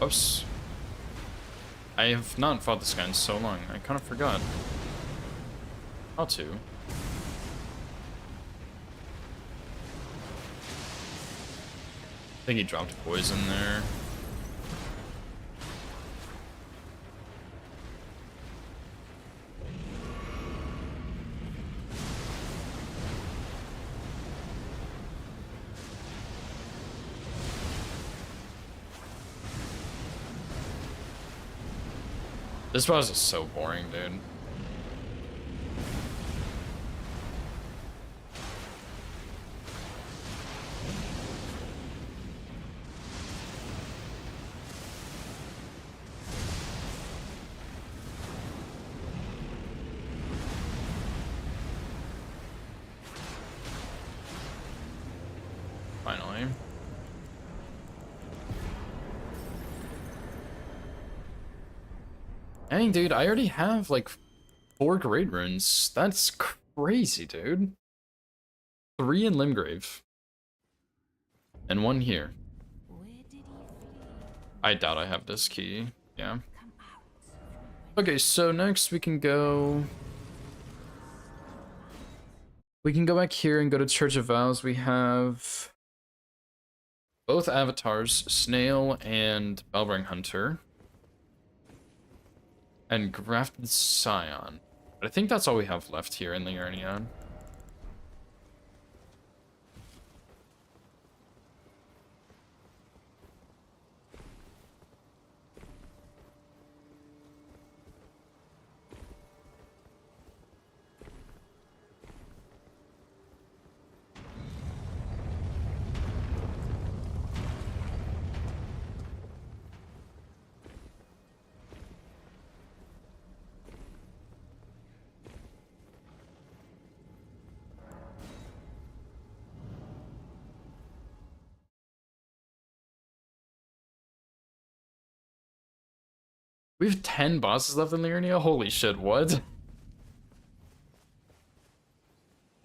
Oops. I have not fought this guy in so long. I kind of forgot how to. I think he dropped poison there. This boss is so boring, dude. Finally. Dang, dude, I already have like 4 great runes. That's crazy, dude. 3 in Limgrave. And 1 here. I doubt I have this key. Yeah. Okay, so next we can go... We can go back here and go to Church of Vows. We have both avatars, Snail and Bellring Hunter. And Grafted Scion. But I think that's all we have left here in Liurnia. We have 10 bosses left in Liurnia? Holy shit, what?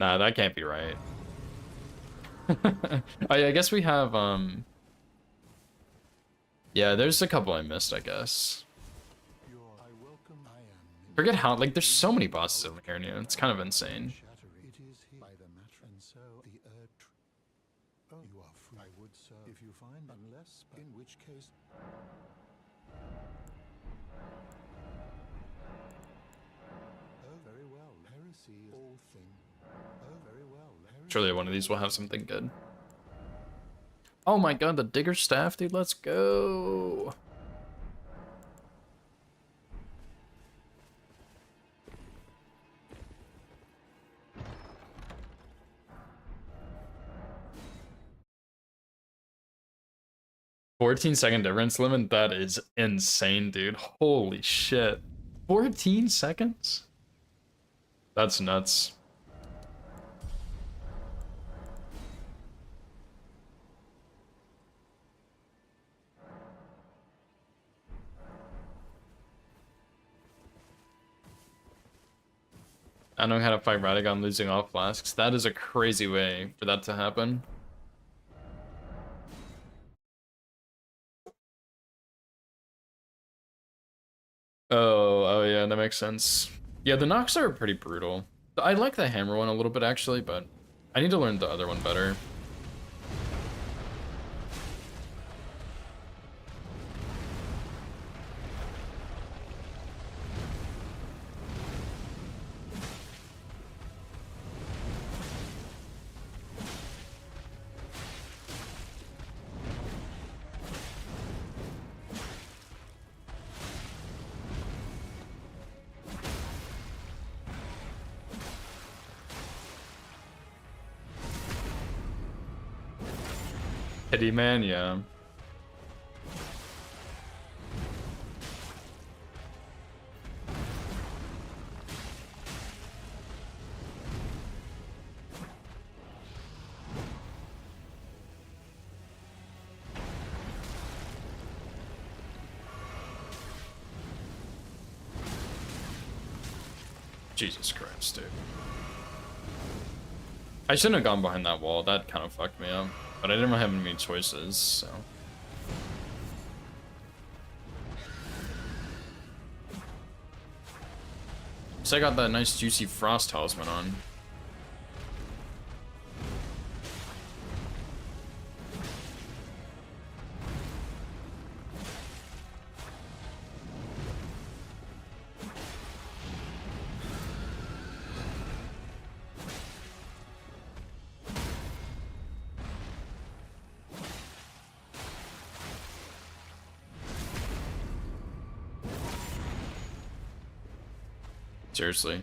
Nah, that can't be right. I guess we have, yeah, there's a couple I missed, I guess. Forget how, like, there's so many bosses in Liurnia, it's kind of insane. Surely one of these will have something good. Oh my god, the digger staff, dude, let's go. $14-second difference limit, that is insane, dude. Holy shit. 14 seconds? That's nuts. I know how to fight Radagon losing all flasks. That is a crazy way for that to happen. Oh yeah, that makes sense. Yeah, the knocks are pretty brutal. I like the hammer one a little bit actually, but I need to learn the other one better. Pity man, yeah. Jesus Christ, dude. I shouldn't have gone behind that wall. That kind of fucked me up. But I didn't really have many choices, so. So I got that nice juicy frost talisman on. Seriously.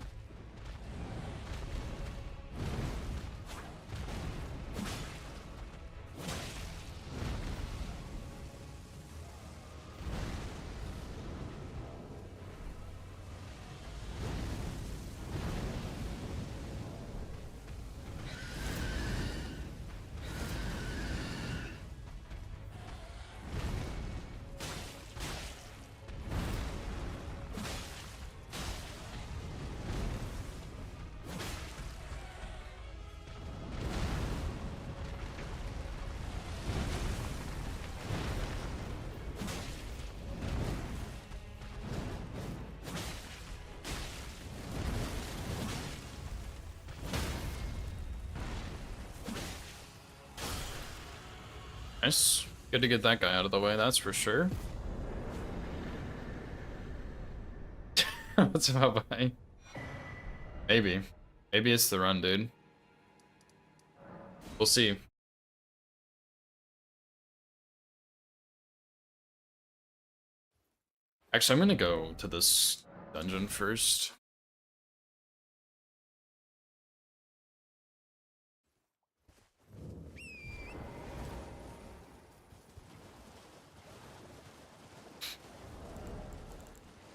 Nice. Good to get that guy out of the way, that's for sure. What's about by? Maybe. Maybe it's the run, dude. We'll see. Actually, I'm gonna go to this dungeon first.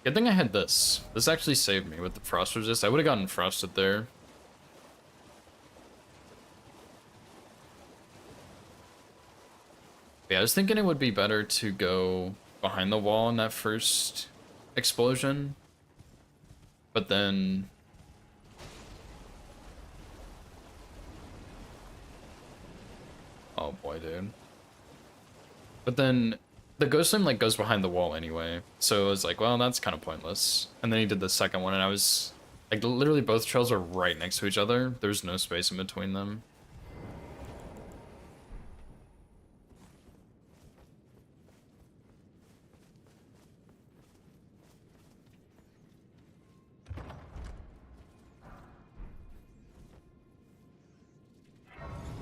Good thing I had this. This actually saved me with the frost resist. I would have gotten frosted there. Yeah, I was thinking it would be better to go behind the wall in that first explosion, but then oh boy, dude. But then the ghost flame like goes behind the wall anyway, so it was like, well, that's kind of pointless. And then he did the second one, and I was like, literally both trails are right next to each other. There's no space in between them.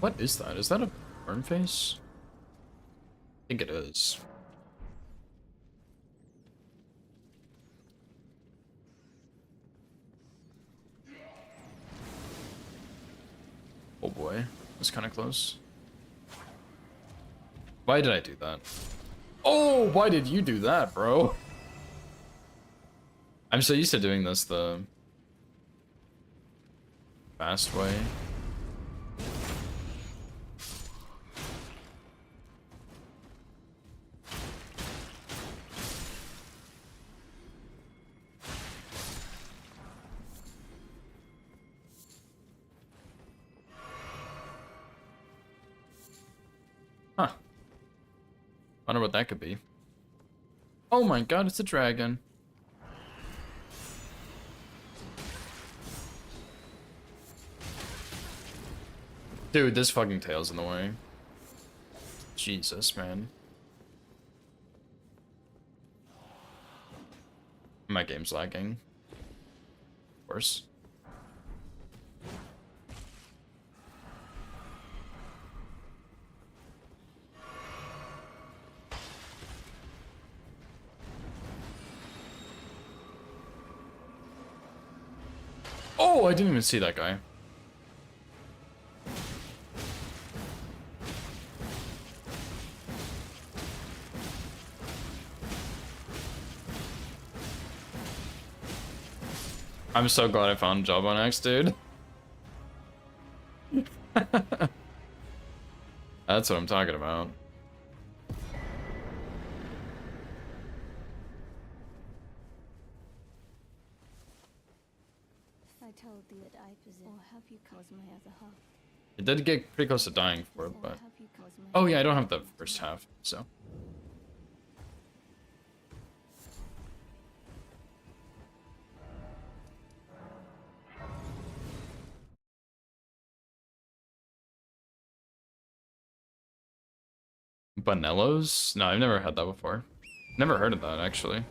What is that? Is that a burn face? I think it is. Oh boy, that's kind of close. Why did I do that? Oh, why did you do that, bro? I'm so used to doing this the fast way. Huh. Wonder what that could be. Oh my god, it's a dragon. Dude, this fucking tail's in the way. Jesus, man. My game's lagging. Of course. Oh, I didn't even see that guy. I'm so glad I found a job on X, dude. That's what I'm talking about. I told thee that I possess, or have you caused my other half? It did get pretty close to dying for it, Or but... have you caused my Oh yeah, I don't have the first half, so... Bonellos? No, I've never had that before. Never heard of that, actually.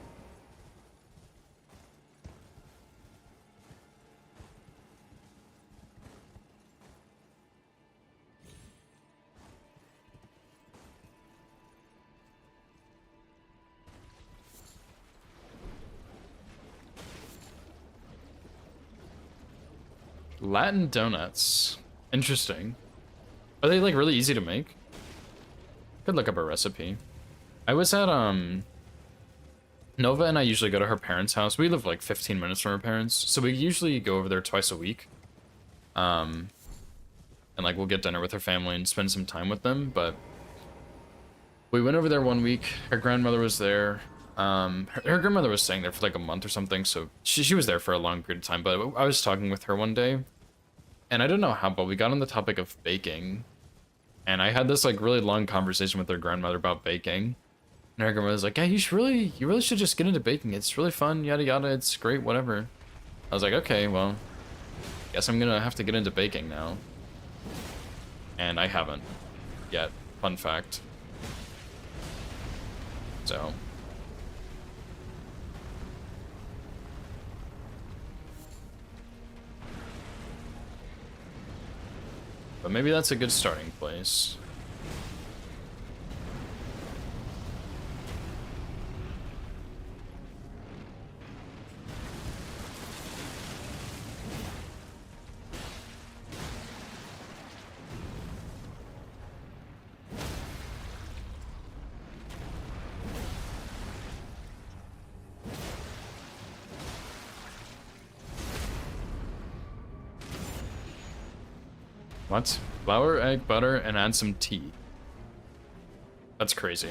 Latin donuts. Interesting. Are they like really easy to make? Could look up a recipe. I was at Nova and I usually go to her parents' house. We live like 15 minutes from her parents, so we usually go over there twice a week. And like we'll get dinner with her family and spend some time with them, but we went over there one week. Her grandmother was there. Her grandmother was staying there for like a month or something, so she was there for a long period of time, but I was talking with her one day, and I don't know how, but we got on the topic of baking, and I had this like really long conversation with her grandmother about baking, and her grandmother was like, yeah, you really should just get into baking, it's really fun, yada yada, it's great, whatever. I was like, okay, well, guess I'm gonna have to get into baking now. And I haven't yet, fun fact. So but maybe that's a good starting place. What? Flour, egg, butter, and add some tea. That's crazy.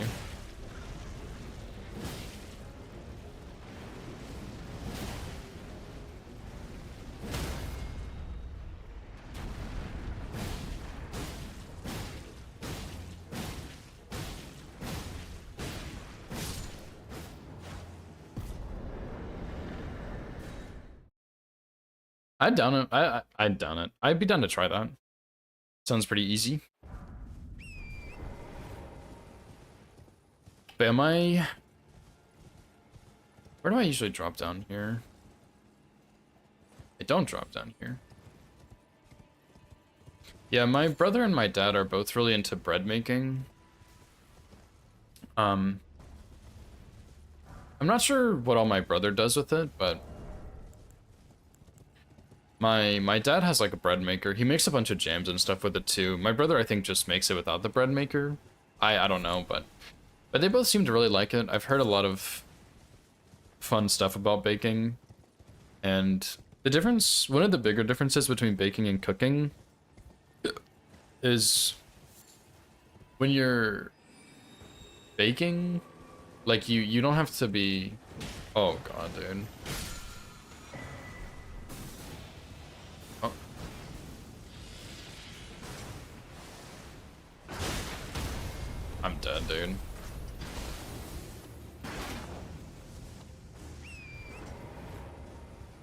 I'd down it. I'd down it. I'd be down to try that. Sounds pretty easy. But am I... Where do I usually drop down here? I don't drop down here. Yeah, my brother and my dad are both really into bread making. I'm not sure what all my brother does with it, but my dad has like a bread maker. He makes a bunch of jams and stuff with it too. My brother, I think, just makes it without the bread maker. I don't know, but they both seem to really like it. I've heard a lot of fun stuff about baking, and the difference, one of the bigger differences between baking and cooking is when you're baking, like you don't have to be, oh god, dude. Oh. I'm dead, dude.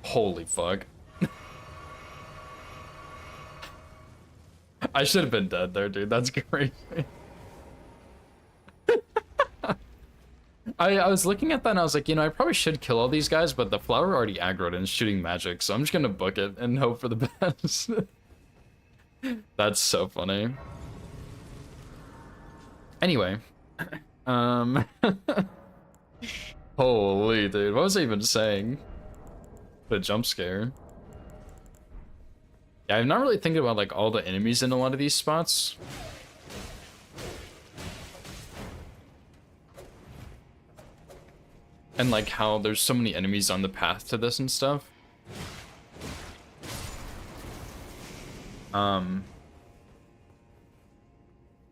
Holy fuck. I should have been dead there, dude. That's crazy. I was looking at that and I was like, you know, I probably should kill all these guys, but the flower already aggroed and is shooting magic, so I'm just gonna book it and hope for the best. That's so funny. Anyway. Holy dude, what was I even saying? The jump scare. Yeah, I'm not really thinking about like all the enemies in a lot of these spots. And like how there's so many enemies on the path to this and stuff. But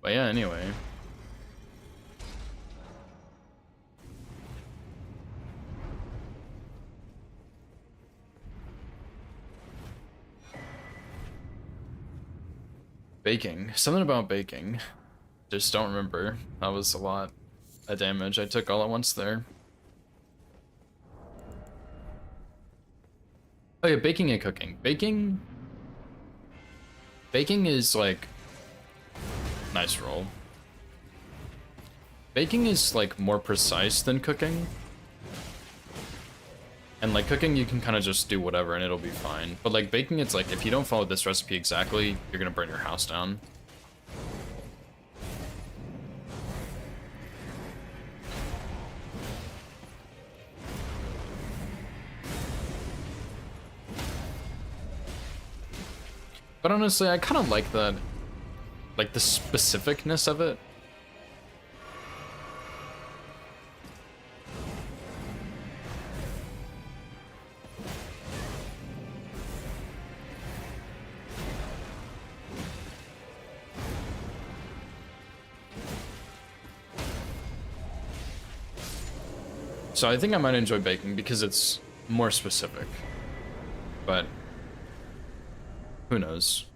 yeah, anyway. Baking. Something about baking. Just don't remember. That was a lot of damage I took all at once there. Oh yeah, baking and cooking. Baking is like... Nice roll. Baking is like more precise than cooking. And like cooking, you can kind of just do whatever and it'll be fine. But like baking, it's like if you don't follow this recipe exactly, you're gonna burn your house down. But honestly, I kind of like that, like the specificness of it. So I think I might enjoy baking because it's more specific, but who knows?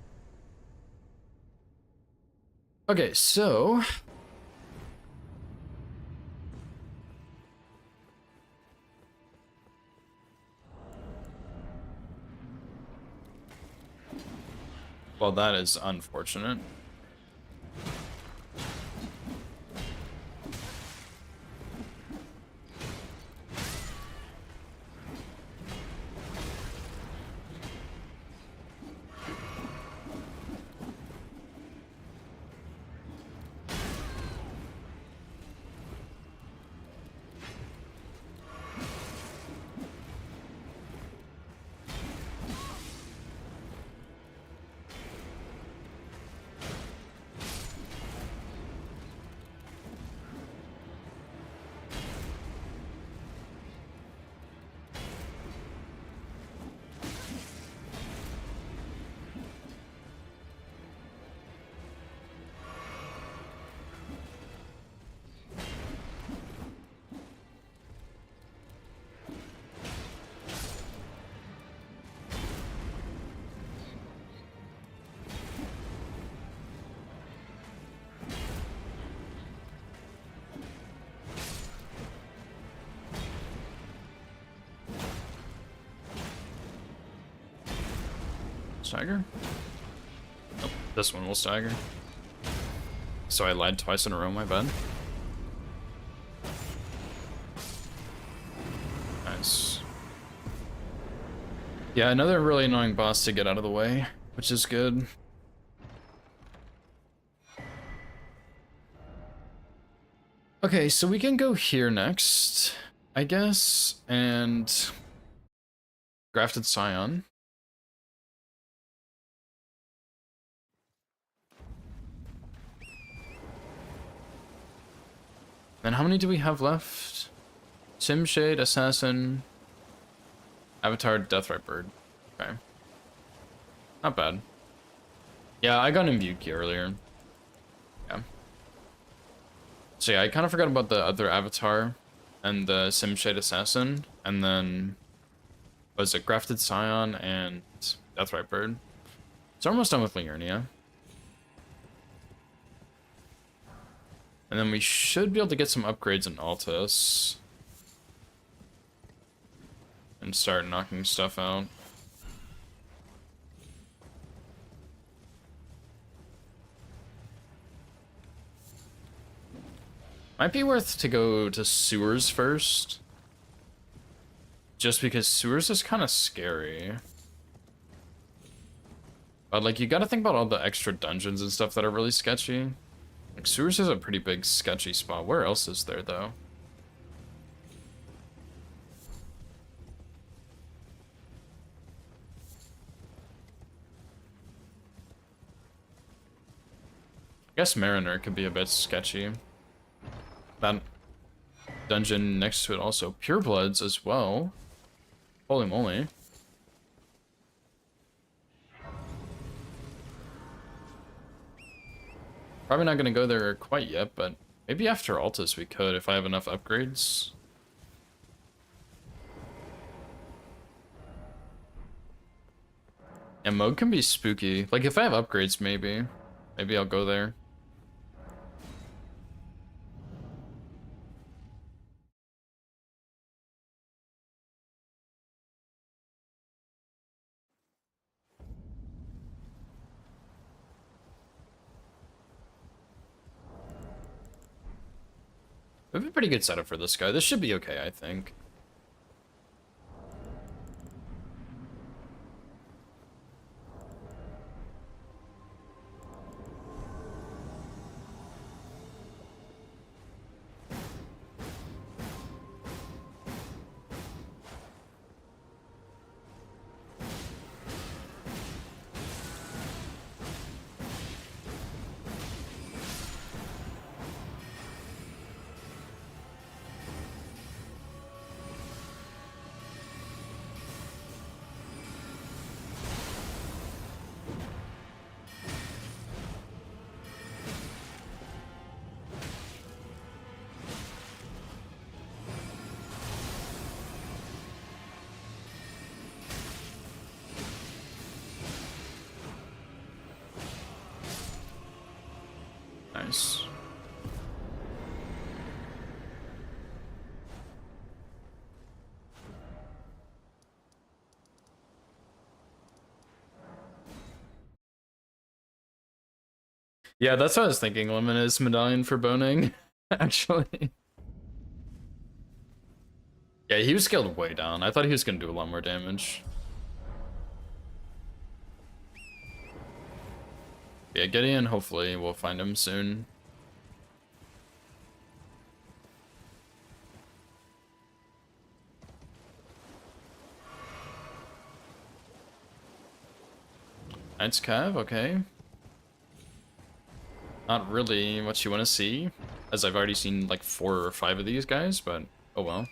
Okay, so well, that is unfortunate. stagger? Nope, this one will stagger. So I lied twice in a row, my bad. Nice. Yeah, another really annoying boss to get out of the way, which is good. Okay, so we can go here next, I guess, and grafted scion. Then how many do we have left? Simshade, Assassin, Avatar, Deathrite Bird. Okay. Not bad. Yeah, I got imbued key earlier. Yeah. So yeah, I kind of forgot about the other Avatar and the Simshade Assassin, and then was it Grafted Scion and Deathrite Bird. It's almost done with Liurnia. And then we should be able to get some upgrades in Altus. And start knocking stuff out. Might be worth to go to sewers first. Just because sewers is kind of scary. But like, you gotta think about all the extra dungeons and stuff that are really sketchy. Like, sewers is a pretty big sketchy spot. Where else is there, though? I guess Mariner could be a bit sketchy. That dungeon next to it also. Purebloods as well. Holy moly. Probably not going to go there quite yet, but maybe after Altus we could if I have enough upgrades. And mode can be spooky. Like, if I have upgrades, maybe. Maybe I'll go there. We have a pretty good setup for this guy. This should be okay, I think. Nice. Yeah, that's what I was thinking. Luminous medallion for boning, actually. Yeah, he was scaled way down. I thought he was gonna do a lot more damage. Yeah, Gideon, hopefully we'll find him soon. Knight's Cav, okay. Not really what you want to see, as I've already seen like 4 or 5 of these guys, but oh well.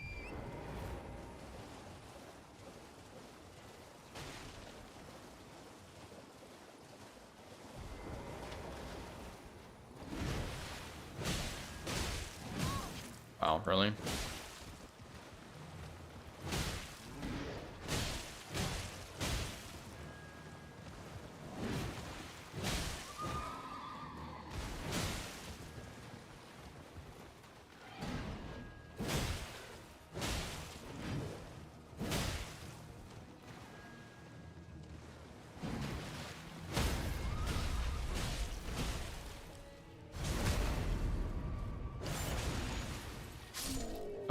Wow, really?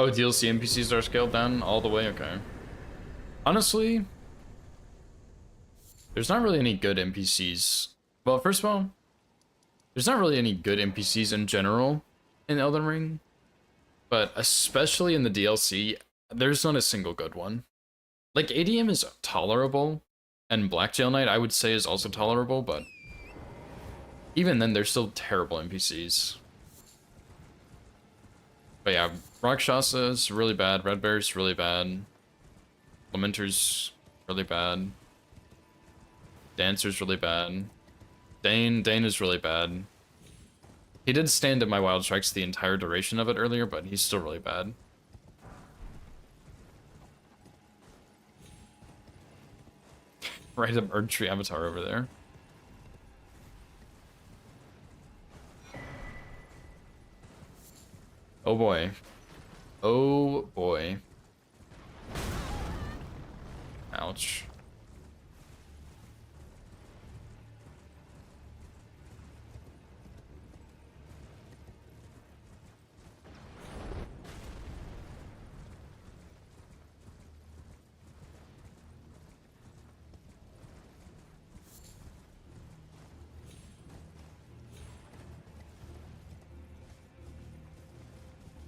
Oh, DLC NPCs are scaled down all the way? Okay. Honestly, there's not really any good NPCs. Well, first of all, there's not really any good NPCs in general in Elden Ring, but especially in the DLC, there's not a single good one. Like, ADM is tolerable, and Black Jail Knight I would say is also tolerable, but even then, they're still terrible NPCs. But yeah, Rakshasa is really bad, Red Bear's really bad, Lamenter's really bad, Dancer's really bad, Dane is really bad. He did stand at my Wild Strikes the entire duration of it earlier, but he's still really bad. Right up Erdtree Avatar over there. Oh boy. Oh boy. Ouch.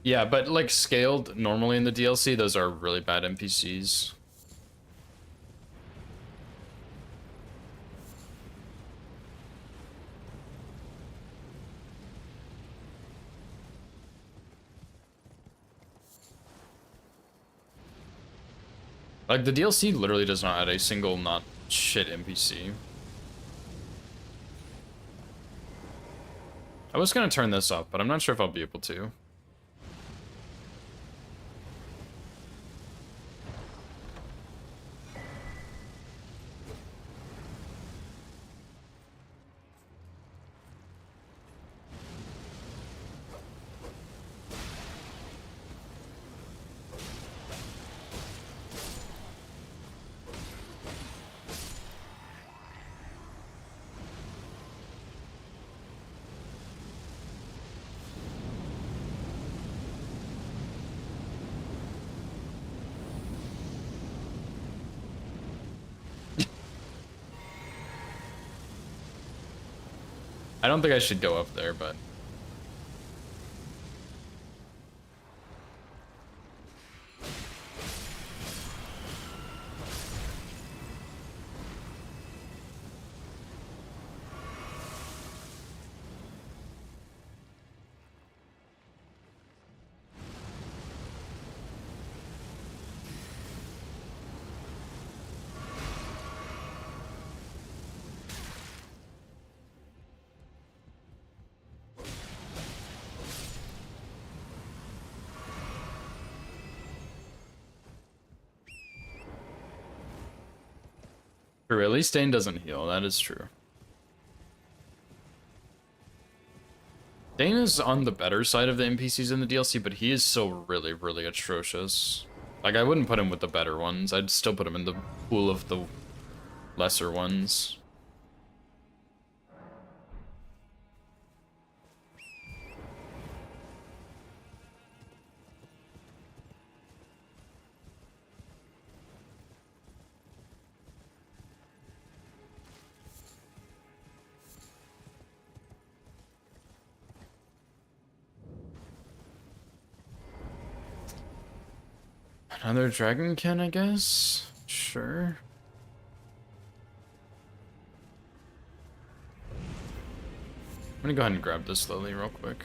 Yeah, but like scaled normally in the DLC, those are really bad NPCs. Like, the DLC literally does not add a single not shit NPC. I was gonna turn this up, but I'm not sure if I'll be able to. I don't think I should go up there, but... True, at least Dane doesn't heal, that is true. Dane is on the better side of the NPCs in the DLC, but he is still really, really atrocious. Like, I wouldn't put him with the better ones, I'd still put him in the pool of the lesser ones. Another dragonkin, I guess? Sure. I'm gonna go ahead and grab this slowly real quick.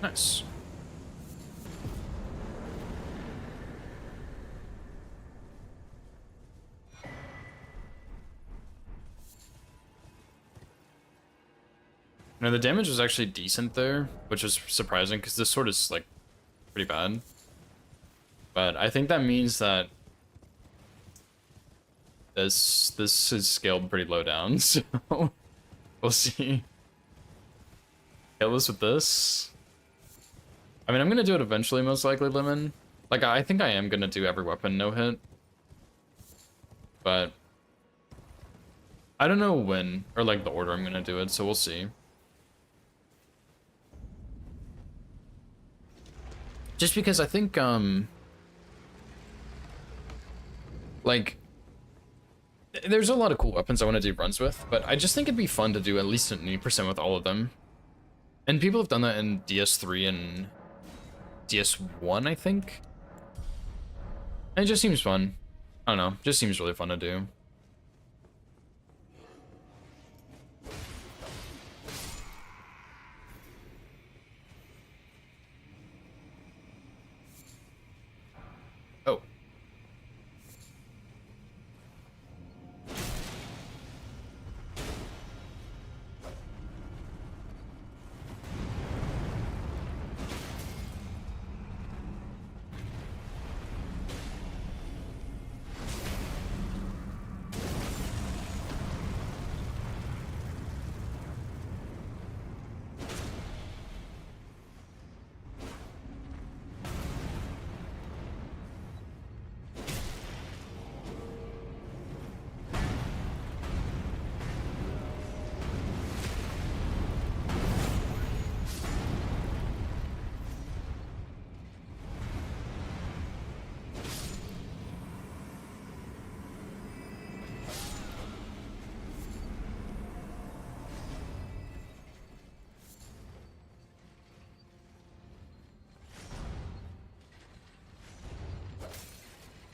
Nice. Now the damage was actually decent there, which was surprising because this sword is like pretty bad. But I think that means that this is scaled pretty low down, so we'll see. Kill this with this. I mean, I'm gonna do it eventually, most likely, Lemon. Like, I think I am gonna do every weapon no hit. But I don't know when, or like the order I'm gonna do it, so we'll see. Just because I think, like, there's a lot of cool weapons I want to do runs with, but I just think it'd be fun to do at least an 80% with all of them. And people have done that in DS3 and DS1, I think. And it just seems fun. I don't know, just seems really fun to do. Oh.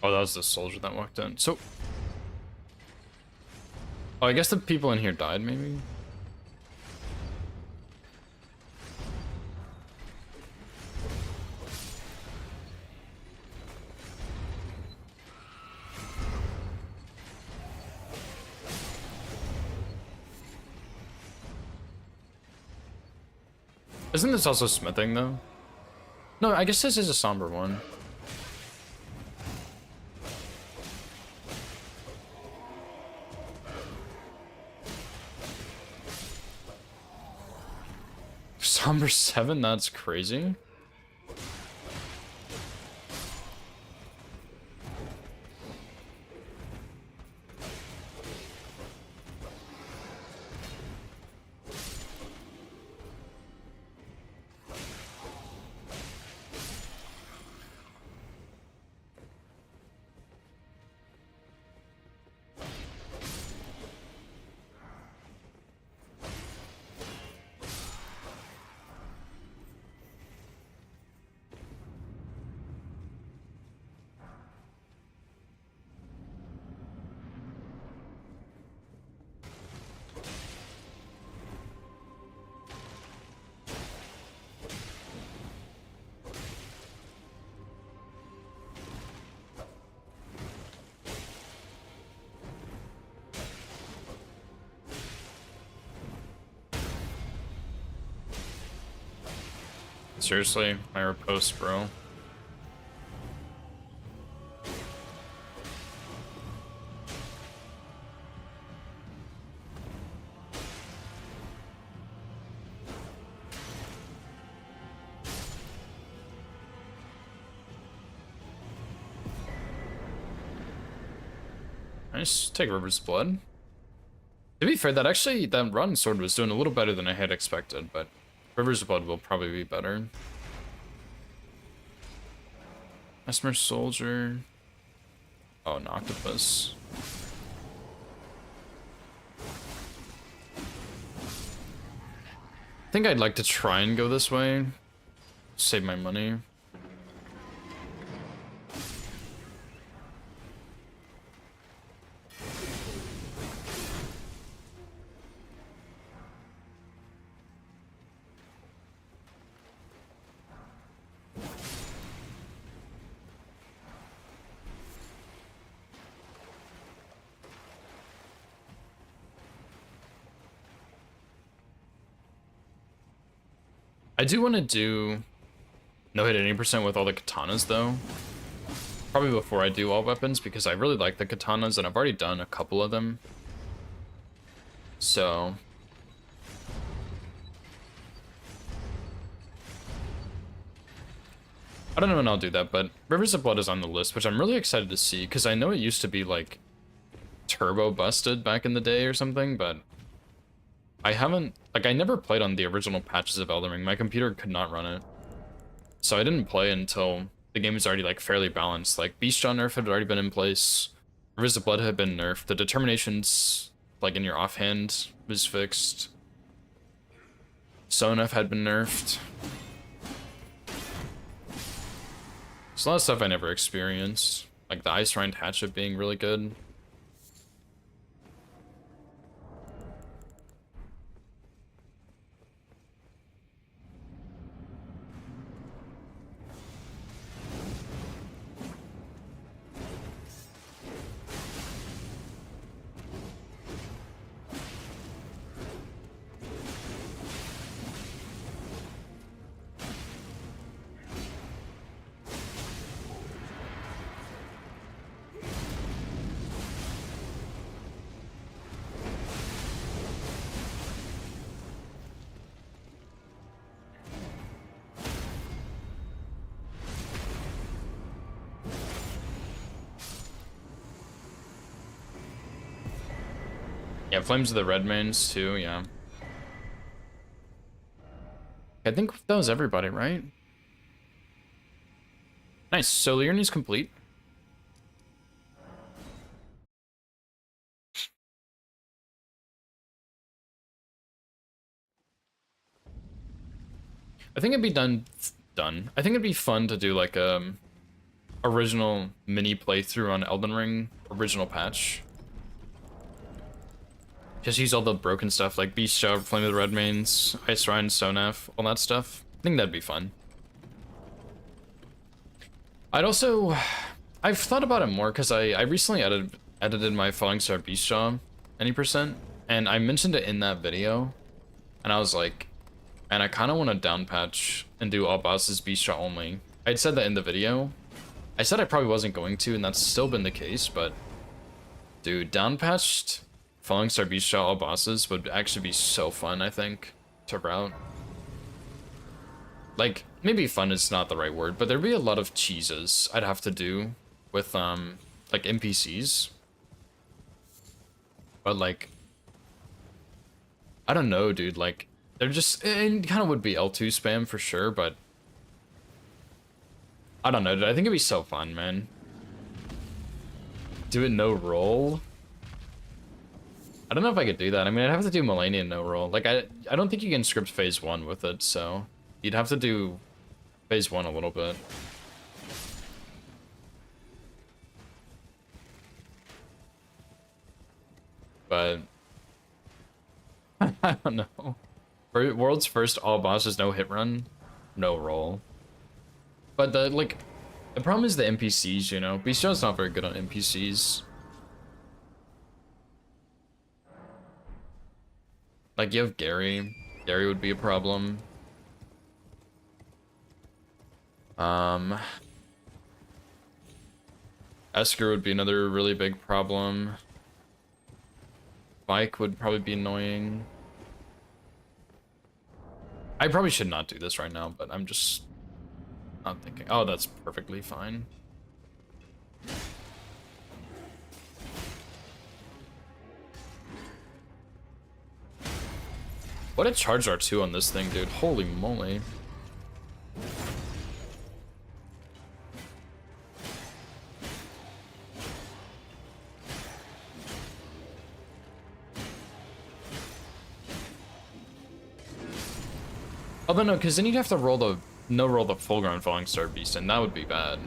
Oh, that was the soldier that walked in. So, oh, I guess the people in here died, maybe? Isn't this also smithing, though? No, I guess this is a somber one. Somber 7? That's crazy. Seriously, my riposte, bro. Nice, take River's Blood. To be fair, that run sword was doing a little better than I had expected, but River's Blood will probably be better. Esmer Soldier. Oh, an octopus. I think I'd like to try and go this way. Save my money. I do want to do no hit 80% with all the katanas though. Probably before I do all weapons, because I really like the katanas and I've already done a couple of them. So I don't know when I'll do that, but Rivers of Blood is on the list, which I'm really excited to see, because I know it used to be like turbo busted back in the day or something, but I haven't, like, I never played on the original patches of Elden Ring. My computer could not run it. So I didn't play until the game was already like fairly balanced. Like Beastjaw nerf had already been in place, Rivers of Blood had been nerfed, the determinations like in your offhand was fixed, Sonef had been nerfed. There's a lot of stuff I never experienced, like the Ice Rind Hatchet being really good. Yeah, Flames of the Redmanes too, yeah. I think that was everybody, right? Nice, so Liurni's complete. I think it'd be done. I think it'd be fun to do like a original mini playthrough on Elden Ring original patch. Just use all the broken stuff like Beastjaw, Flame of the Redmanes, Ice Rhine, Sonef, all that stuff. I think that'd be fun. I've thought about it more because I recently edited my Falling Star Beastjaw any percent, and I mentioned it in that video, and I was like, and I kind of want to down patch and do all bosses Beastjaw only. I'd said that in the video. I said I probably wasn't going to, and that's still been the case, but dude, down patched Falling Star Beastjaw all bosses would actually be so fun, I think, to route. Like, maybe fun is not the right word, but there'd be a lot of cheeses I'd have to do with, like, NPCs. But, like, I don't know, dude, like, they're just, it kind of would be L2 spam for sure, but I don't know, dude, I think it'd be so fun, man. Do it no roll? I don't know if I could do that. I mean, I'd have to do Melania no roll. Like, I don't think you can script phase 1 with it, so you'd have to do phase 1 a little bit. But I don't know. For world's first all bosses no hit run, no roll. But the problem is the NPCs, you know. Beastjaw's not very good on NPCs. Like, you have Gary. Gary would be a problem. Esker would be another really big problem. Mike would probably be annoying. I probably should not do this right now, but I'm just not thinking. Oh, that's perfectly fine. What a charge R2 on this thing, dude. Holy moly. Although no, because then you'd have to roll the roll the full ground Falling Star Beast, and that would be bad.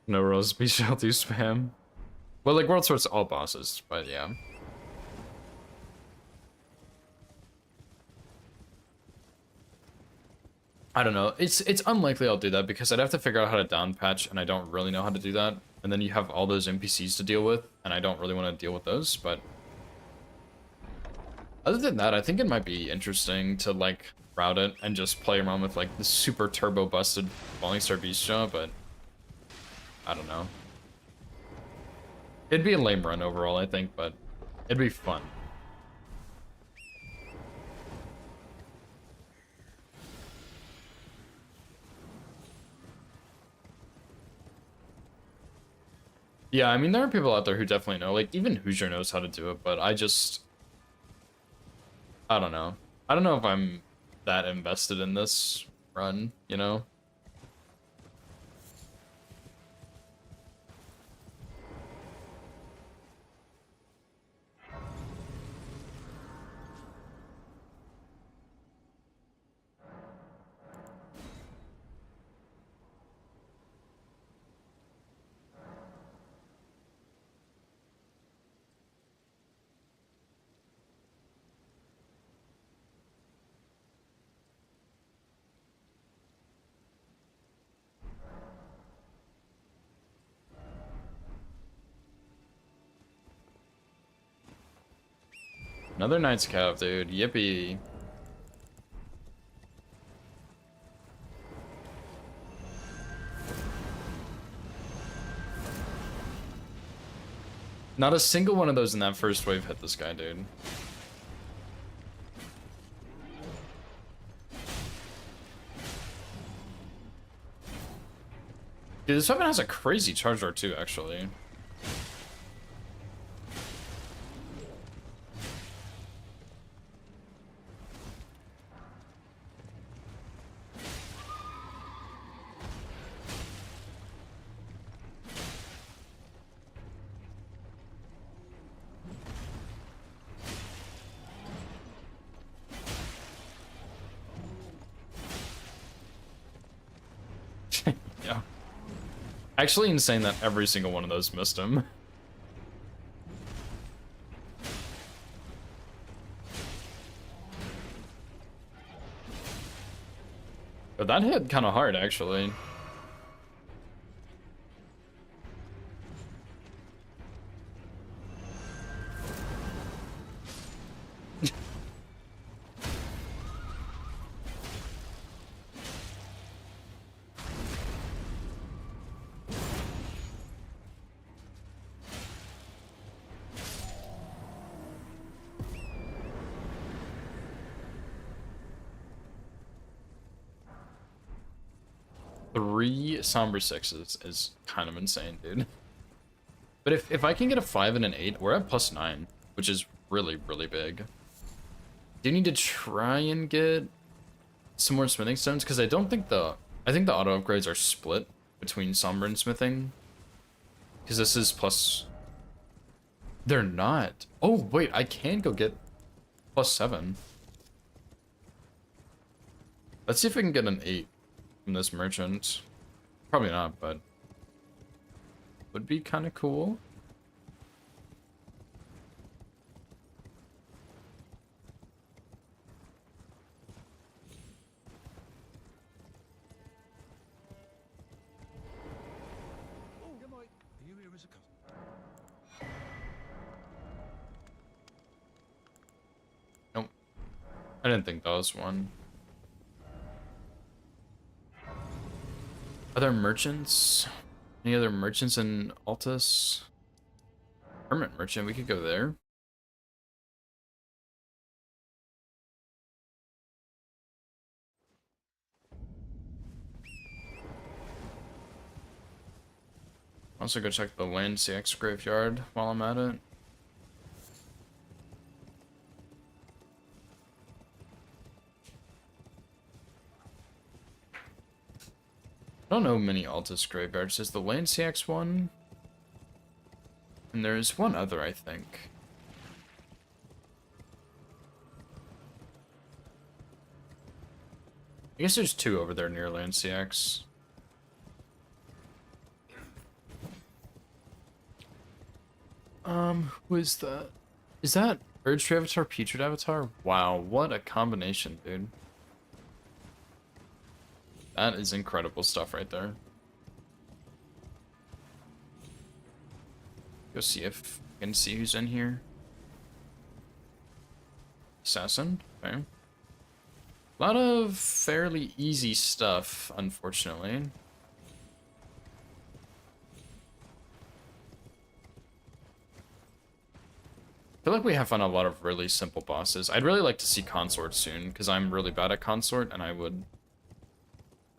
No rules, be shall do spam. Well, like World Sword's all bosses, but yeah. I don't know. It's unlikely I'll do that because I'd have to figure out how to down patch, and I don't really know how to do that. And then you have all those NPCs to deal with, and I don't really want to deal with those, but other than that, I think it might be interesting to like route it and just play around with like the super turbo busted Falling Star Bistro, but I don't know. It'd be a lame run overall, I think, but it'd be fun. Yeah, I mean, there are people out there who definitely know. Like, even Hoosier knows how to do it, but I don't know. I don't know if I'm that invested in this run, you know? Another Knight's Cap, dude. Yippee. Not a single one of those in that first wave hit this guy, dude. Dude, this weapon has a crazy charge door too, actually. Yeah. Actually insane that every single one of those missed him. But that hit kind of hard, actually. Three Somber Sixes is kind of insane, dude. But if I can get a 5 and an 8, we're at +9, which is really, really big. Do you need to try and get some more smithing stones? Because I think the auto upgrades are split between Somber and smithing. Because this is plus... They're not. Oh, wait, I can go get +7. Let's see if I can get an 8 from this merchant. Probably not, but would be kind of cool. Oh, good boy. Are you here as a cousin? Nope. I didn't think that was one. Other merchants? Any other merchants in Altus? Hermit merchant, we could go there. Also go check the land CX graveyard while I'm at it. I don't know many Altus graveyards. There's the land CX one. And there's one other, I think. I guess there's two over there near land CX. Who is that? Is that Urge Avatar, Putrid Avatar? Wow, what a combination, dude. That is incredible stuff right there. Go see if I can see who's in here. Assassin, okay. A lot of fairly easy stuff, unfortunately. I feel like we have found a lot of really simple bosses. I'd really like to see Consort soon, because I'm really bad at Consort, and I would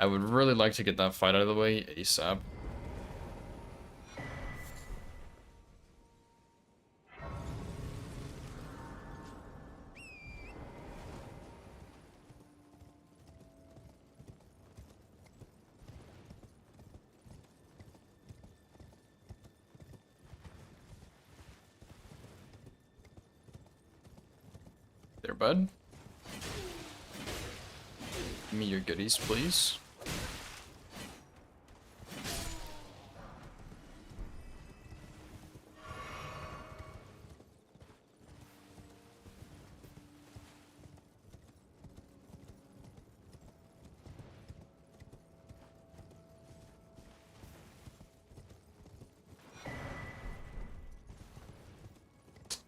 really like to get that fight out of the way ASAP. There, bud. Give me your goodies, please.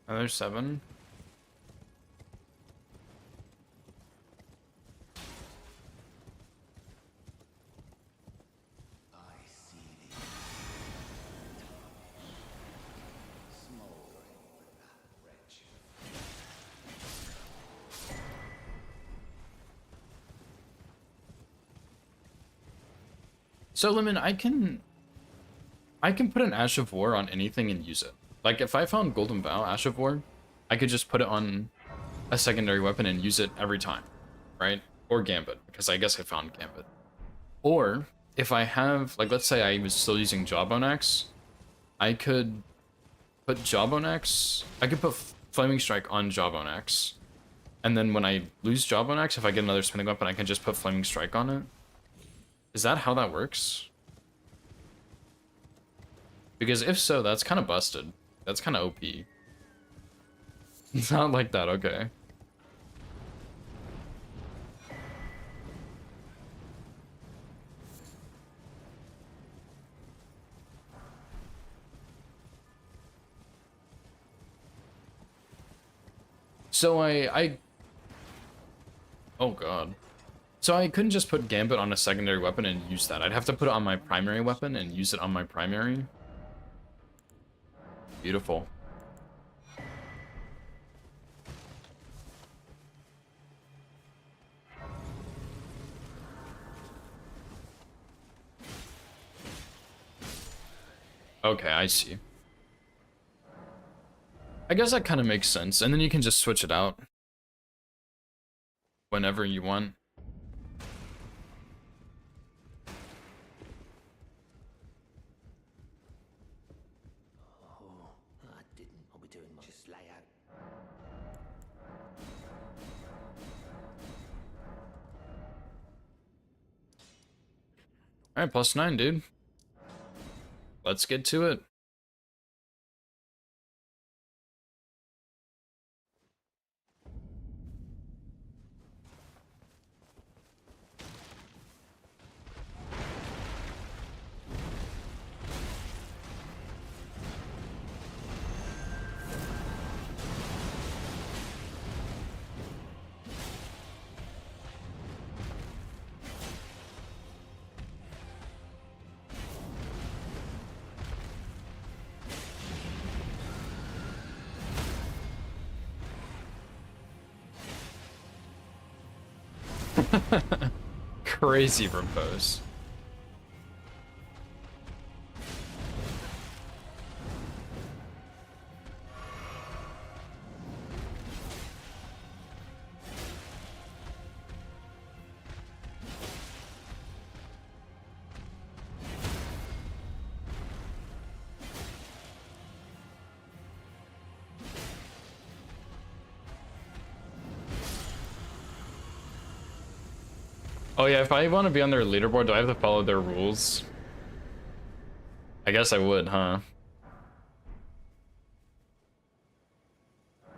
Another 7. So Lemon, I can put an Ash of War on anything and use it. Like if I found Golden Vow, Ash of War, I could just put it on a secondary weapon and use it every time, right? Or Gambit, because I guess I found Gambit. Or if I have, like let's say I was still using Jawbone Axe, I could put Jawbone Axe, I could put Flaming Strike on Jawbone Axe. And then when I lose Jawbone Axe, if I get another spinning weapon, I can just put Flaming Strike on it. Is that how that works? Because if so, that's kind of busted. That's kind of OP. It's not like that, okay. So oh god. So I couldn't just put Gambit on a secondary weapon and use that. I'd have to put it on my primary weapon and use it on my primary. Beautiful. Okay, I see. I guess that kind of makes sense. And then you can just switch it out whenever you want. Alright, +9, dude. Let's get to it. Crazy repose. Oh yeah, if I want to be on their leaderboard, do I have to follow their rules? I guess I would, huh?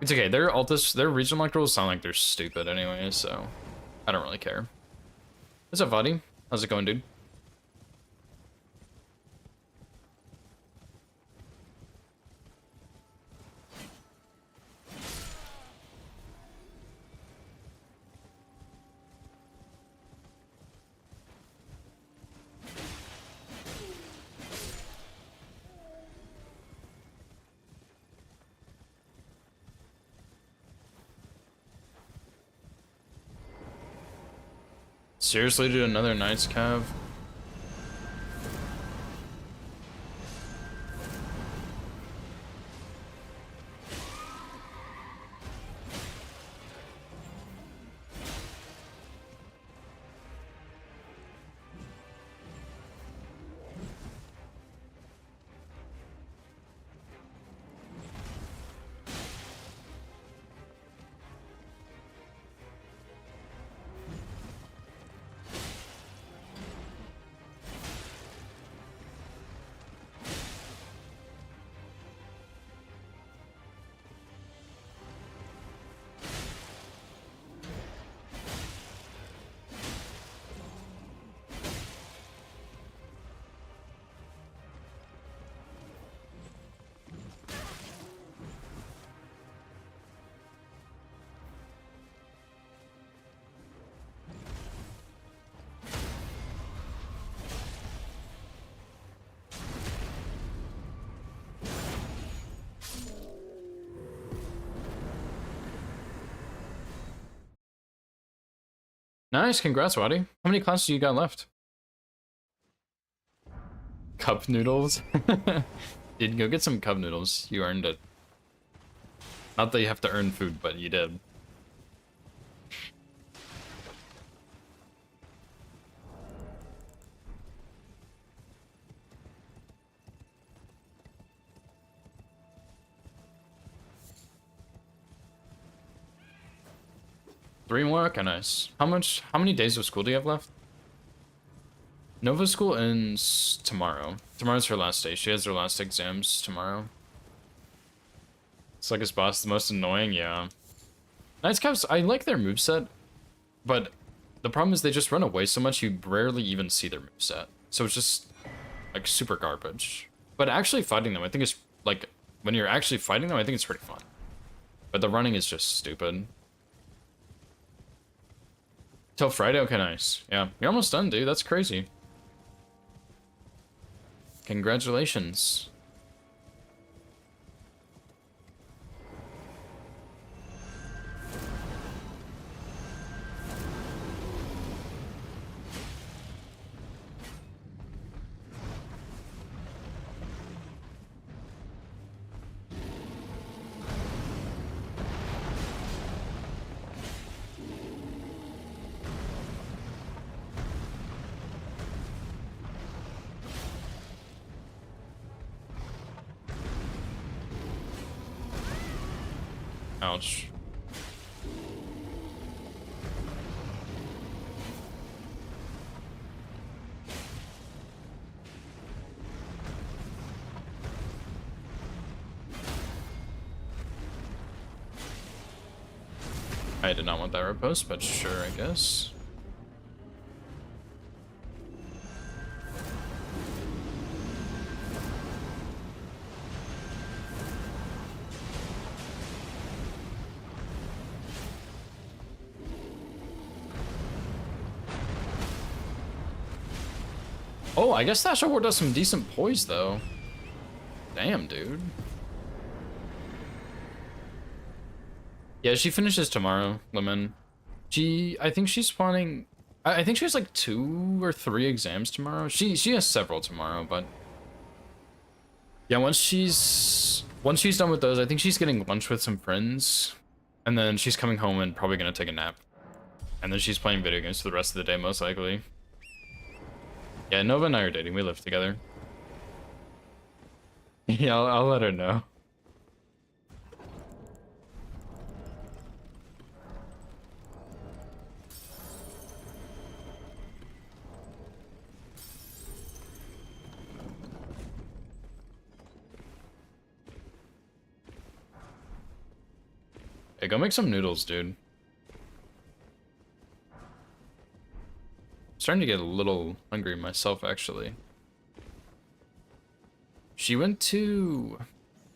It's okay. Their regional electorals sound like they're stupid anyway, so I don't really care. What's up, Vadi? How's it going, dude? Seriously, dude, another Knights Cav? Nice, congrats, Wadi. How many classes do you got left? Cup noodles? Dude, go get some cup noodles. You earned it. Not that you have to earn food, but you did. Three more? Okay, nice. How many days of school do you have left? Nova school ends tomorrow. Tomorrow's her last day. She has her last exams tomorrow. It's like his boss, the most annoying, yeah. Knights Caps, I like their moveset, but the problem is they just run away so much you rarely even see their moveset. So it's just, like, super garbage. But actually fighting them, I think it's, like, when you're actually fighting them, I think it's pretty fun. But the running is just stupid. Till Friday? Okay, nice. Yeah, you're almost done, dude. That's crazy. Congratulations. Ouch. I did not want that riposte, but sure, I guess. Oh, I guess Thatcher Ward does some decent poise, though. Damn, dude. Yeah, she finishes tomorrow, Lemon. I think she's planning... I think she has like 2 or 3 exams tomorrow. She has several tomorrow, but... Yeah, once she's done with those, I think she's getting lunch with some friends. And then she's coming home and probably gonna take a nap. And then she's playing video games for the rest of the day, most likely. Yeah, Nova and I are dating. We live together. Yeah, I'll let her know. Hey, go make some noodles, dude. Starting to get a little hungry myself, actually. She went to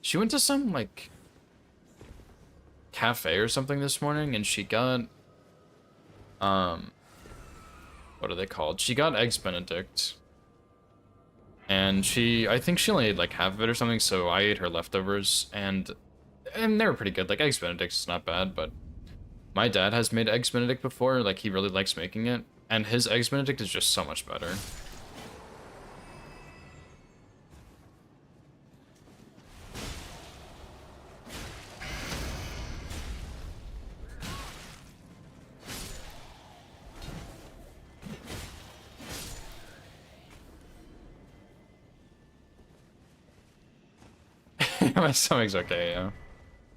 some, like, cafe or something this morning, and she got, what are they called? She got Eggs Benedict. And I think she only ate, like, half of it or something, so I ate her leftovers, and they were pretty good. Like, Eggs Benedict is not bad, but my dad has made Eggs Benedict before, like, he really likes making it, and his Eggs Benedict is just so much better. My stomach's okay, yeah.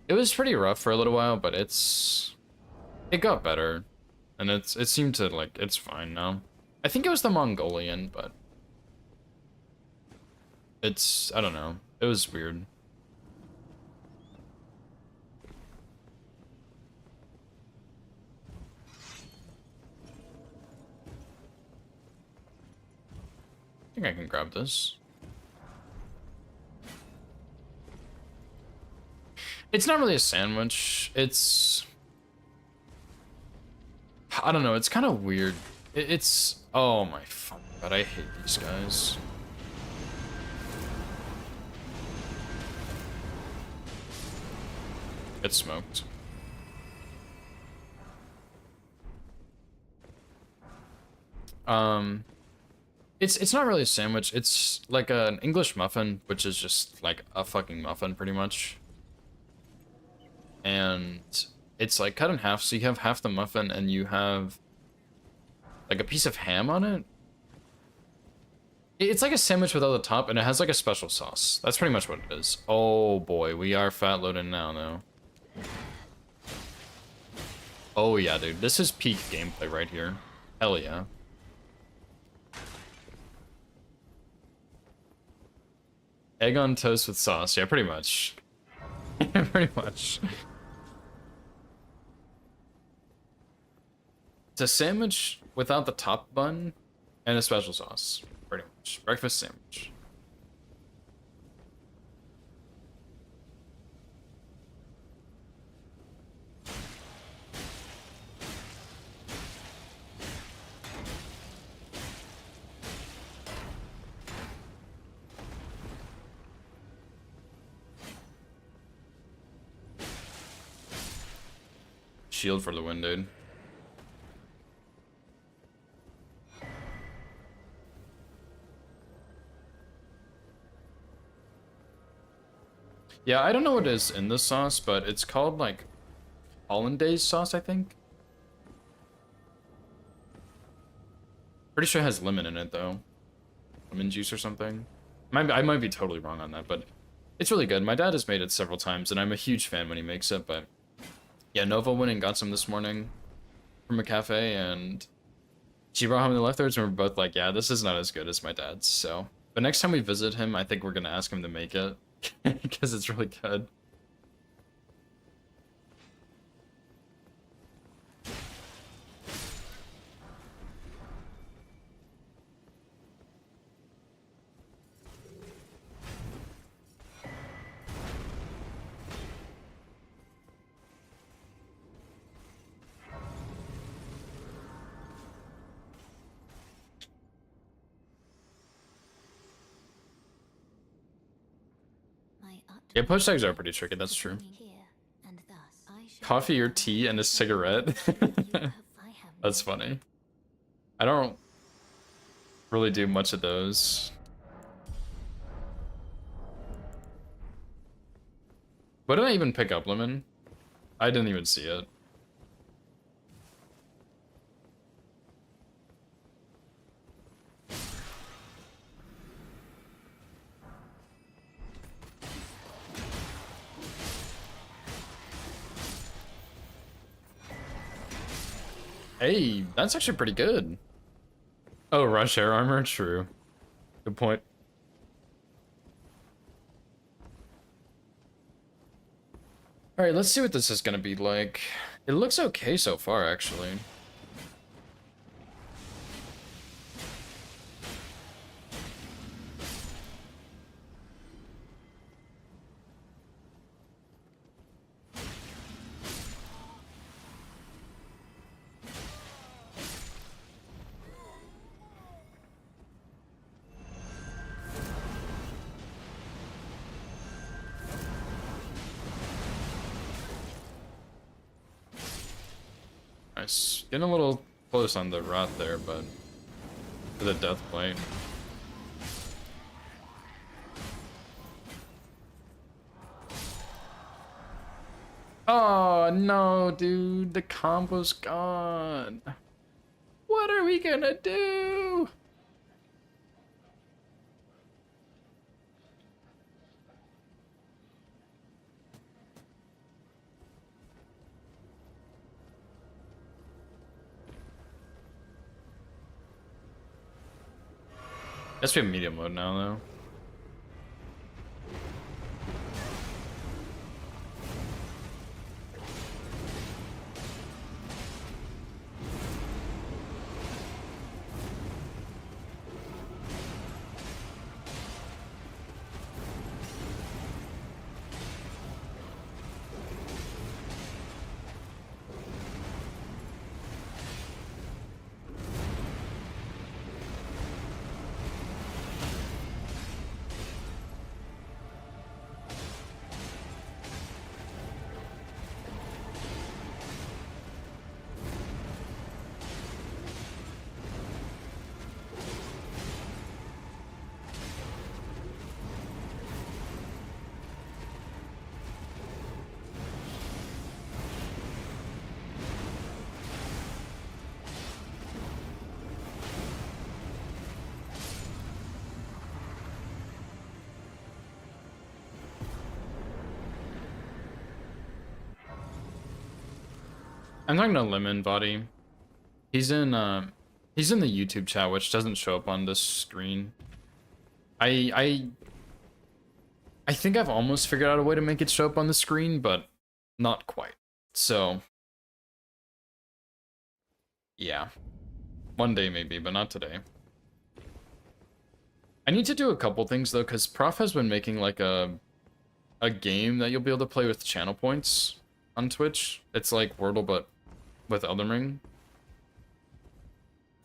It was pretty rough for a little while, but it got better. And it seemed to, like, it's fine now. I think it was the Mongolian, but I don't know. It was weird. I think I can grab this. It's not really a sandwich. I don't know, it's kind of weird. Oh my fuck, God, I hate these guys. It's smoked. It's not really a sandwich. It's like an English muffin, which is just like a fucking muffin, pretty much. And it's like cut in half, so you have half the muffin and you have like a piece of ham on it. It's like a sandwich without the top, and it has like a special sauce. That's pretty much what it is. Oh boy, we are fat loading now, though. Oh yeah, dude, this is peak gameplay right here. Hell yeah. Egg on toast with sauce, yeah, pretty much. Pretty much. It's a sandwich without the top bun and a special sauce, pretty much. Breakfast sandwich. Shield for the win, dude. Yeah, I don't know what is in this sauce, but it's called, like, hollandaise sauce, I think. Pretty sure it has lemon in it, though. Lemon juice or something. I might be totally wrong on that, but it's really good. My dad has made it several times, and I'm a huge fan when he makes it, but yeah, Nova went and got some this morning from a cafe, and she brought home the leftovers, and we're both like, yeah, this is not as good as my dad's, so. But next time we visit him, I think we're gonna ask him to make it, because it's really good. Yeah, poached eggs are pretty tricky, that's true. Coffee or tea and a cigarette? That's funny. I don't really do much of those. What did I even pick up, Lemon? I didn't even see it. Hey, that's actually pretty good. Oh, rush air armor? True. Good point. Alright, let's see what this is gonna be like. It looks okay so far, actually. Nice. Getting a little close on the rot there, but for the death plate. Oh no, dude, the combo's gone. What are we gonna do? Guess we have medium mode now, though. I'm talking to Lemon Body. He's in the YouTube chat, which doesn't show up on this screen. I think I've almost figured out a way to make it show up on the screen, but not quite. So yeah. One day maybe, but not today. I need to do a couple things though, because Prof has been making like a game that you'll be able to play with channel points on Twitch. It's like Wordle but with Elden Ring.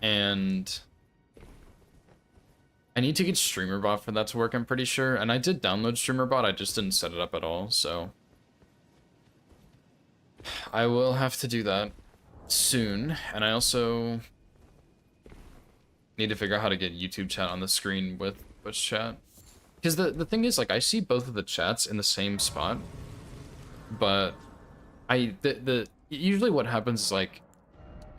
And I need to get StreamerBot for that to work, I'm pretty sure. And I did download StreamerBot, I just didn't set it up at all, so I will have to do that soon. And I also need to figure out how to get YouTube chat on the screen with Twitch chat. Because the thing is, like, I see both of the chats in the same spot, but usually what happens is, like,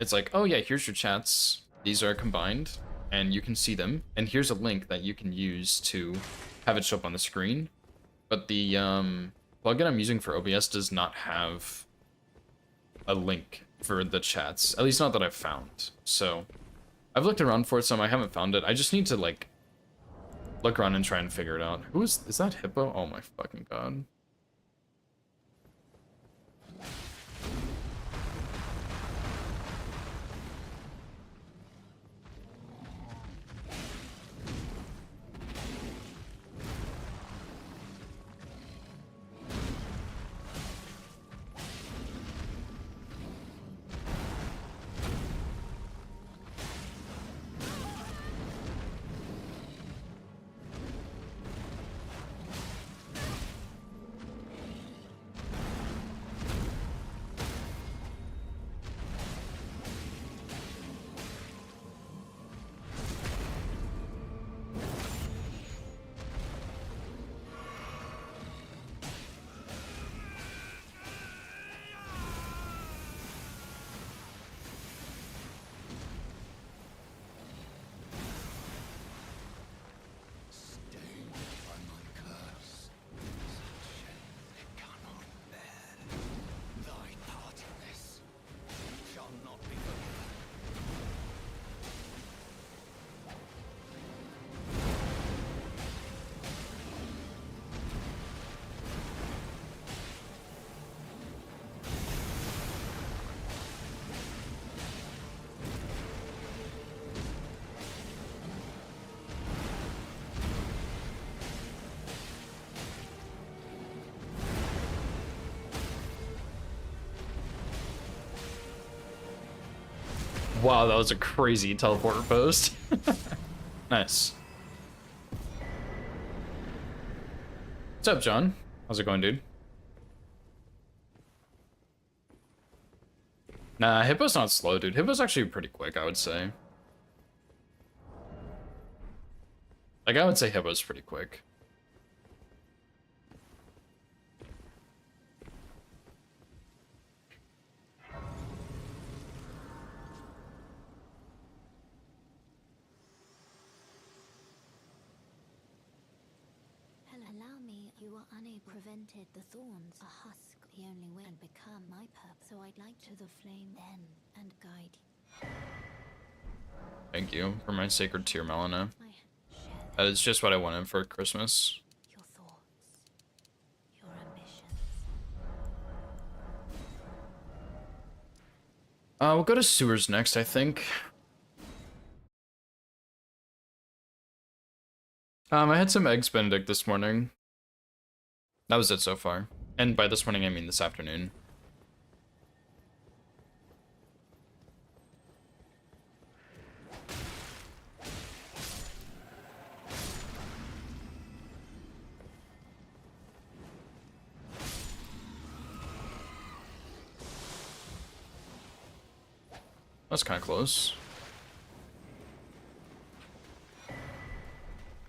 it's like, oh yeah, here's your chats, these are combined, and you can see them, and here's a link that you can use to have it show up on the screen. But the plugin I'm using for OBS does not have a link for the chats, at least not that I've found. So I've looked around for it some, I haven't found it. I just need to, like, look around and try and figure it out. Is that Hippo? Oh my fucking god. Wow, that was a crazy teleport post. Nice. What's up, John? How's it going, dude? Nah, Hippo's not slow, dude. Hippo's actually pretty quick, I would say. Like, I would say Hippo's pretty quick. Allow me, you are unable prevented the thorns. A husk, the only way and become my purpose. So I'd like to the flame then and guide you. Thank you for my sacred tear, Melina. I share That is just what I wanted for Christmas. your thoughts, your ambitions. We'll go to sewers next, I think. I had some eggs Benedict this morning. That was it so far. And by this morning, I mean this afternoon. That's kind of close.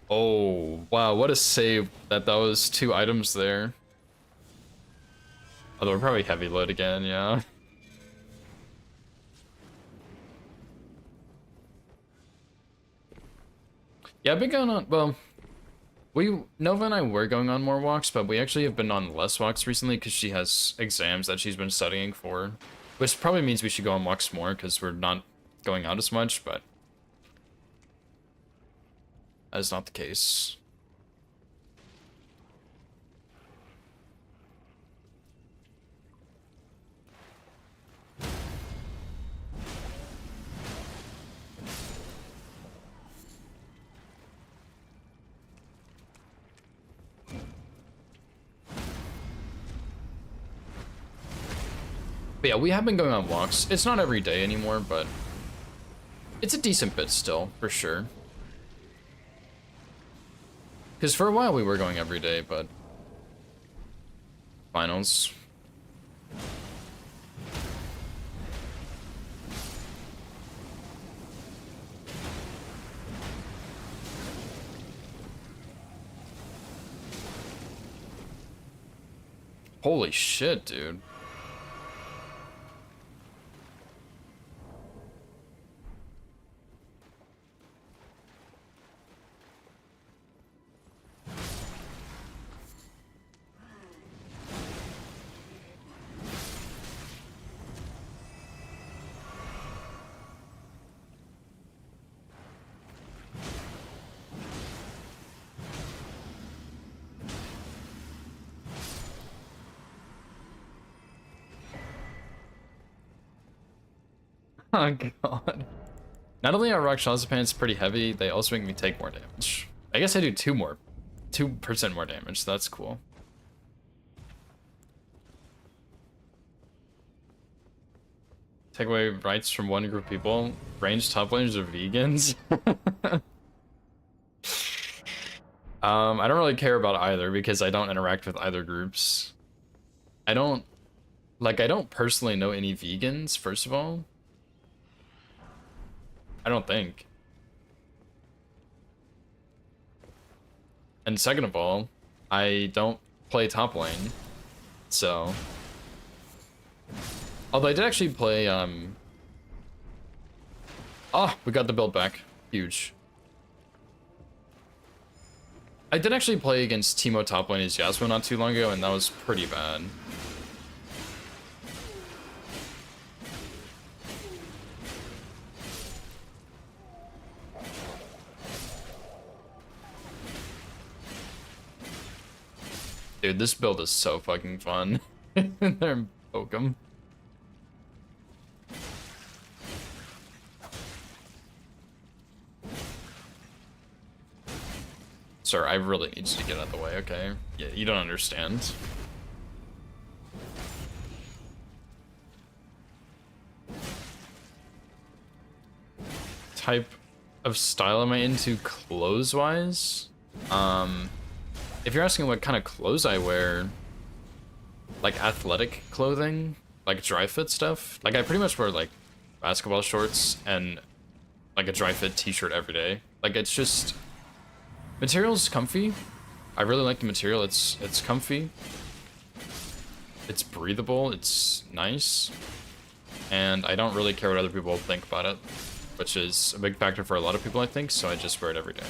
Oh, wow, what a save that was 2 items there. Although we're probably heavy load again, yeah. Yeah, I've been going on, well, Nova and I were going on more walks, but we actually have been on less walks recently because she has exams that she's been studying for. Which probably means we should go on walks more because we're not going out as much, but that is not the case. But yeah, we have been going on walks. It's not every day anymore, but it's a decent bit still, for sure. Because for a while we were going every day, but finals. Holy shit, dude. Oh god. Not only are rock pants pretty heavy, they also make me take more damage. I guess I do 2% more damage, so that's cool. Take away rights from one group of people. Ranged top laners are vegans. I don't really care about either because I don't interact with either groups. I don't personally know any vegans, first of all. I don't think. And second of all, I don't play top lane, so. Although I did actually play, oh, we got the build back. Huge. I did actually play against Teemo top lane as Yasuo not too long ago, and that was pretty bad. Dude, this build is so fucking fun. They're poke 'em. Sir, I really need you to get out of the way, okay? Yeah, you don't understand. type of style am I into clothes-wise? If you're asking what kind of clothes I wear, like athletic clothing, like dry fit stuff, like I pretty much wear like basketball shorts and like a dry fit t-shirt every day. Like it's just, material's comfy. I really like the material. It's comfy. It's breathable. It's nice. And I don't really care what other people think about it, which is a big factor for a lot of people, I think, so I just wear it every day.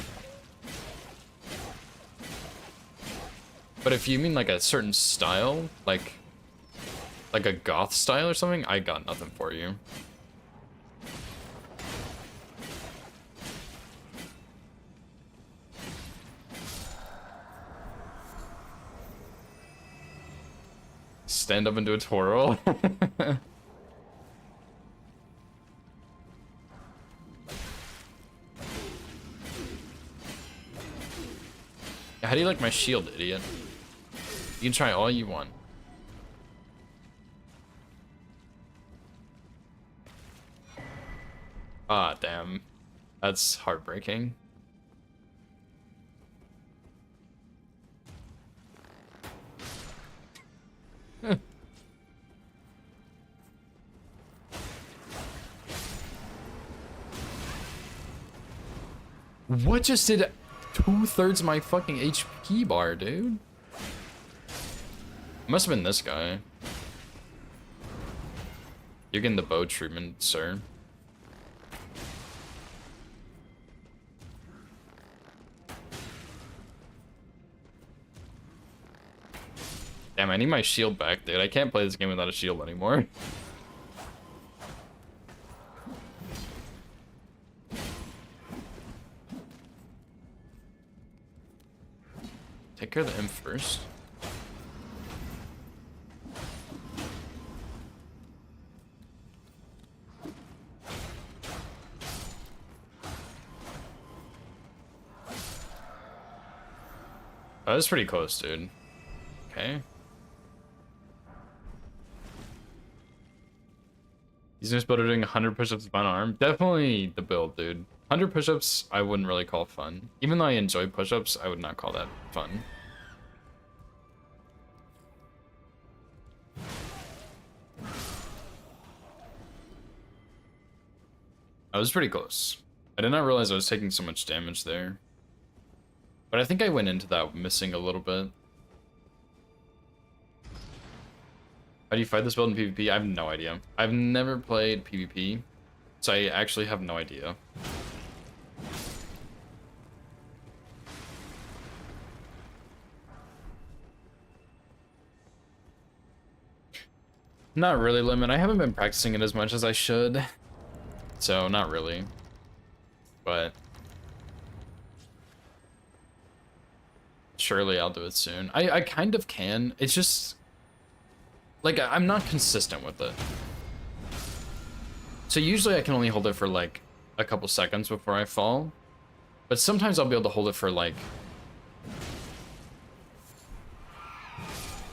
But if you mean like a certain style, like a goth style or something, I got nothing for you. Stand up and do a twirl. How do you like my shield, idiot? You can try all you want. Ah, damn. That's heartbreaking. What just did 2/3 of my fucking HP bar, dude? Must have been this guy. You're getting the bow treatment, sir. Damn, I need my shield back, dude. I can't play this game without a shield anymore. Take care of the imp first. Oh, that's pretty close, dude. Okay. These new build are doing 100 push-ups with one arm. Definitely the build, dude. 100 push-ups, I wouldn't really call fun. Even though I enjoy push-ups, I would not call that fun. I was pretty close. I did not realize I was taking so much damage there. But I think I went into that missing a little bit. How do you fight this build in PvP? I have no idea. I've never played PvP, so I actually have no idea. Not really, Lemon. I haven't been practicing it as much as I should, so not really. But surely I'll do it soon. I kind of can. It's just like I'm not consistent with it. So usually I can only hold it for like a couple seconds before I fall. But sometimes I'll be able to hold it for like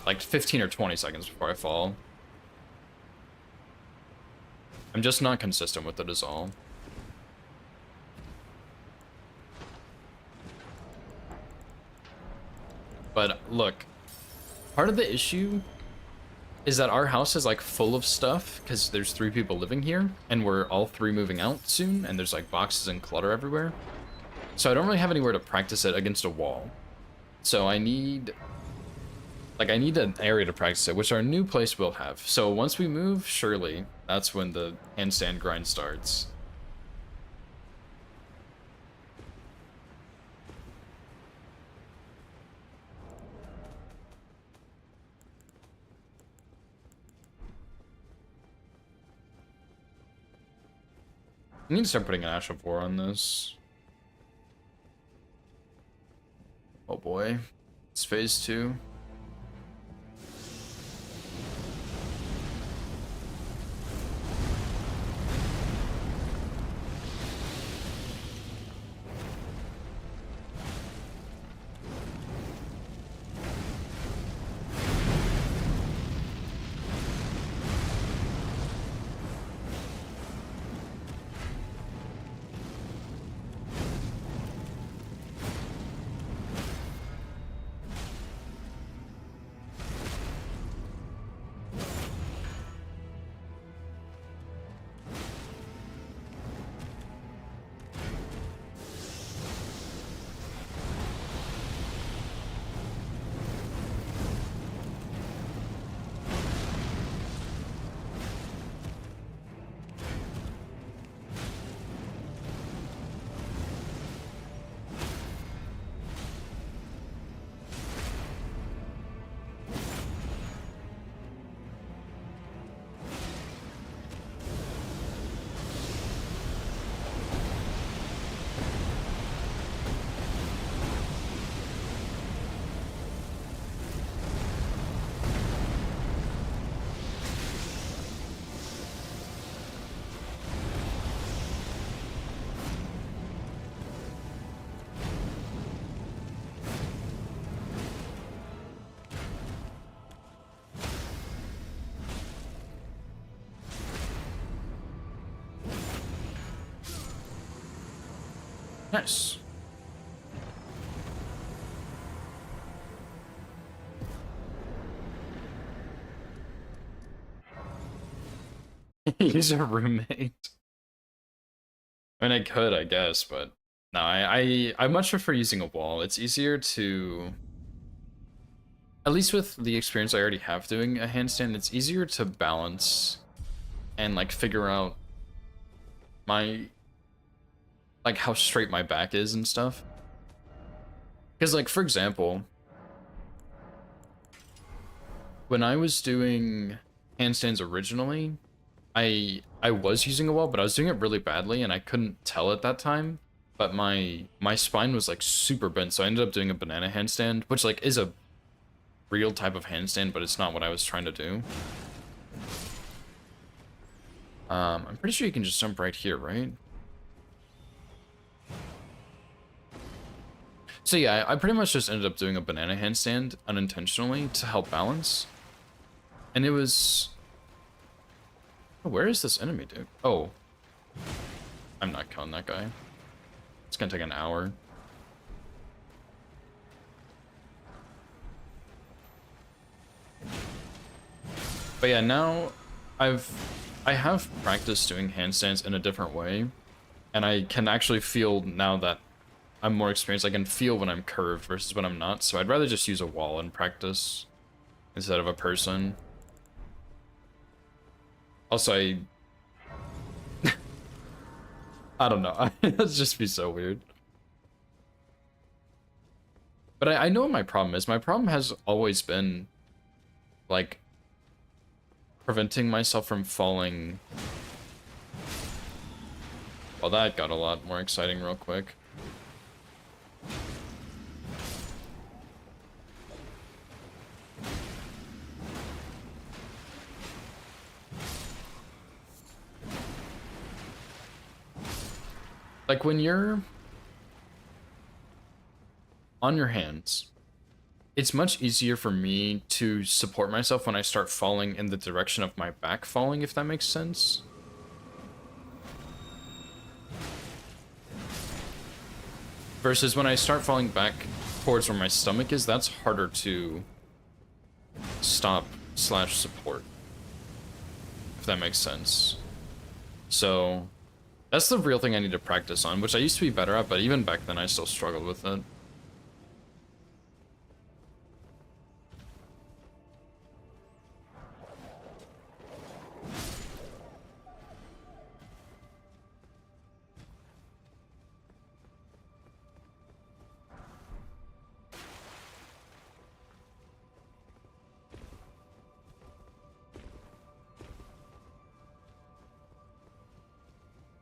15 or 20 seconds before I fall. I'm just not consistent with it is all. But look, part of the issue is that our house is like full of stuff because there's 3 people living here and we're all 3 moving out soon and there's like boxes and clutter everywhere. So I don't really have anywhere to practice it against a wall. So I need an area to practice it, which our new place will have. So once we move, surely that's when the handstand grind starts. I need to start putting an Ash of War on this. Oh boy. It's phase 2. Nice. He's a roommate. I mean, I could, I guess, but no, I much prefer using a wall. It's easier to, at least with the experience I already have doing a handstand, it's easier to balance and like figure out my, like how straight my back is and stuff. Because like, for example, when I was doing handstands originally, I was using a wall, but I was doing it really badly and I couldn't tell at that time. But my spine was like super bent, so I ended up doing a banana handstand, which like is a real type of handstand, but it's not what I was trying to do. I'm pretty sure you can just jump right here, right? So yeah, I pretty much just ended up doing a banana handstand unintentionally to help balance. And it was... Oh, where is this enemy, dude? Oh. I'm not killing that guy. It's gonna take an hour. But yeah, now I have practiced doing handstands in a different way, and I can actually feel now that I'm more experienced, I can feel when I'm curved versus when I'm not, so I'd rather just use a wall and practice instead of a person. Also, I don't know, it'd just be so weird. But I know what my problem is. My problem has always been, like, preventing myself from falling. Well, that got a lot more exciting real quick. Like, when you're on your hands, it's much easier for me to support myself when I start falling in the direction of my back falling, if that makes sense. Versus when I start falling back towards where my stomach is, that's harder to stop / support, if that makes sense. So that's the real thing I need to practice on, which I used to be better at, but even back then I still struggled with it.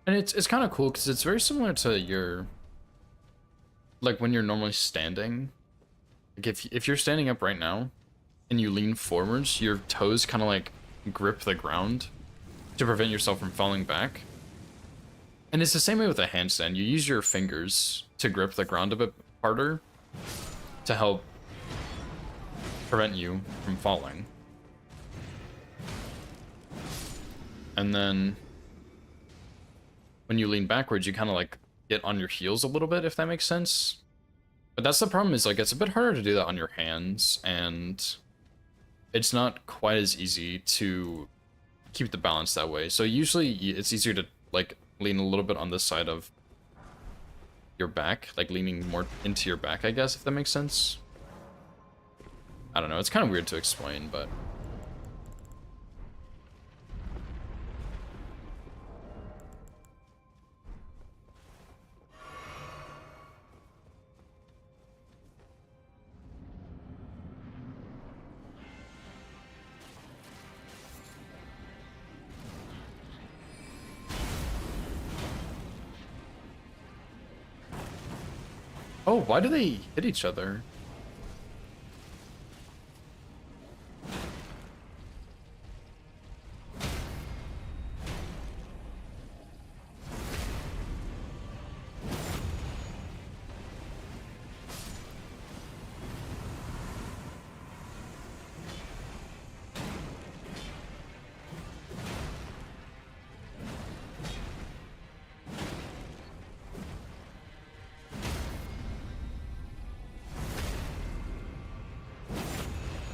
And it's kind of cool because it's very similar to your, like when you're normally standing. Like if you're standing up right now and you lean forwards, your toes kind of like grip the ground to prevent yourself from falling back. And it's the same way with a handstand. You use your fingers to grip the ground a bit harder to help prevent you from falling. And then when you lean backwards, you kind of like get on your heels a little bit, if that makes sense. But that's the problem, is like it's a bit harder to do that on your hands, and it's not quite as easy to keep the balance that way. So usually it's easier to like lean a little bit on the side of your back, like leaning more into your back, I guess, if that makes sense. I don't know, it's kind of weird to explain, but oh, why do they hit each other?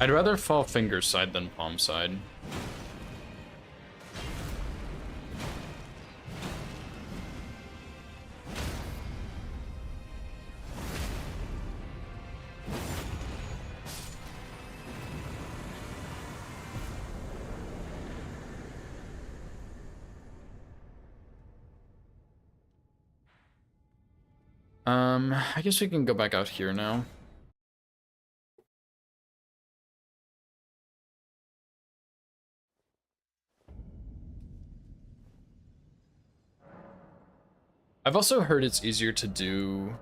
I'd rather fall finger side than palm side. I guess we can go back out here now. I've also heard it's easier to do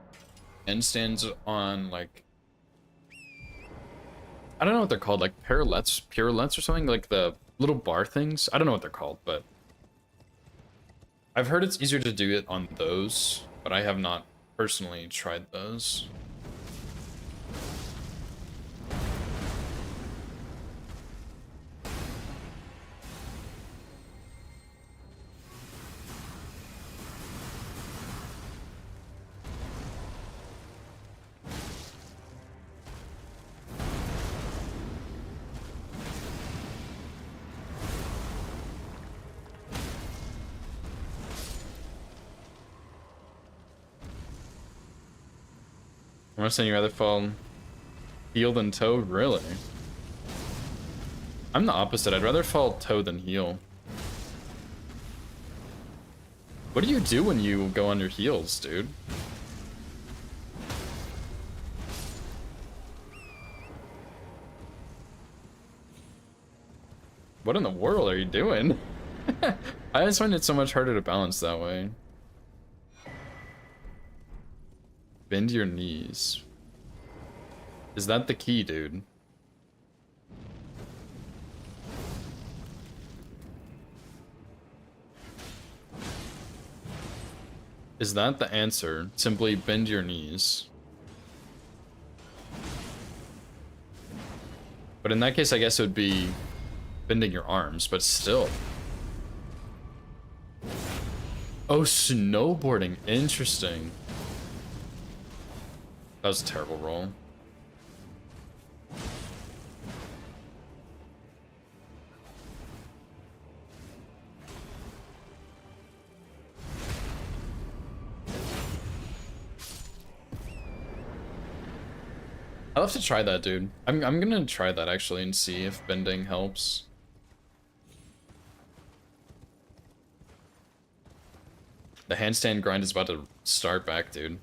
handstands on, like, I don't know what they're called, like pirouettes or something, like the little bar things. I don't know what they're called, but I've heard it's easier to do it on those, but I have not personally tried those. I'm saying you'd rather fall heel than toe? Really? I'm the opposite. I'd rather fall toe than heel. What do you do when you go on your heels, dude? What in the world are you doing? I just find it so much harder to balance that way. Bend your knees. Is that the key, dude? Is that the answer? Simply bend your knees. But in that case, I guess it would be bending your arms, but still. Oh, snowboarding. Interesting. That was a terrible roll. I'll have to try that, dude. I'm gonna try that actually and see if bending helps. The handstand grind is about to start back, dude.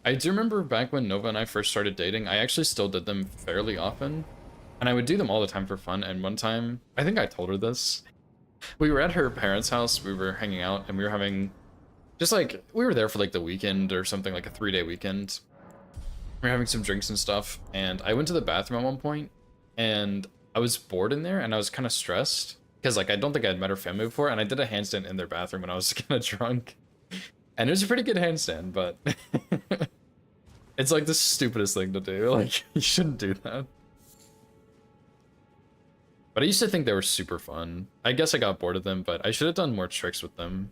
I do remember back when Nova and I first started dating, I actually still did them fairly often. And I would do them all the time for fun, and one time, I think I told her this. We were at her parents' house, we were hanging out, and we were having... Just like, we were there for like the weekend or something, like a 3-day weekend. We were having some drinks and stuff, and I went to the bathroom at one point, and I was bored in there, and I was kind of stressed. Because like, I don't think I'd met her family before, and I did a handstand in their bathroom when I was kind of drunk. And it was a pretty good handstand, but... It's like the stupidest thing to do. Like, you shouldn't do that. But I used to think they were super fun. I guess I got bored of them, but I should have done more tricks with them.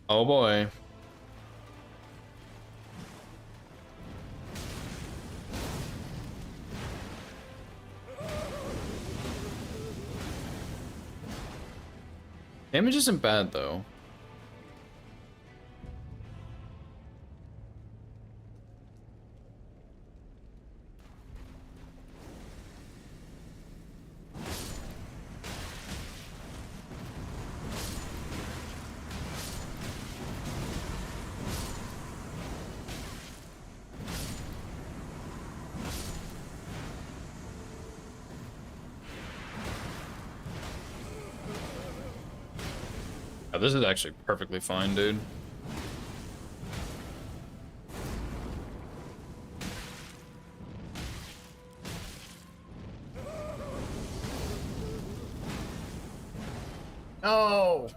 Oh boy. Damage isn't bad though. Oh, this is actually perfectly fine, dude. No!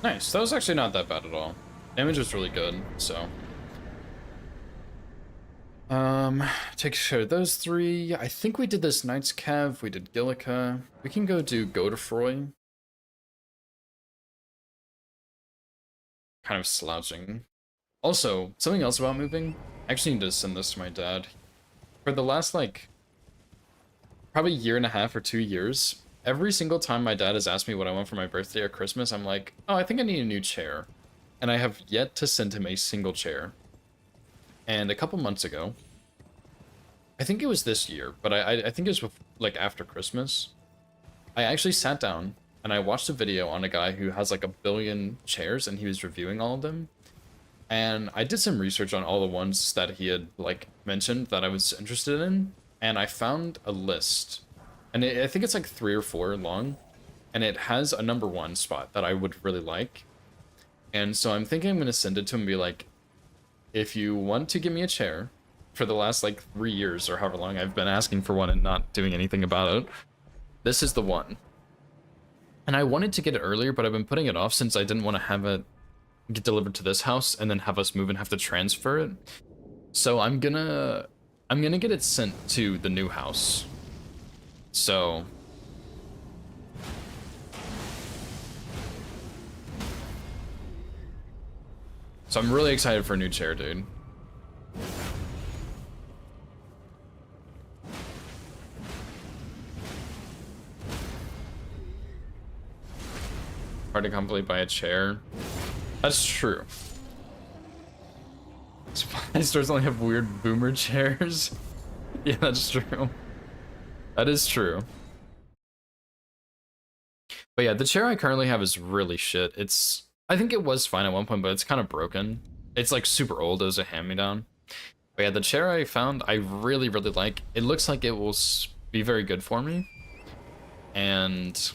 Nice. That was actually not that bad at all. Damage was really good, so. Take care of those three. I think we did this Knight's Cav, we did Gillica. We can go do Godefroy. Kind of slouching. Also, something else about moving. I actually need to send this to my dad. For the last, like, probably year and a half or 2 years, every single time my dad has asked me what I want for my birthday or Christmas, I'm like, oh, I think I need a new chair. And I have yet to send him a single chair. And a couple months ago, I think it was this year, but I think it was like after Christmas, I actually sat down and I watched a video on a guy who has like 1 billion chairs and he was reviewing all of them. And I did some research on all the ones that he had like mentioned that I was interested in, and I found a list. And I think it's like 3 or 4 long, and it has a #1 spot that I would really like. And so I'm thinking I'm going to send it to him and be like, if you want to give me a chair for the last like 3 years or however long I've been asking for one and not doing anything about it, this is the one. And I wanted to get it earlier, but I've been putting it off since I didn't want to have it get delivered to this house and then have us move and have to transfer it. So I'm gonna get it sent to the new house. So I'm really excited for a new chair, dude. Hard to complete by a chair. That's true. Supply stores only have weird boomer chairs. Yeah, that's true. That is true. But yeah, the chair I currently have is really shit. I think it was fine at one point, but it's kind of broken. It's like super old. It was a hand-me-down. But yeah, the chair I found, I really, really like. It looks like it will be very good for me. And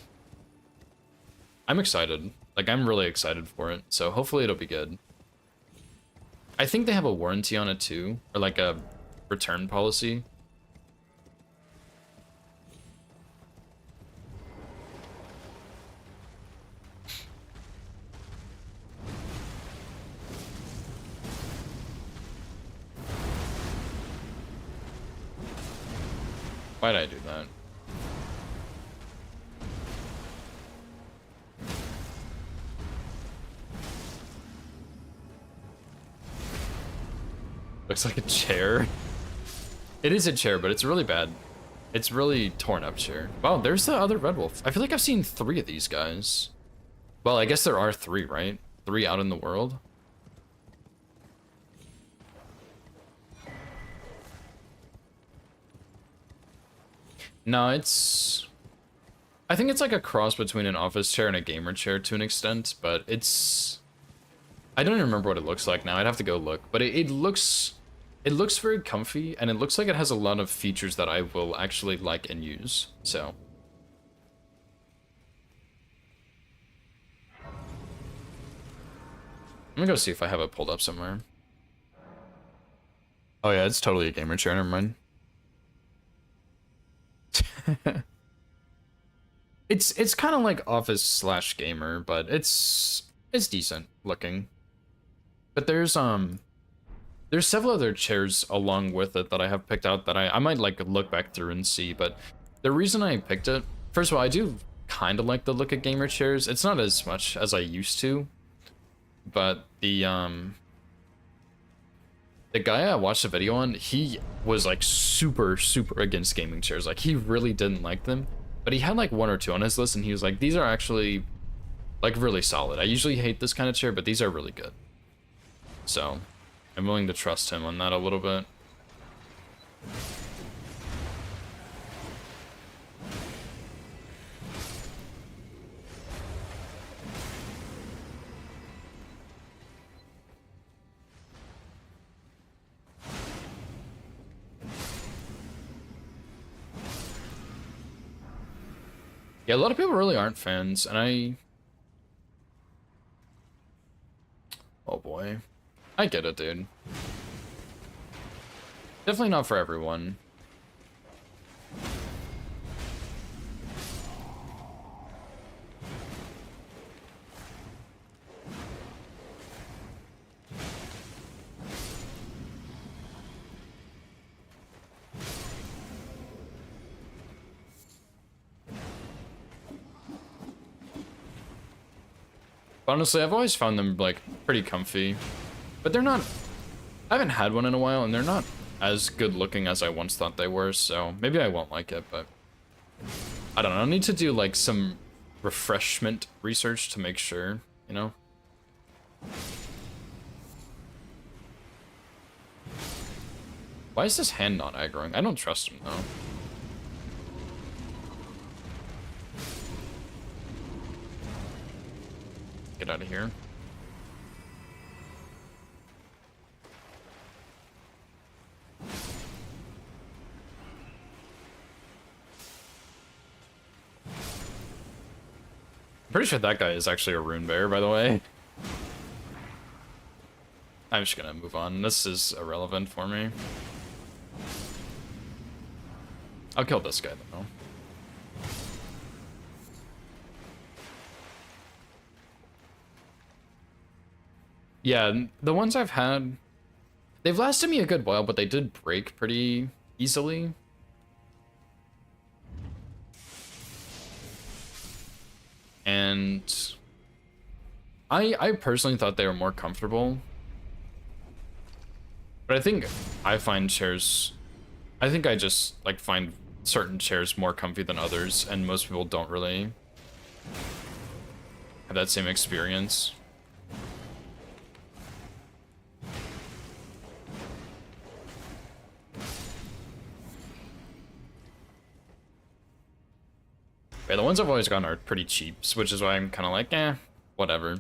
I'm excited. Like, I'm really excited for it. So hopefully it'll be good. I think they have a warranty on it too, or like a return policy. Why'd I do that? Looks like a chair. It is a chair, but it's really bad. It's really torn up chair. Wow, there's the other red wolf. I feel like I've seen 3 of these guys. Well, I guess there are 3, right? 3 out in the world. No, I think it's like a cross between an office chair and a gamer chair to an extent, but I don't even remember what it looks like now. I'd have to go look, but it looks very comfy, and it looks like it has a lot of features that I will actually like and use. So I'm gonna go see if I have it pulled up somewhere. Oh yeah, it's totally a gamer chair. Never mind. It's kind of like office / gamer, but it's decent looking. But there's several other chairs along with it that I have picked out that I might like look back through and see. But the reason I picked it, first of all, I do kind of like the look of gamer chairs. It's not as much as I used to, but the guy I watched the video on, he was like super against gaming chairs. Like, he really didn't like them, but he had like 1 or 2 on his list, and he was like, these are actually like really solid. I usually hate this kind of chair, but these are really good. So I'm willing to trust him on that a little bit. Yeah, a lot of people really aren't fans, and oh boy. I get it, dude. Definitely not for everyone. Honestly, I've always found them, like, pretty comfy. But they're not... I haven't had one in a while, and they're not as good looking as I once thought they were, so maybe I won't like it, but... I don't know, I need to do, like, some refreshment research to make sure, you know? Why is this hand not aggroing? I don't trust him, though. Get out of here. I'm pretty sure that guy is actually a rune bearer, by the way. I'm just gonna move on. This is irrelevant for me. I'll kill this guy, though. Yeah, the ones I've had, they've lasted me a good while, but they did break pretty easily. And I personally thought they were more comfortable. But I think I find chairs, I think I just like find certain chairs more comfy than others, and most people don't really have that same experience. Yeah, the ones I've always gotten are pretty cheap, which is why I'm kind of like, eh, whatever.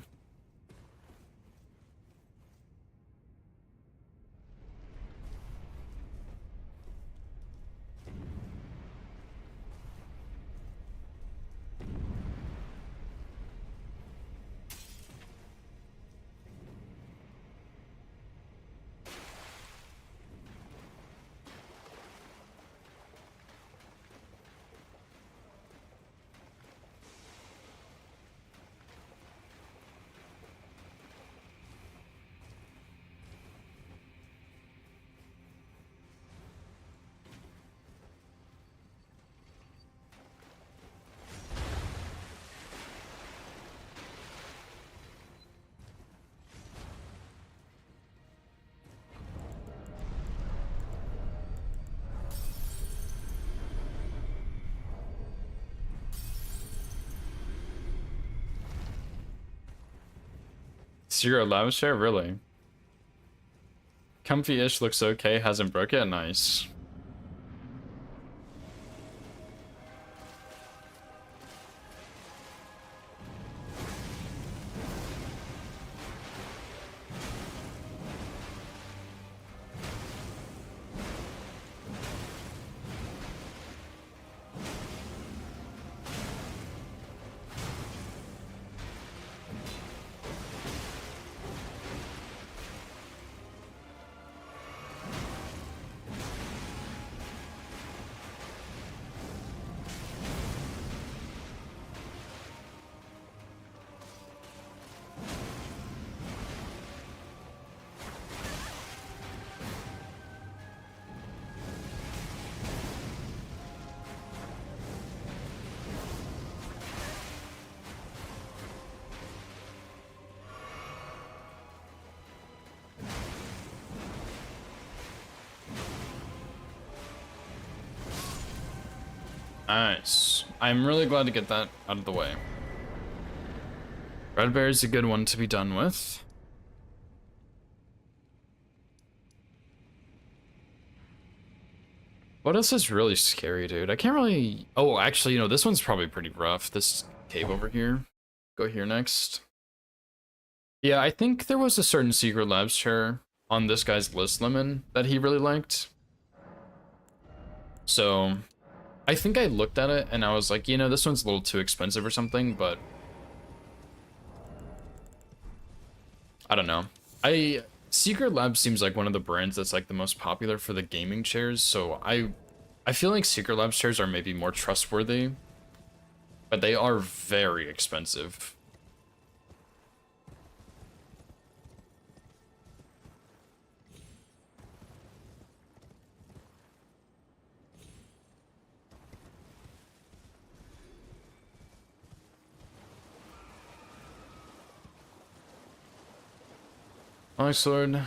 Zero lounge chair, really? Comfy-ish, looks okay, hasn't broke it, nice. Nice. I'm really glad to get that out of the way. Red bear is a good one to be done with. What else is really scary, dude? I can't really... Oh, actually, you know, this one's probably pretty rough. This cave over here. Go here next. Yeah, I think there was a certain secret labs chair on this guy's list lemon that he really liked. So, I think I looked at it and I was like, you know, this one's a little too expensive or something, but I don't know. Secret Lab seems like one of the brands that's like the most popular for the gaming chairs, so I feel like Secret Lab's chairs are maybe more trustworthy, but they are very expensive. Onyx Sword,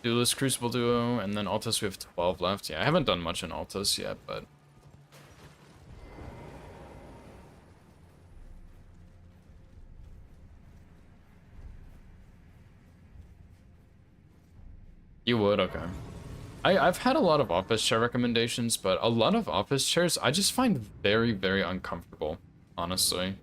Duelist, Crucible Duo, and then Altus we have 12 left. Yeah, I haven't done much in Altus yet, but... You would? Okay. I've had a lot of office chair recommendations, but a lot of office chairs I just find very, very uncomfortable, honestly.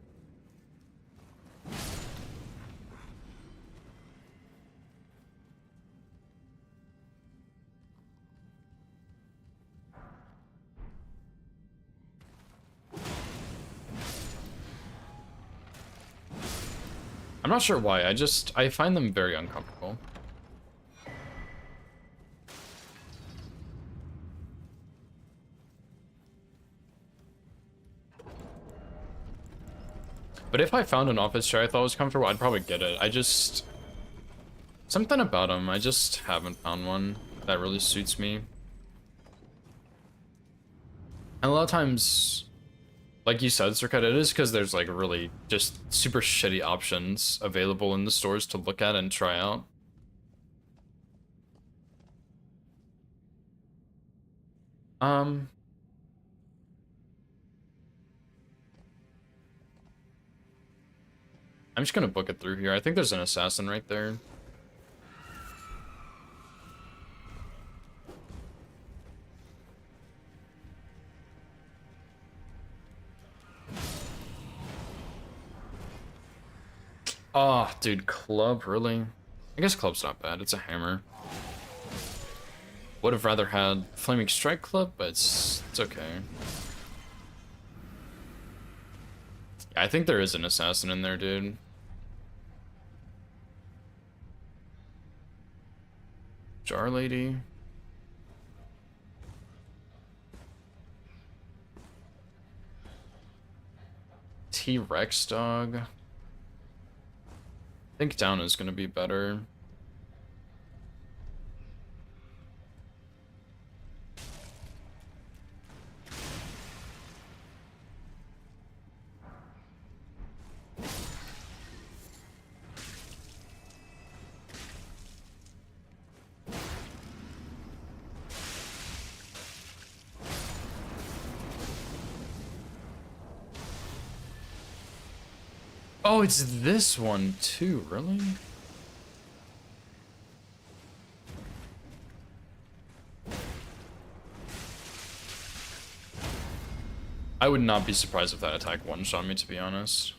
I'm not sure why, I find them very uncomfortable. But if I found an office chair I thought was comfortable, I'd probably get it. Something about them, I just haven't found one that really suits me. And a lot of times, like you said, Circuit, it is because there's like really just super shitty options available in the stores to look at and try out. I'm just gonna book it through here. I think there's an assassin right there. Oh, dude, club, really? I guess club's not bad. It's a hammer. Would have rather had Flaming Strike Club, but it's okay. Yeah, I think there is an assassin in there, dude. Jar Lady. T-Rex dog. I think down is gonna be better. Oh, it's this one too, really? I would not be surprised if that attack one-shot me, to be honest.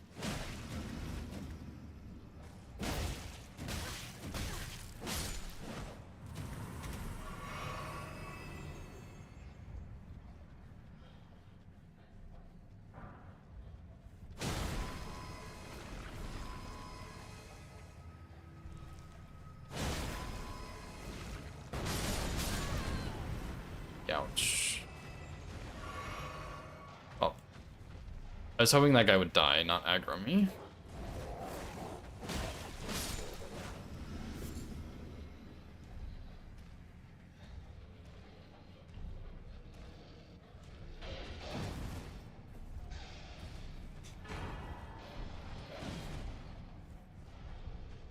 Ouch. Oh. I was hoping that guy would die, not aggro me.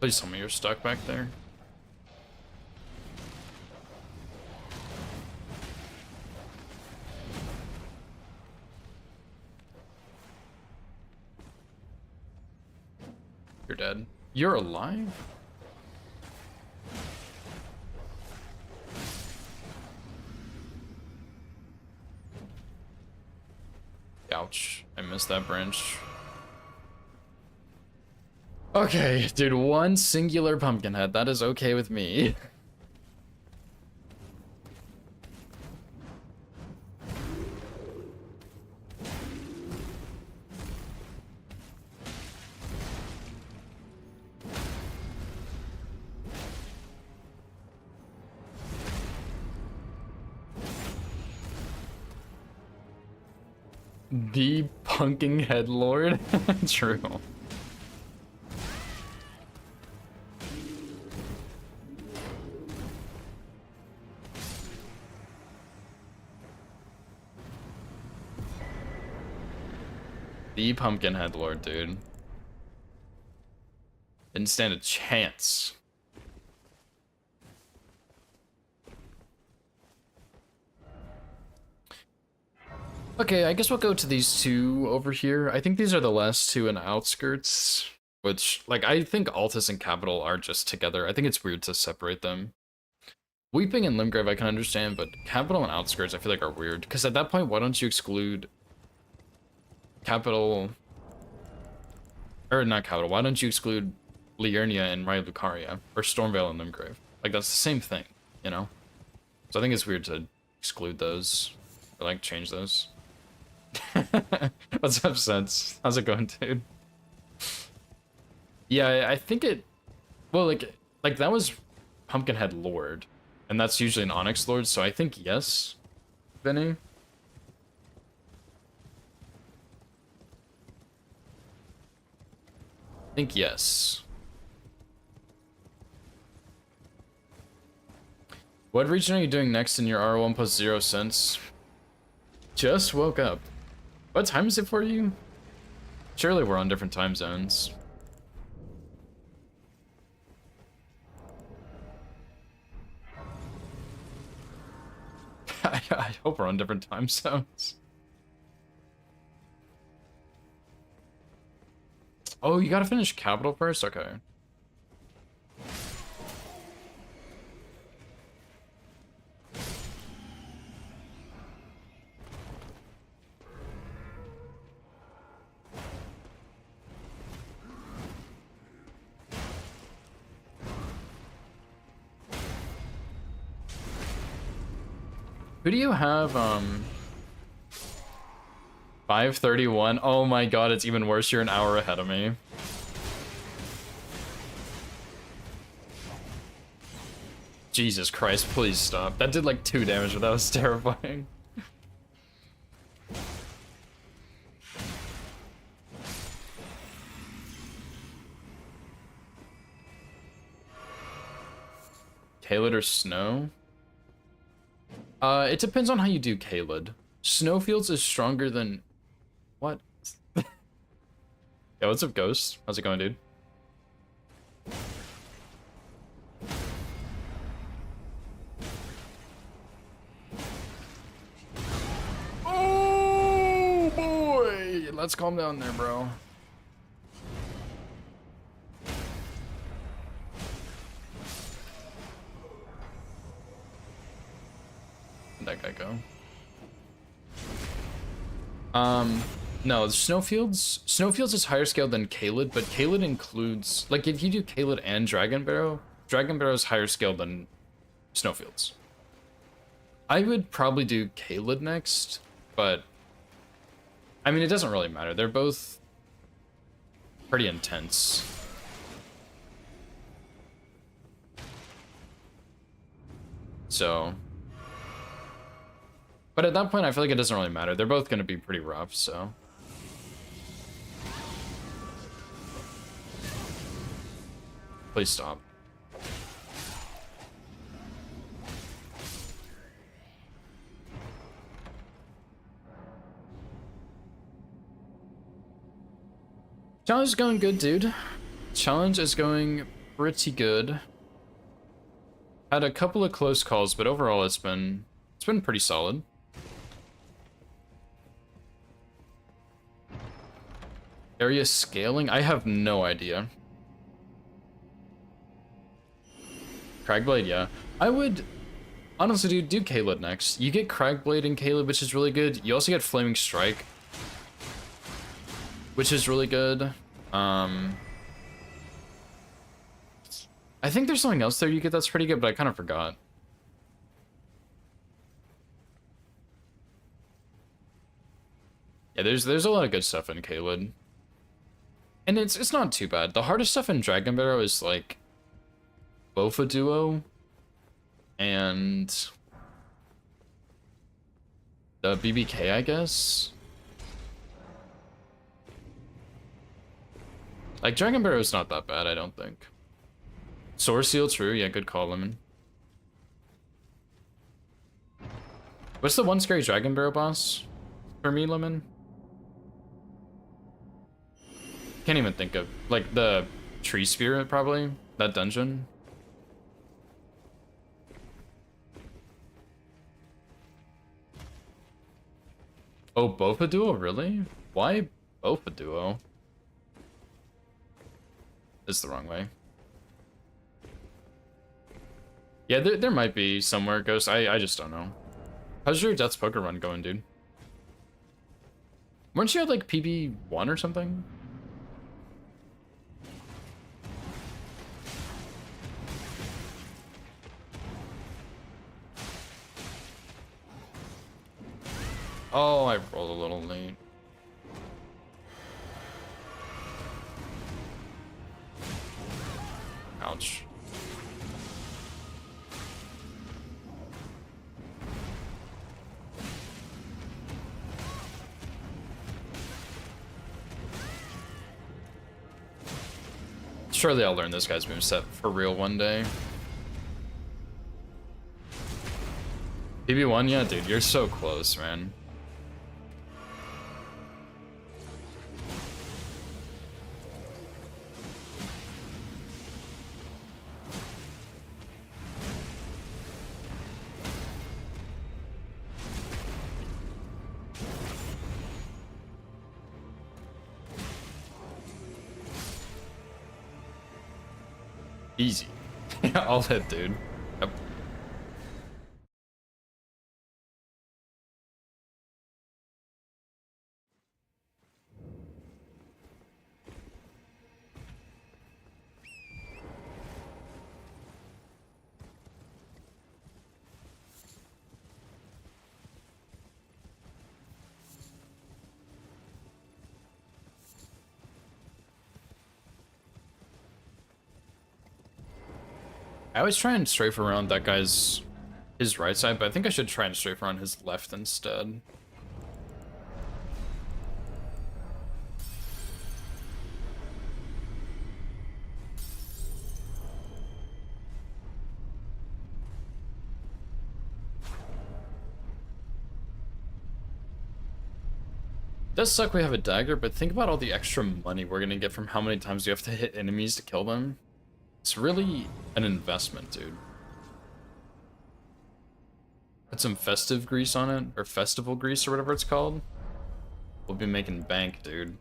Please tell me you're stuck back there. You're dead. You're alive? Ouch. I missed that branch. Okay, dude, one singular pumpkin head. That is okay with me. The punking headlord. True. The pumpkin headlord, dude. Didn't stand a chance. Okay, I guess we'll go to these two over here. I think these are the last two in Outskirts, which, like, I think Altus and Capital are just together. I think it's weird to separate them. Weeping and Limgrave I can understand, but Capital and Outskirts I feel like are weird. Because at that point, why don't you exclude Capital... Or not Capital, why don't you exclude Liurnia and Raya Lucaria? Or Stormveil and Limgrave? Like, that's the same thing, you know? So I think it's weird to exclude those. Or, like, change those. What's up, Sense? How's it going, dude? Yeah, I think it... Well, like that was Pumpkinhead Lord. And that's usually an Onyx Lord, so I think yes, Vinny. I think yes. What region are you doing next in your R1 plus 0 cents? Just woke up. What time is it for you? Surely we're on different time zones. I hope we're on different time zones. Oh, you gotta finish Capital first? Okay. Who do you have, 5:31? Oh my god, it's even worse. You're an hour ahead of me. Jesus Christ, please stop. That did like 2 damage, but that was terrifying. Caelid or Snow? It depends on how you do Caelid. Snowfields is stronger than... What? Yeah, what's up, Ghost? How's it going, dude? Oh, boy! Let's calm down there, bro. Where'd that guy go? No, Snowfields is higher scale than Caelid, but Caelid includes, like, if you do Caelid and Dragon Barrow is higher scale than Snowfields. I would probably do Caelid next, but I mean, it doesn't really matter. They're both pretty intense. So, but at that point, I feel like it doesn't really matter. They're both going to be pretty rough, so. Please stop. Challenge is going good, dude. Challenge is going pretty good. Had a couple of close calls, but overall it's been pretty solid. Area scaling? I have no idea. Cragblade, yeah. I would honestly do Caelid next. You get Cragblade and Caelid, which is really good. You also get Flaming Strike, which is really good. I think there's something else there you get that's pretty good, but I kind of forgot. Yeah, there's a lot of good stuff in Caelid. And it's not too bad. The hardest stuff in Dragon Barrow is like Bofa Duo and the BBK, I guess. Like, Dragon Barrow's not that bad, I don't think. Source Seal, true. Yeah, good call, Lemon. What's the one scary Dragon Barrow boss for me, Lemon? Can't even think of. Like, the Tree Spirit, probably? That dungeon? Oh, Bofa Duo? Really? Why Bofa Duo? This is the wrong way. Yeah, there might be somewhere, Ghost. I just don't know. How's your Death's Poker run going, dude? Weren't you at, like, PB1 or something? Oh, I rolled a little late. Ouch. Surely I'll learn this guy's moveset for real one day. PB1, yeah, dude, you're so close, man. Easy. Yeah, all hit, dude. Yep. I always try and strafe around that guy's his right side, but I think I should try and strafe around his left instead. Does suck we have a dagger, but think about all the extra money we're gonna get from how many times you have to hit enemies to kill them. It's really an investment, dude. Put some festive grease on it, or festival grease, or whatever it's called. We'll be making bank, dude.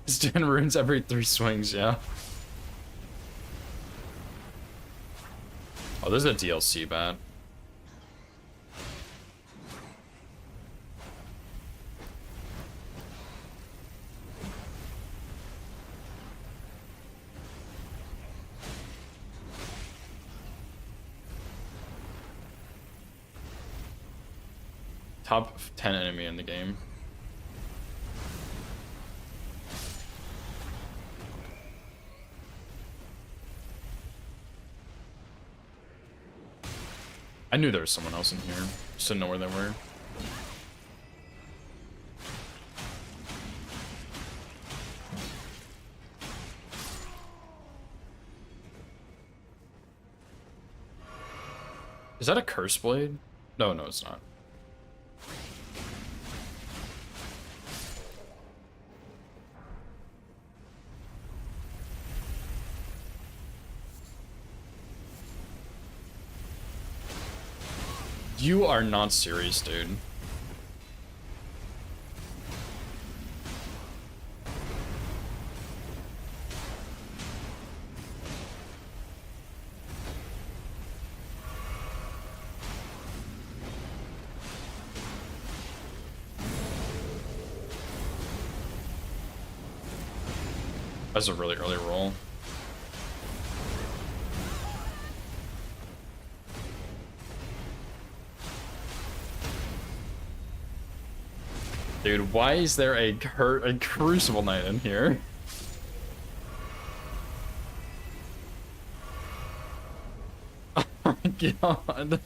He's doing runes every 3 swings, yeah. Oh, there's a DLC bat. Top 10 enemy in the game. I knew there was someone else in here. Just didn't know where they were. Is that a curse blade? No, no, it's not. You are not serious, dude. That's a really early roll. Dude, why is there a Crucible Knight in here? Oh my god.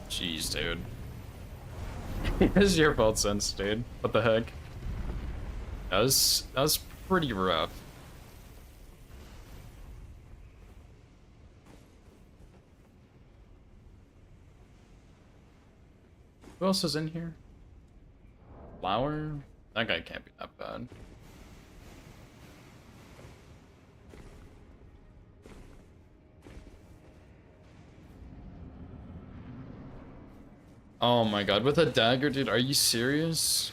Jeez, dude. This is your fault, sense, dude. What the heck? That was pretty rough. Who else is in here? Flower? That guy can't be that bad. Oh my god, with a dagger, dude, are you serious?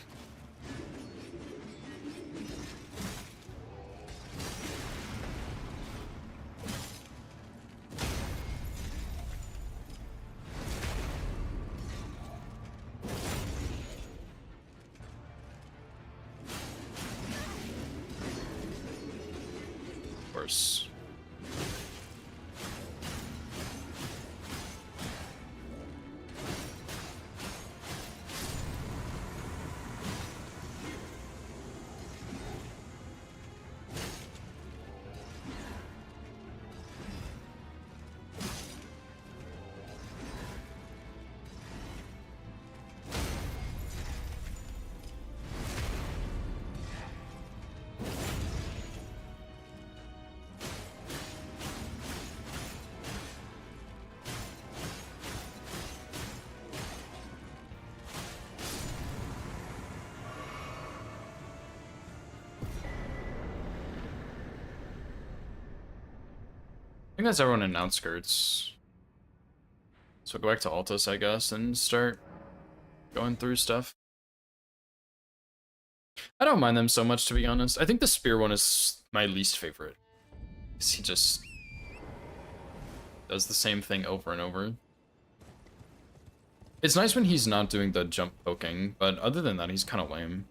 Of course. I think that's everyone in outskirts. So go back to Altus, I guess, and start going through stuff. I don't mind them so much, to be honest. I think the spear one is my least favorite. Because he just does the same thing over and over. It's nice when he's not doing the jump poking, but other than that, he's kind of lame.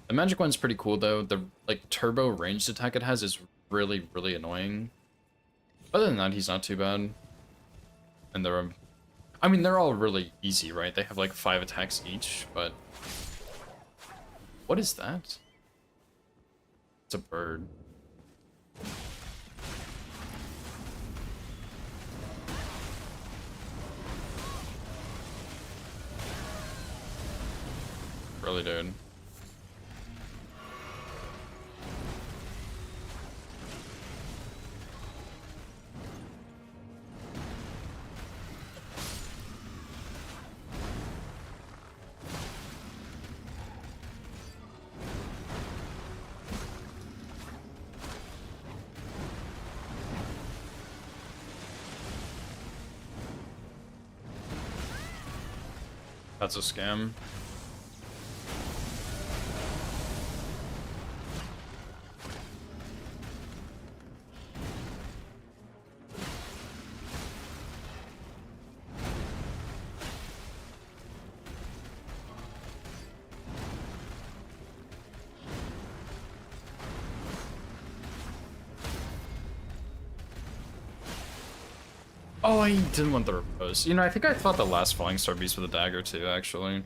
The magic one's pretty cool, though. The like turbo ranged attack it has is really, really annoying. Other than that, he's not too bad. And I mean, they're all really easy, right? They have like 5 attacks each, but... What is that? It's a bird. Really, dude. That's a scam. Oh, I didn't want the repose. You know, I think I fought the last Falling Star Beast with a dagger too, actually.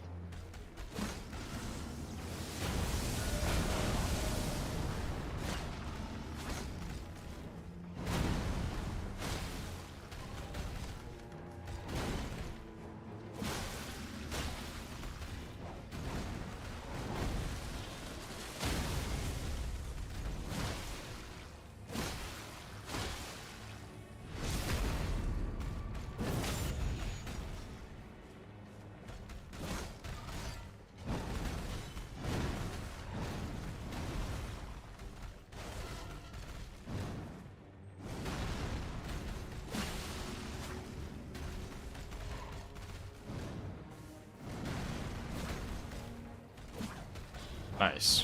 Nice.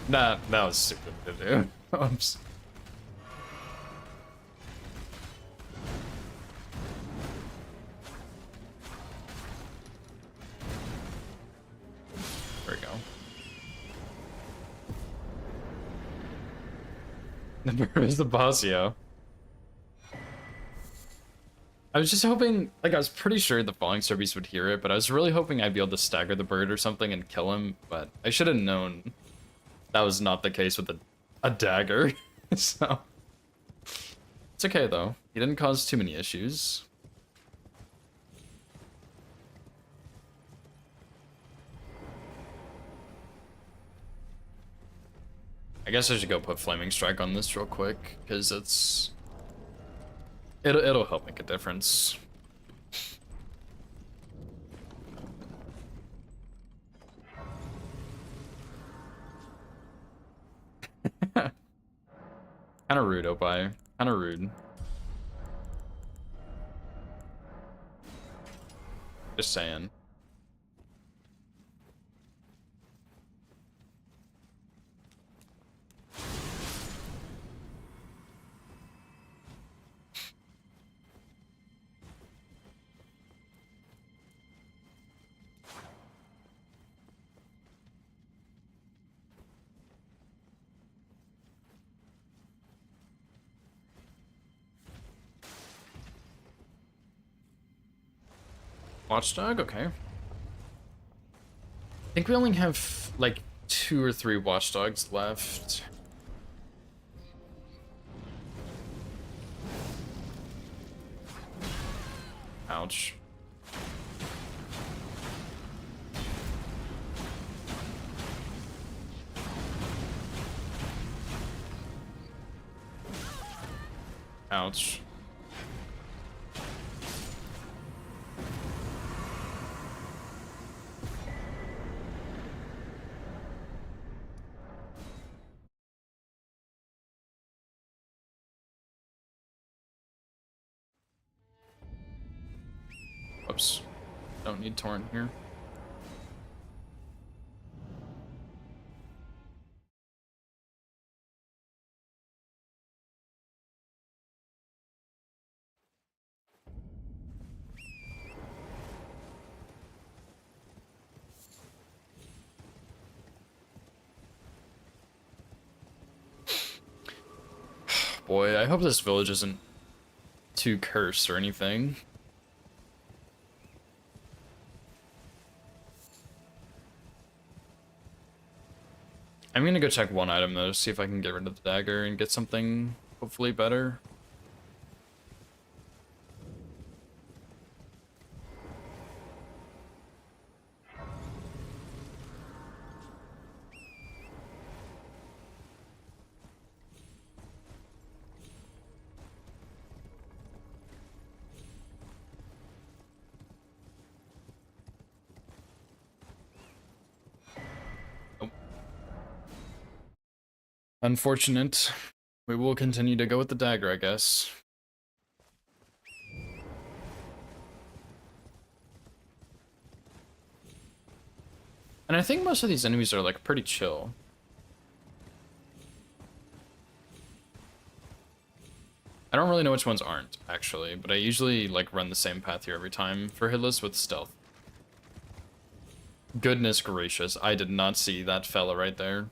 That was stupid to do. Oops. There we go. Where's the boss, yo? I was just hoping, like, I was pretty sure the falling star beast would hear it, but I was really hoping I'd be able to stagger the bird or something and kill him, but I should have known that was not the case with a dagger. So it's okay though. He didn't cause too many issues. I guess I should go put Flaming Strike on this real quick, because it'll help make a difference. Kinda rude, Opie. Kinda rude. Just saying. Watchdog? Okay. I think we only have like 2 or 3 watchdogs left. Ouch. Ouch. Whoops. Don't need torrent here. Boy, I hope this village isn't too cursed or anything. I'm gonna go check one item though, see if I can get rid of the dagger and get something hopefully better. Unfortunate. We will continue to go with the dagger, I guess. And I think most of these enemies are like pretty chill. I don't really know which ones aren't, actually, but I usually like run the same path here every time for hitless with stealth. Goodness gracious, I did not see that fella right there.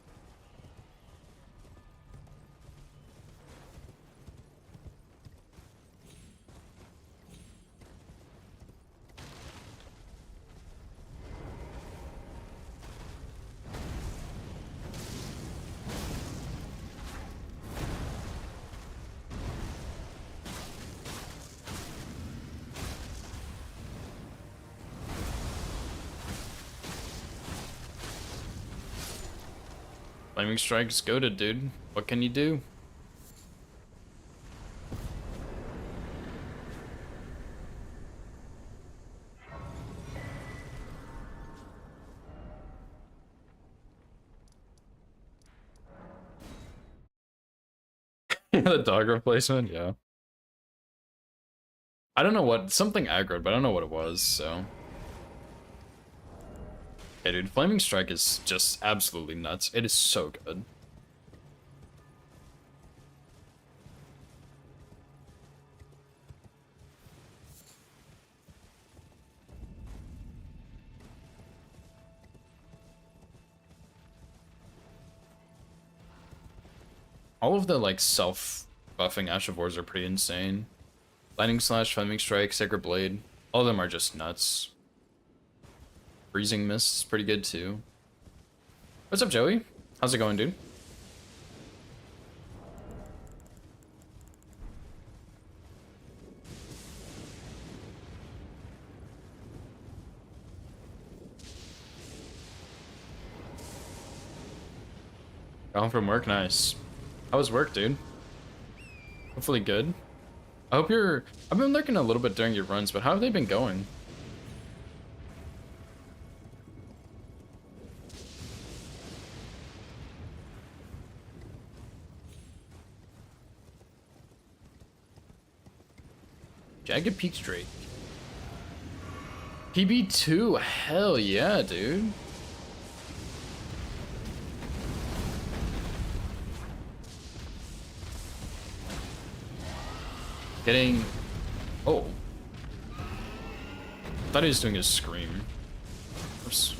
Flaming Strike's goated, dude. What can you do? The dog replacement, yeah. I don't know what, something aggroed, but I don't know what it was, so. Yeah, dude, Flaming Strike is just absolutely nuts. It is so good. All of the, like, self-buffing Ash of Wars are pretty insane. Lightning Slash, Flaming Strike, Sacred Blade. All of them are just nuts. Freezing Mist is pretty good, too. What's up, Joey? How's it going, dude? Got home from work, nice. How was work, dude? Hopefully good. I hope you're... I've been lurking a little bit during your runs, but how have they been going? Jagged Peak Drake. PB2, hell yeah, dude. Getting... Oh. Thought he was doing his scream. Oops.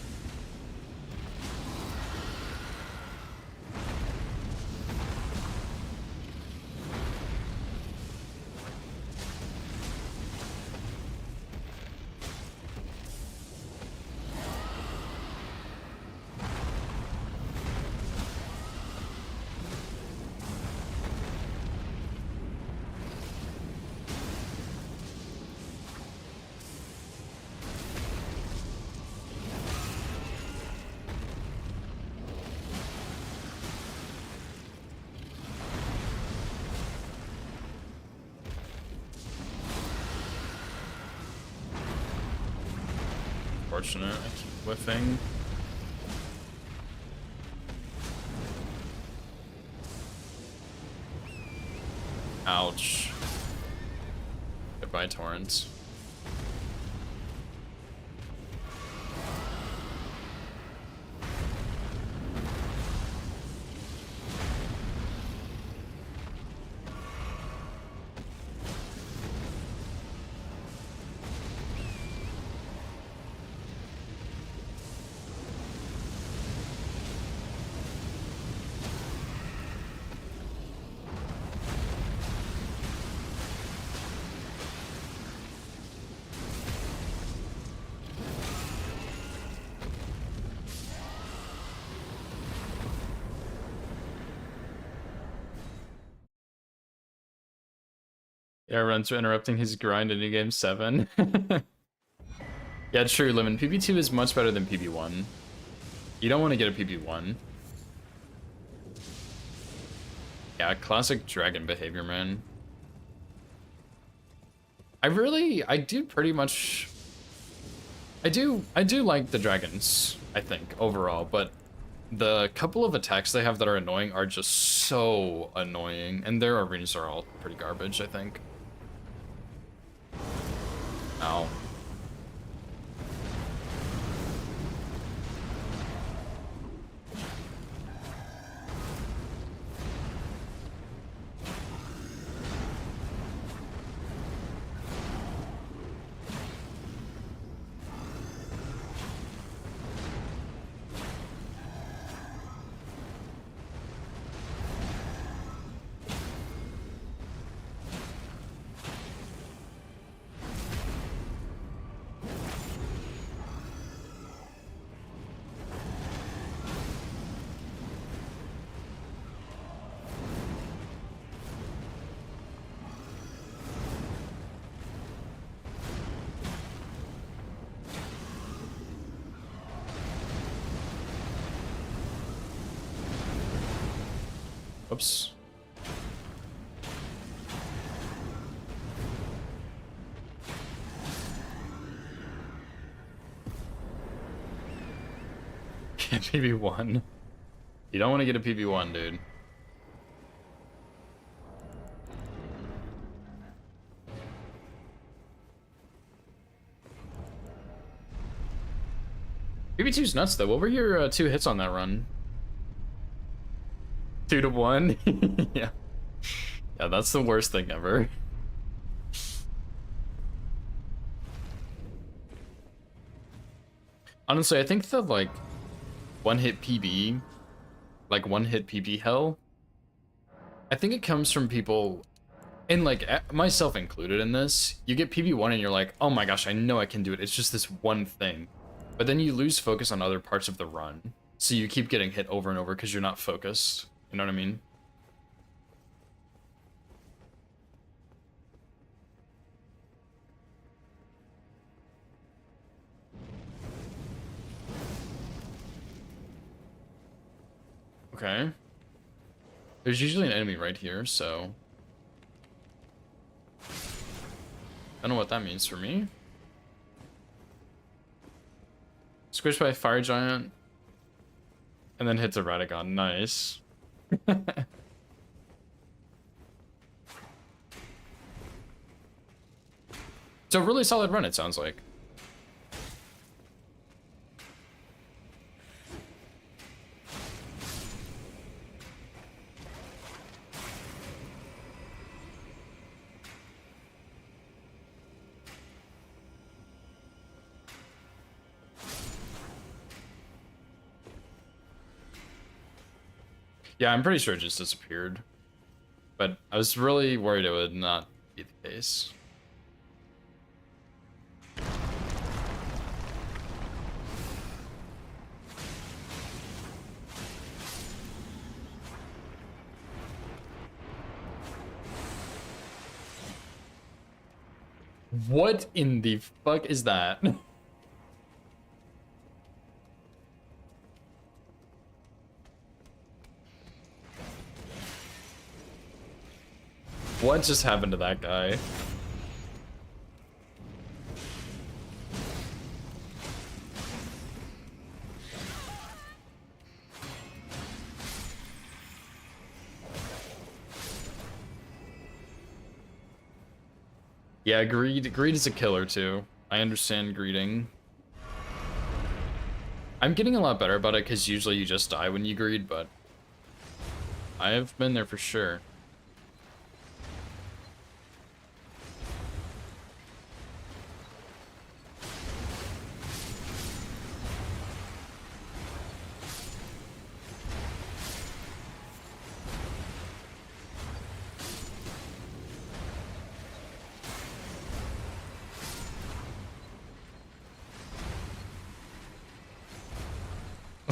Unfortunate, I keep whiffing. Ouch. Goodbye, Torrents. Yeah, runs for interrupting his grind in New Game 7. Yeah, true, Lemon. PB2 is much better than PB1. You don't want to get a PB1. Yeah, classic dragon behavior, man. I do pretty much... I do like the dragons, I think, overall, but the couple of attacks they have that are annoying are just so annoying, and their arenas are all pretty garbage, I think. Ow. Oops. Get PB1. You don't want to get a PB1, dude. BB2's nuts though. What were your 2 hits on that run? 2 to 1? Yeah. Yeah, that's the worst thing ever. Honestly, I think the like 1-hit PB, like 1-hit PB hell, I think it comes from people, and like myself included in this, you get PB1 and you're like, oh my gosh, I know I can do it. It's just this one thing. But then you lose focus on other parts of the run. So you keep getting hit over and over because you're not focused. You know what I mean? Okay. There's usually an enemy right here, so I don't know what that means for me. Squished by a fire giant. And then hits a Radagon. Nice. It's a really solid run, it sounds like. Yeah, I'm pretty sure it just disappeared. But I was really worried it would not be the case. What in the fuck is that? What just happened to that guy? Yeah, greed is a killer too. I understand greeding. I'm getting a lot better about it because usually you just die when you greed, but I've been there for sure.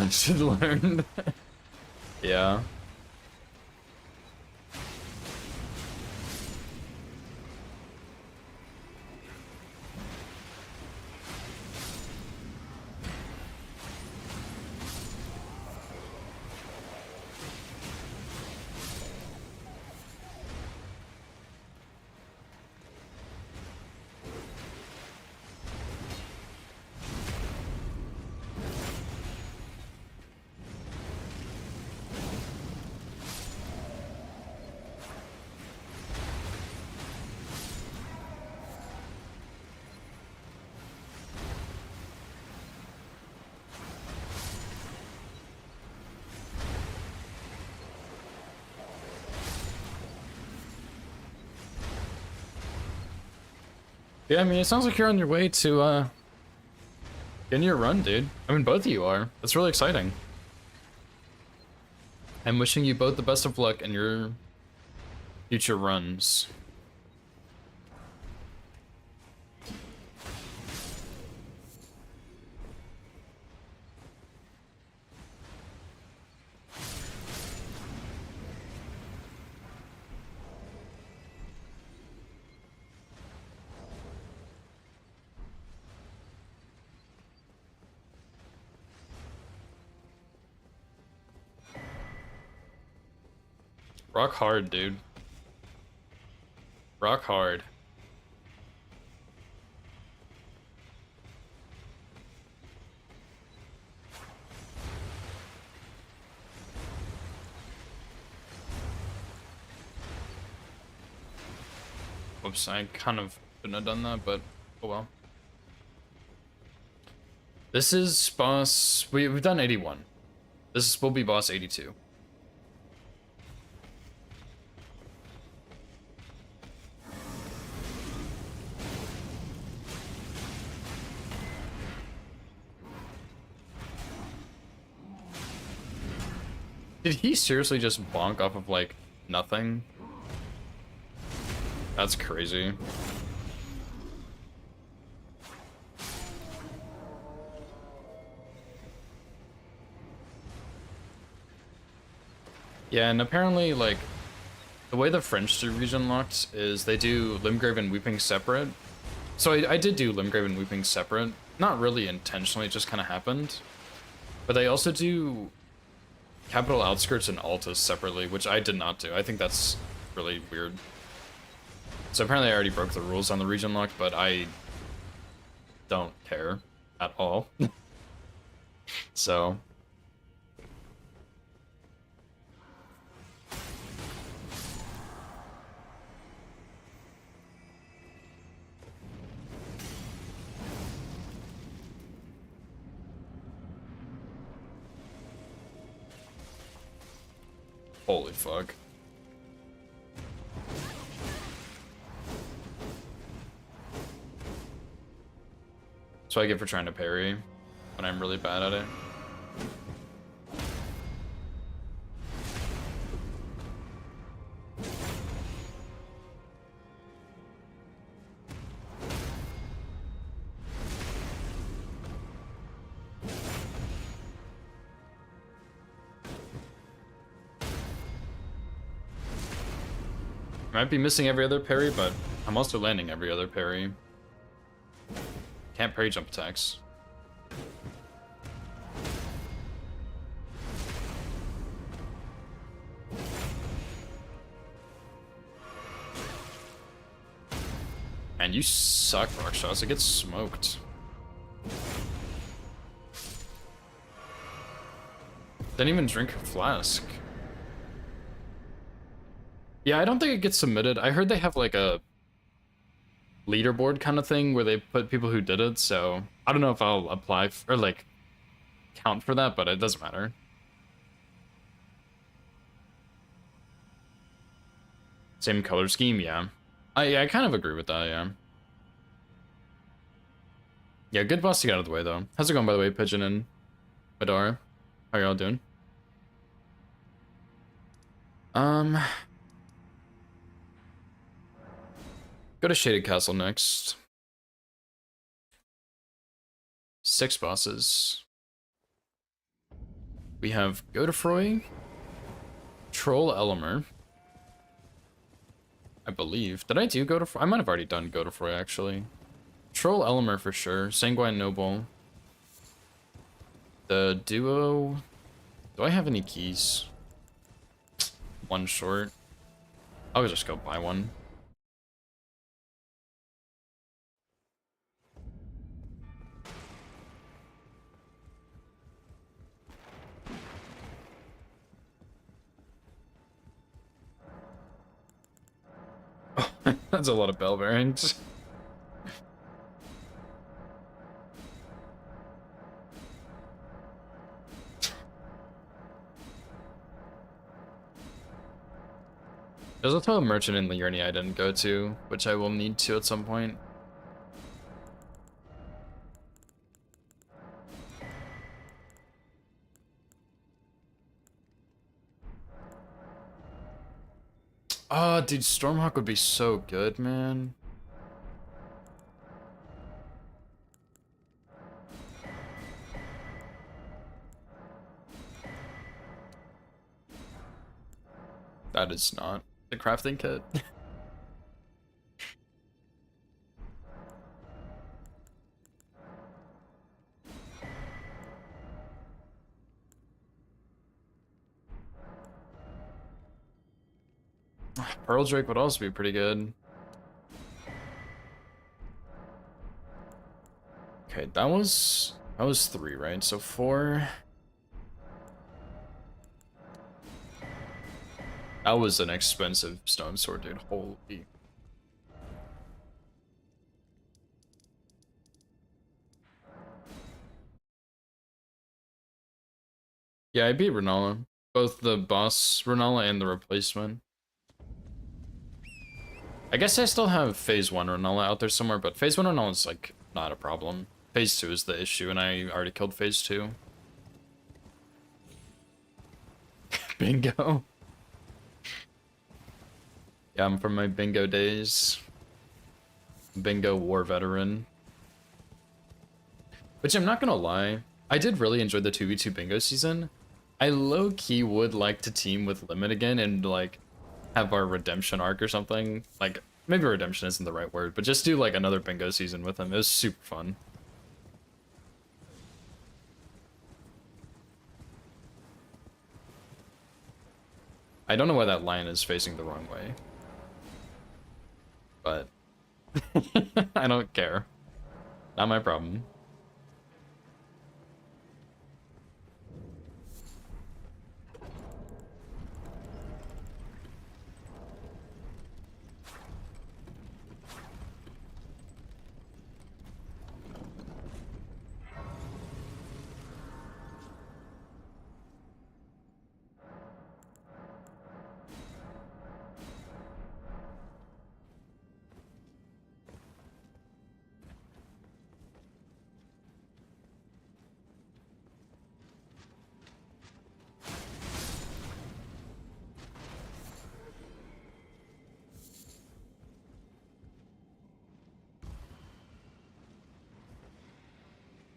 I should learn. Yeah. Yeah, I mean, it sounds like you're on your way to, getting your run, dude. I mean, both of you are. That's really exciting. I'm wishing you both the best of luck in your future runs. Rock hard, dude. Rock hard. Oops, I kind of shouldn't have done that, but oh well. This is boss... We've done 81. This will be boss 82. Did he seriously just bonk off of, like, nothing? That's crazy. Yeah, and apparently, like, the way the French do region locked is they do Limgrave and Weeping separate. So I did do Limgrave and Weeping separate. Not really intentionally, it just kind of happened. But they also do Capital Outskirts and Altus separately, which I did not do. I think that's really weird. So apparently I already broke the rules on the region lock, but I don't care at all. So... Holy fuck. That's what I get for trying to parry when I'm really bad at it. I might be missing every other parry, but I'm also landing every other parry. Can't parry jump attacks. And you suck, rock shots. It gets smoked. Didn't even drink a flask. Yeah, I don't think it gets submitted. I heard they have like a leaderboard kind of thing where they put people who did it, so I don't know if I'll apply or like count for that, but it doesn't matter. Same color scheme, yeah. I kind of agree with that, yeah. Yeah, good boss to get out of the way though. How's it going, by the way, Pigeon and Madara? How y'all doing? Go to Shaded Castle next. 6 bosses. We have Godefroy, Troll Elimer. I believe. Did I do Godefroy? I might have already done Godefroy, actually. Troll Elimer for sure. Sanguine Noble. The duo... Do I have any keys? One short. I'll just go buy one. That's a lot of bell bearings. There's also a merchant in Liurni I didn't go to, which I will need to at some point. Ah, oh, dude, Stormhawk would be so good, man. That is not the crafting kit. Pearl Drake would also be pretty good. Okay, that was 3, right? So 4. That was an expensive stone sword, dude. Holy. Yeah, I beat Renala. Both the boss Renala and the replacement. I guess I still have Phase 1 Renala out there somewhere, but Phase 1 Renala is, like, not a problem. Phase 2 is the issue, and I already killed Phase 2. Bingo. Yeah, I'm from my bingo days. Bingo war veteran. Which I'm not gonna lie, I did really enjoy the 2v2 bingo season. I low-key would like to team with Limit again and, like, have our redemption arc or something. Like, maybe redemption isn't the right word, but just do, like, another bingo season with him. It was super fun. I don't know why that lion is facing the wrong way. But I don't care. Not my problem.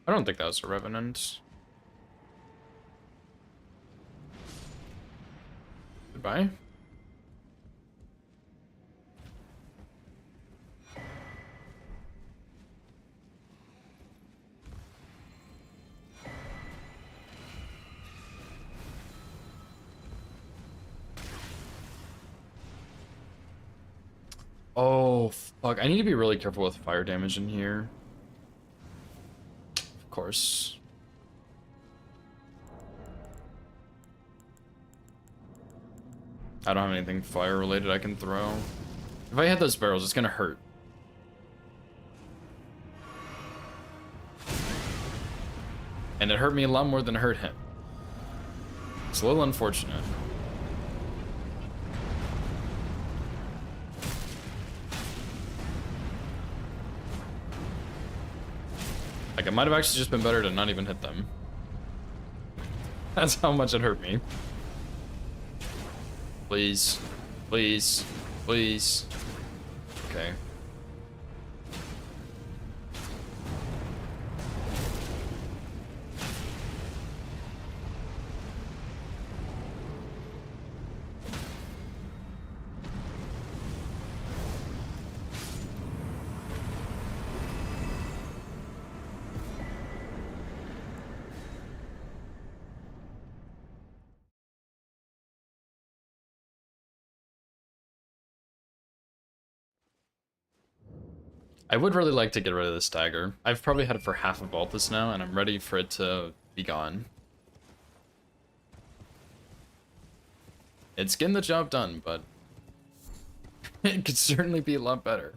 I don't think that was a Revenant. Goodbye. Oh, fuck. I need to be really careful with fire damage in here. Of course. I don't have anything fire related I can throw. If I hit those barrels, it's gonna hurt. And it hurt me a lot more than it hurt him. It's a little unfortunate. Like, it might have actually just been better to not even hit them. That's how much it hurt me. Please. Please. Please. Okay. I would really like to get rid of this dagger. I've probably had it for half of Altus now, and I'm ready for it to be gone. It's getting the job done, but it could certainly be a lot better.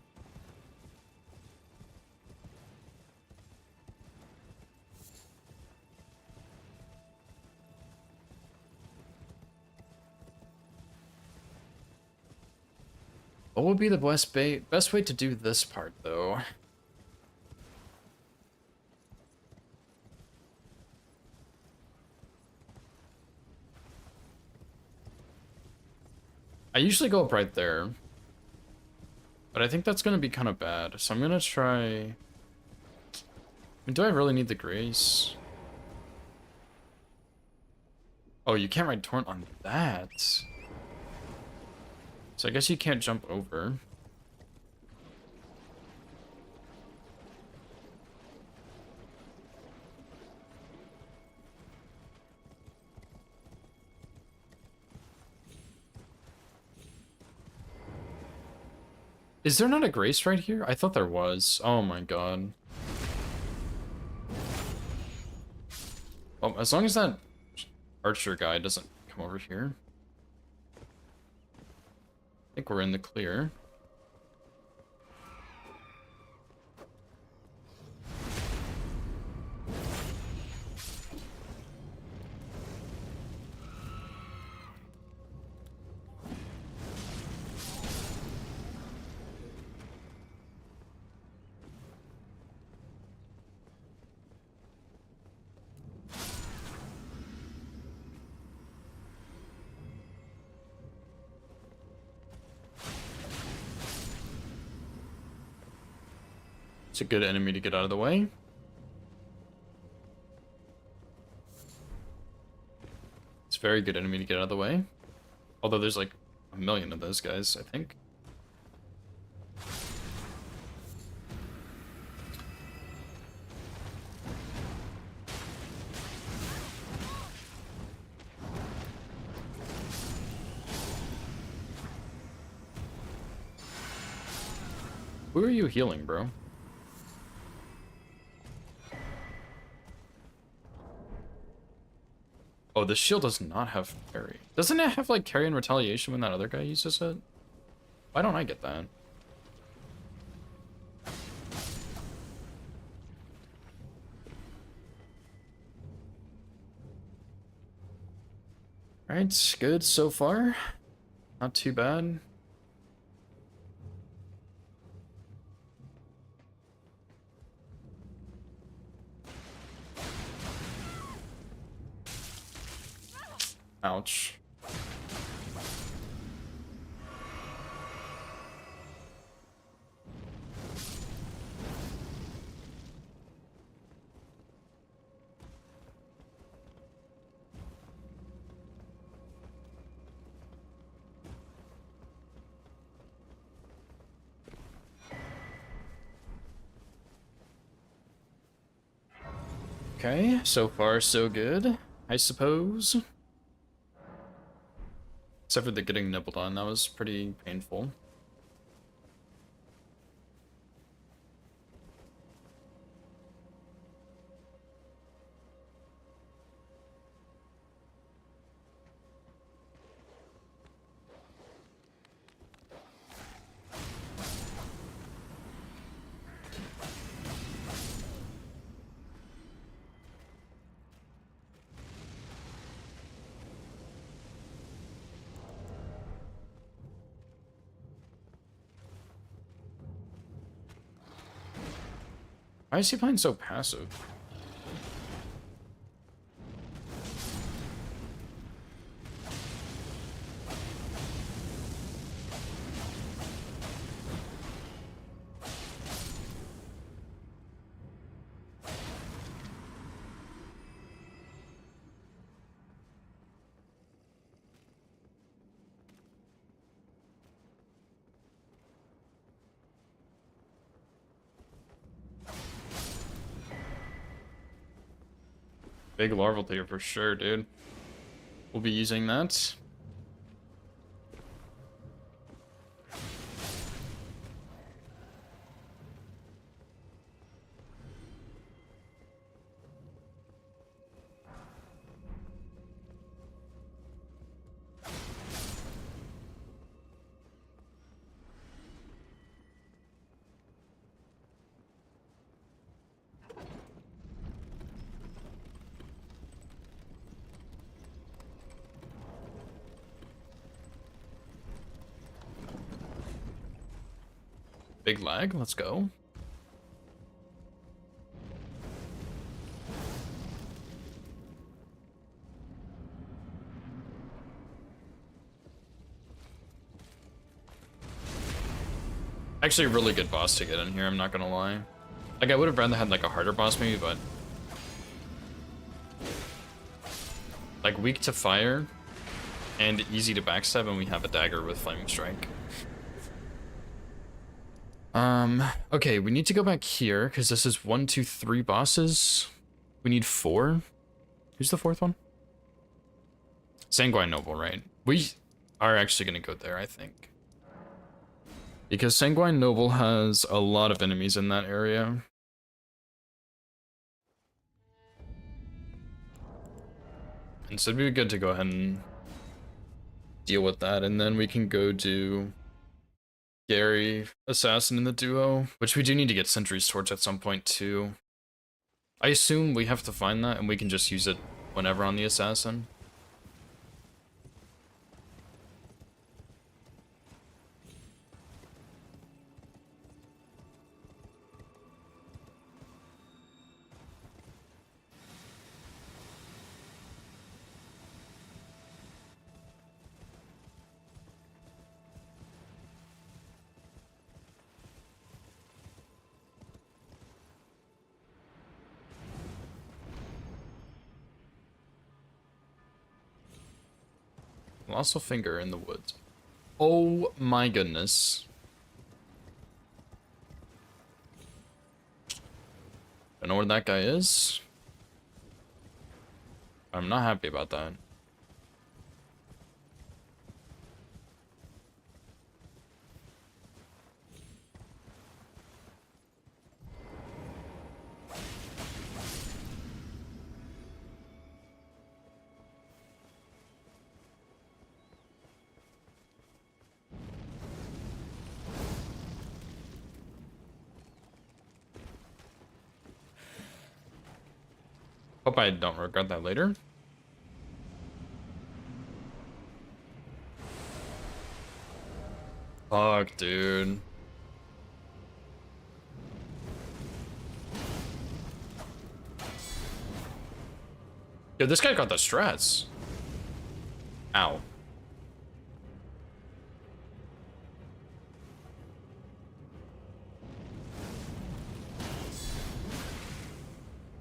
What would be the best way to do this part, though? I usually go up right there. But I think that's going to be kind of bad. So I'm going to try... I mean, do I really need the grace? Oh, you can't ride Torrent on that. So I guess you can't jump over. Is there not a grace right here? I thought there was. Oh my god. Well, as long as that archer guy doesn't come over here. I think we're in the clear. It's a good enemy to get out of the way. It's a very good enemy to get out of the way. Although there's like a million of those guys, I think. Who are you healing, bro? Oh, the shield does not have carry. Doesn't it have like carry and retaliation when that other guy uses it? Why don't I get that? Alright, good so far. Not too bad. Ouch. Okay, so far so good, I suppose. Except for the getting nibbled on, that was pretty painful. Why is he playing so passive? Big larval tier for sure, dude. We'll be using that. Big lag, let's go. Actually, a really good boss to get in here, I'm not gonna lie. Like, I would have rather had like a harder boss maybe, but like weak to fire and easy to backstab, and we have a dagger with Flaming Strike. Okay, we need to go back here because this is 1, 2, 3 bosses. We need 4. Who's the 4th one? Sanguine Noble, right? We are actually gonna go there, I think. Because Sanguine Noble has a lot of enemies in that area. And so it'd be good to go ahead and deal with that, and then we can go do Gary Assassin in the duo, which we do need to get Sentry's Torch at some point too. I assume we have to find that and we can just use it whenever on the Assassin. Colossal finger in the woods. Oh my goodness. Don't know where that guy is. I'm not happy about that. Hope I don't regret that later. Fuck, dude. Yo, this guy got the strats. Ow.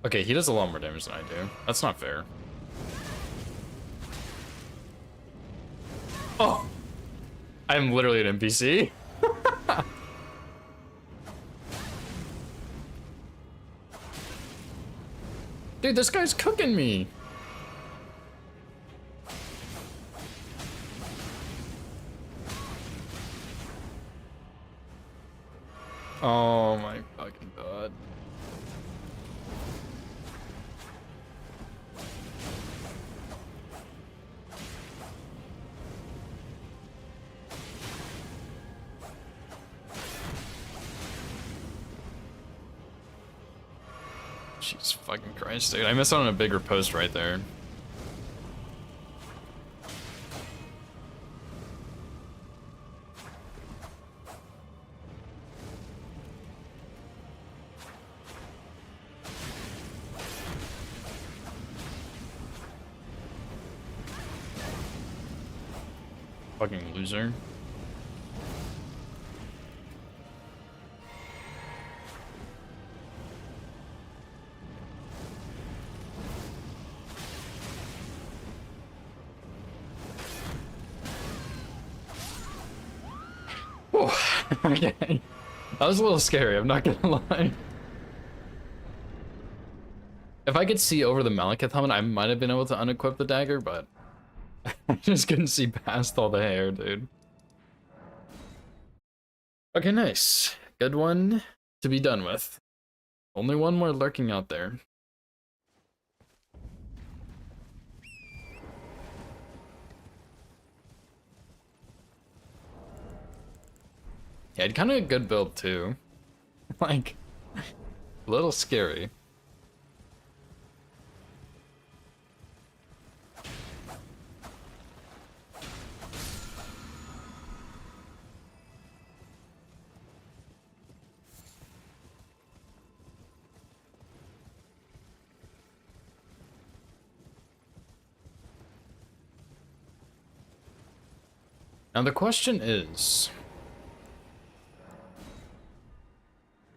Okay, he does a lot more damage than I do. That's not fair. Oh! I'm literally an NPC. Dude, this guy's cooking me. Oh my fucking god. Jesus fucking Christ, dude. I missed out on a bigger post right there. Fucking loser. Oh, okay. That was a little scary, I'm not gonna lie. If I could see over the Malekith helmet, I might have been able to unequip the dagger, but I just couldn't see past all the hair, dude. Okay, nice. Good one to be done with. Only one more lurking out there. Yeah, kind of a good build too. Like, a little scary. Now the question is,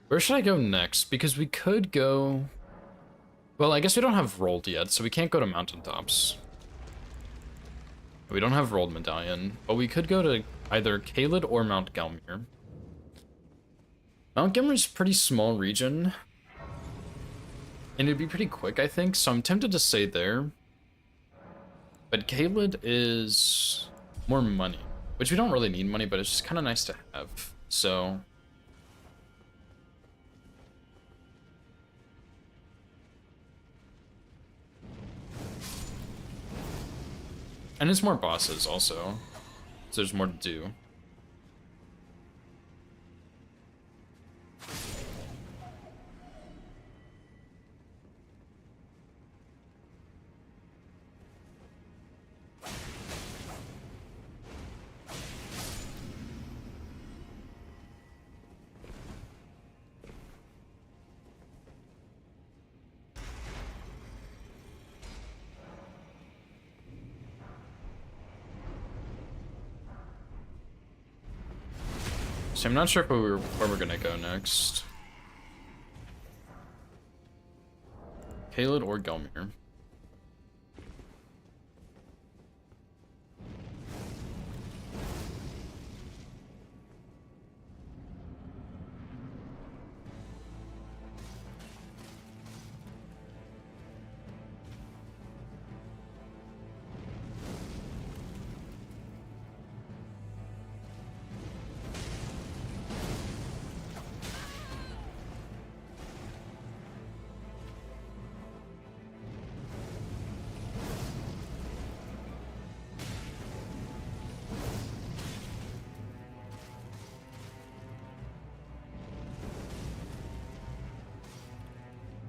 where should I go next? Because we could go... Well, I guess we don't have rolled yet, so we can't go to mountaintops. We don't have rolled medallion, but we could go to either Caelid or Mount Gelmir. Mount Gelmir's a pretty small region, and it'd be pretty quick, I think, so I'm tempted to stay there. But Caelid is more money, which we don't really need money, but it's just kind of nice to have, so... And it's more bosses also, so there's more to do. So I'm not sure where we're gonna go next. Caelid or Gelmir.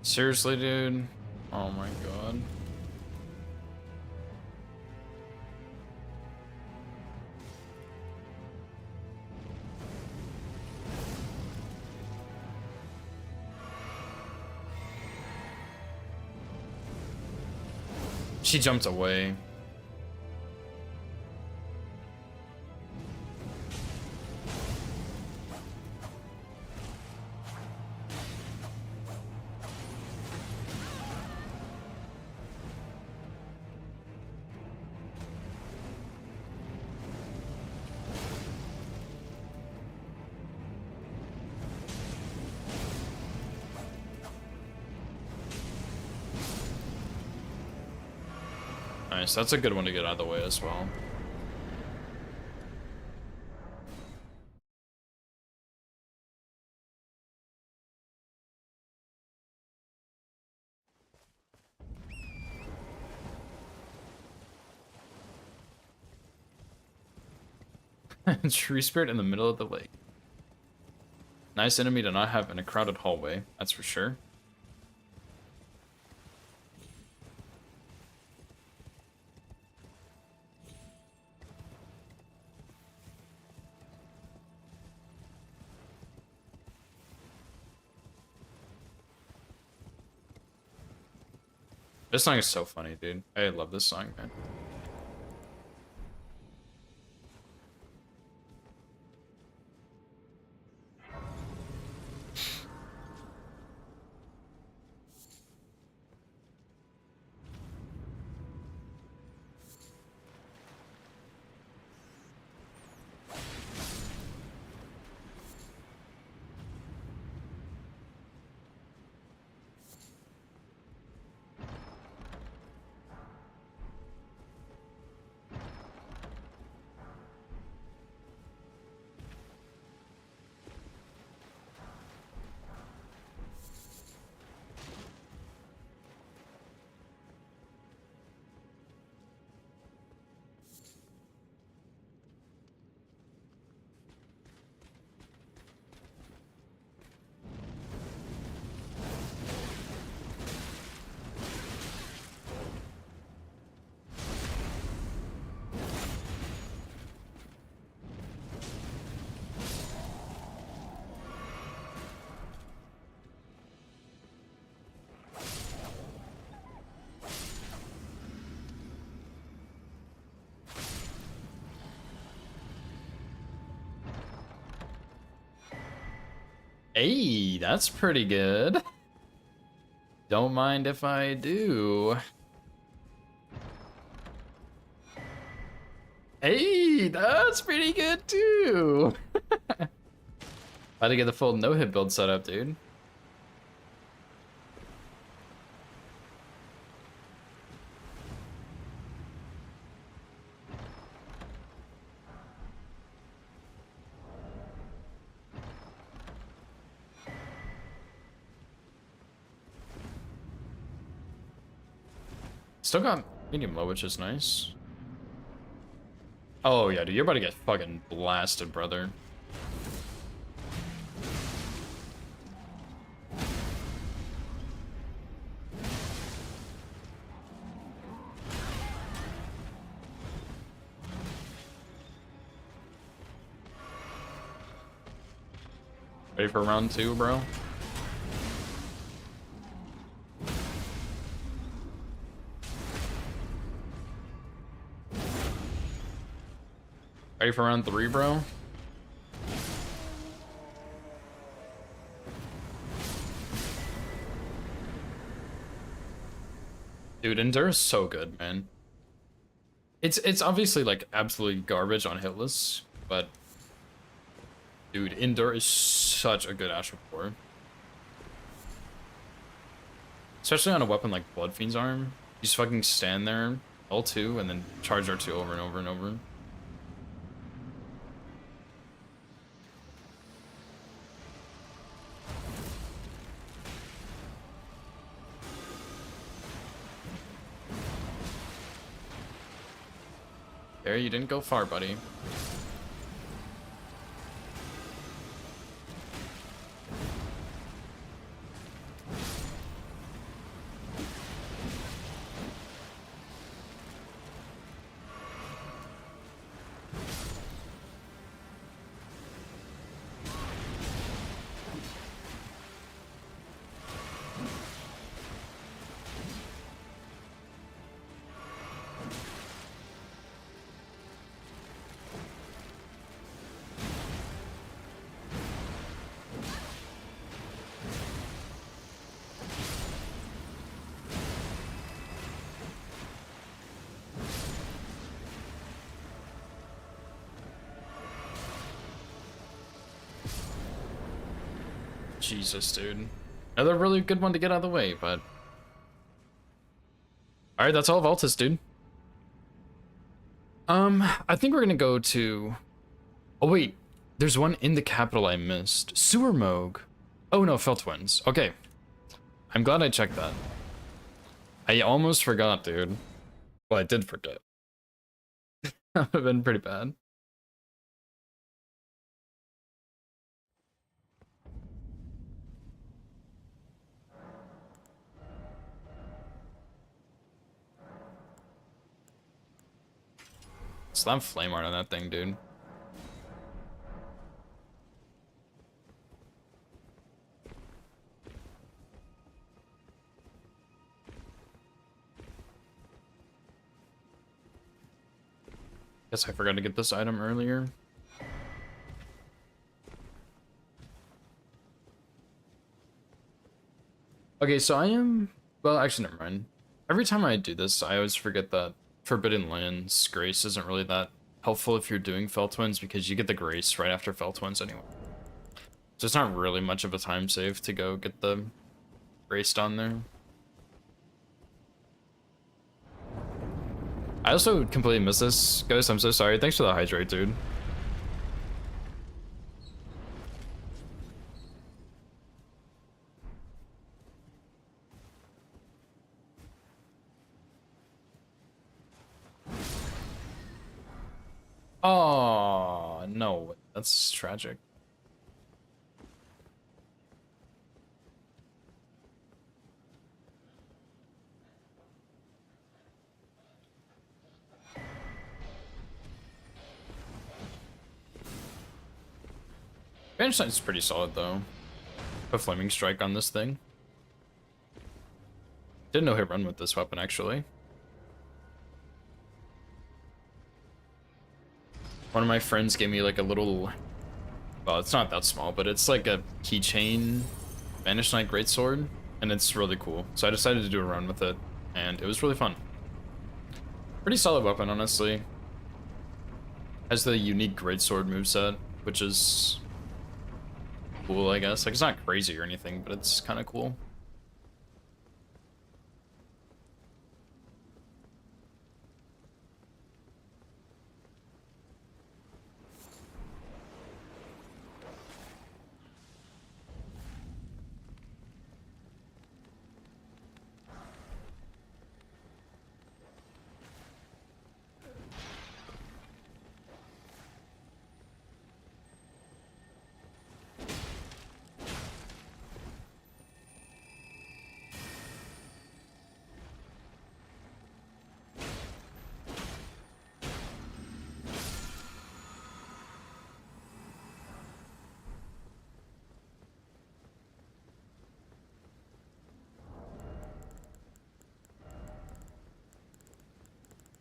Seriously, dude? Oh my god. She jumped away. Nice, that's a good one to get out of the way as well. Tree spirit in the middle of the lake. Nice enemy to not have in a crowded hallway, that's for sure. This song is so funny, dude. I love this song, man. Hey, that's pretty good. Don't mind if I do. Hey, that's pretty good too. About to get the full no-hit build set up, dude. Still got medium low, which is nice. Oh yeah, dude, you're about to get fucking blasted, brother. Ready for round 2, bro? Ready for round 3, bro? Dude, Endure is so good, man. It's obviously like absolutely garbage on hitless, but dude, Endure is such a good Astral Core. Especially on a weapon like Blood Fiend's Arm. You just fucking stand there, L2, and then charge R2 over and over and over. There, you didn't go far, buddy. Jesus, dude. Another really good one to get out of the way, but... Alright, that's all of Altus, dude. I think we're gonna go to... Oh, wait. There's one in the capital I missed. Sewer Moog. Oh, no, Fell Twins. Okay. I'm glad I checked that. I almost forgot, dude. Well, I did forget. That would have been pretty bad. Slam flame art on that thing, dude. Guess I forgot to get this item earlier. Okay, so I am... Well, actually, never mind. Every time I do this, I always forget that Forbidden Lands Grace isn't really that helpful if you're doing Fell Twins, because you get the Grace right after Fell Twins anyway. So it's not really much of a time save to go get the Grace down there. I also completely missed this. Ghost, I'm so sorry. Thanks for the hydrate, dude. Oh, no. That's tragic. Vantage Sight's pretty solid, though. A Flaming Strike on this thing. Didn't know hit run with this weapon, actually. One of my friends gave me like a little... Well, it's not that small, but it's like a keychain Vanish Knight Greatsword, and it's really cool. So I decided to do a run with it, and it was really fun. Pretty solid weapon, honestly. Has the unique Greatsword moveset, which is cool, I guess. Like, it's not crazy or anything, but it's kind of cool.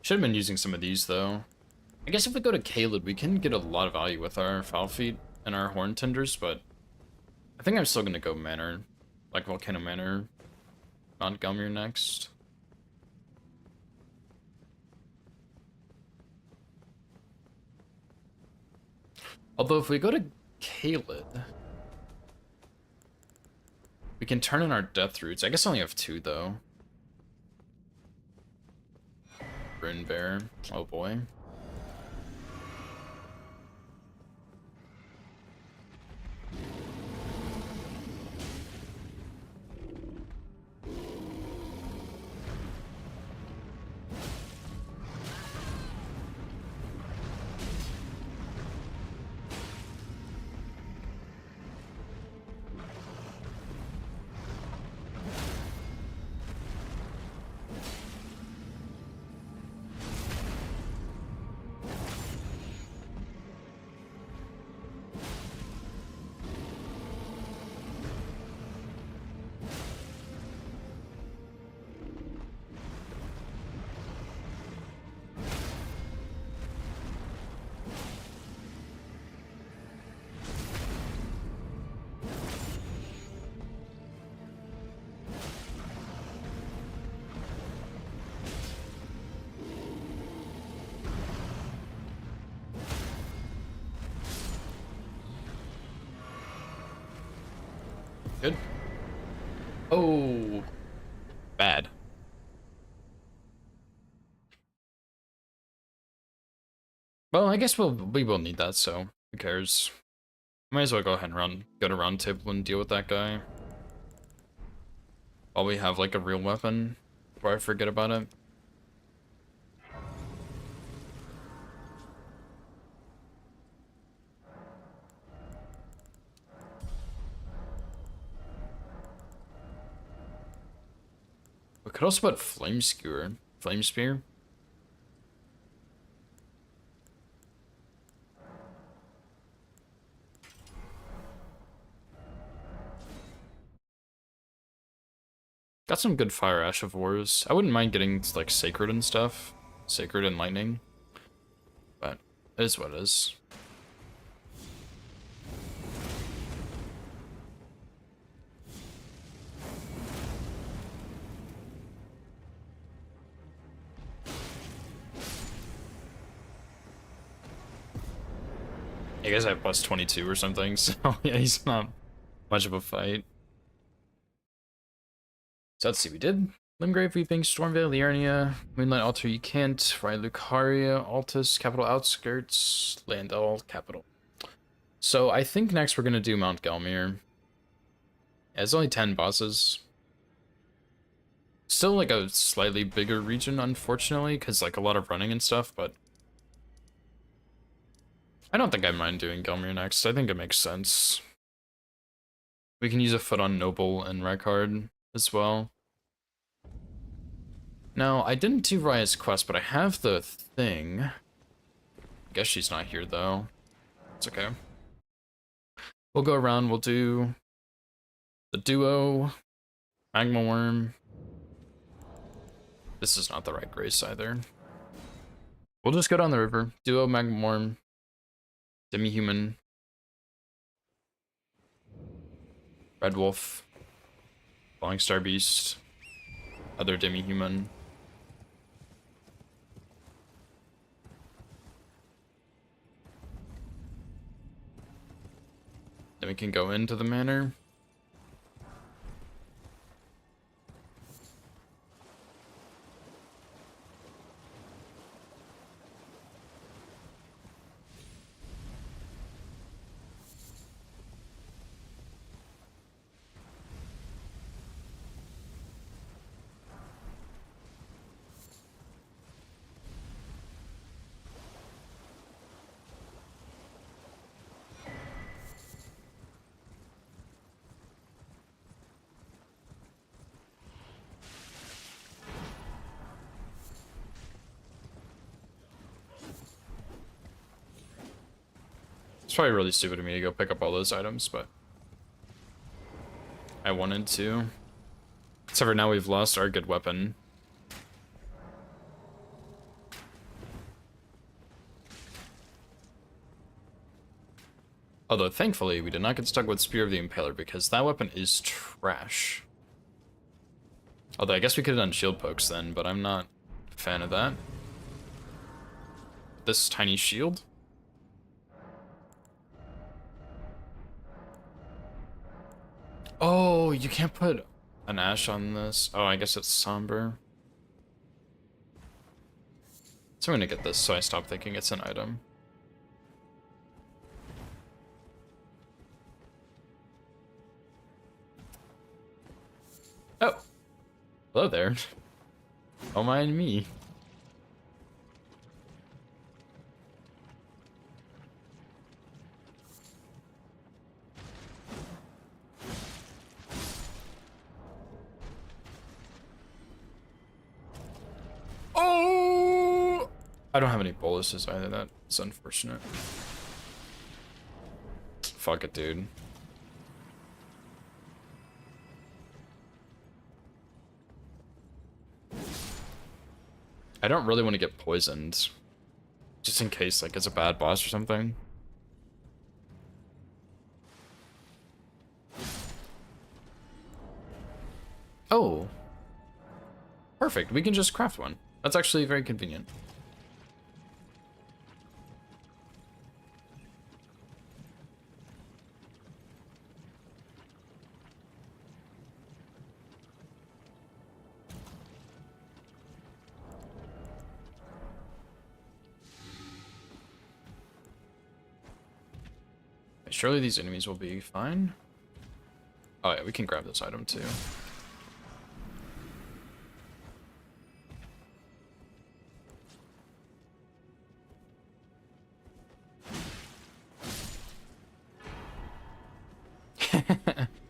Should have been using some of these, though. I guess if we go to Caelid, we can get a lot of value with our Foul Feet and our Horn Tenders, but I think I'm still going to go Manor, like Volcano Manor, Montgomery next. Although if we go to Caelid, we can turn in our Death Roots. I guess I only have 2, though. Bryn Bear. Oh boy. Oh, bad. Well, I guess we will need that, so who cares? Might as well go ahead and go to round table and deal with that guy. While we have like a real weapon, before I forget about it. We could also put flame skewer, flame spear. Got some good fire ash of wars. I wouldn't mind getting like sacred and stuff, sacred and lightning, but it is what it is. You guys have plus 22 or something, so yeah, he's not much of a fight. So let's see, we did Limgrave, Weeping, Stormvale, Liurnia, Moonlight Altar, you can't, Rye Lucaria, Altus, Capital Outskirts, Landell, Capital. So I think next we're gonna do Mount Gelmir. Yeah, it's only 10 bosses. Still like a slightly bigger region, unfortunately, because like a lot of running and stuff, but I don't think I mind doing Gelmir next. I think it makes sense. We can use a foot on Noble and Rekard as well. Now, I didn't do Raya's quest, but I have the thing. I guess she's not here, though. It's okay. We'll go around, we'll do the duo, Magma Worm. This is not the right grace either. We'll just go down the river. Duo, Magma Worm, Demi-Human, Red Wolf, Falling Star Beast, other Demi-Human. Then we can go into the manor. It's probably really stupid of me to go pick up all those items, but I wanted to. Except for now we've lost our good weapon. Although, thankfully, we did not get stuck with Spear of the Impaler, because that weapon is trash. Although, I guess we could have done shield pokes then, but I'm not a fan of that. This tiny shield? Oh, you can't put an ash on this. Oh, I guess it's somber. So I'm gonna get this so I stop thinking it's an item. Oh, hello there. Don't mind me. Oh! I don't have any boluses either. That's unfortunate. Fuck it, dude. I don't really want to get poisoned. Just in case, like, it's a bad boss or something. Oh. Perfect, we can just craft one. That's actually very convenient. Surely these enemies will be fine. Oh yeah, we can grab this item too.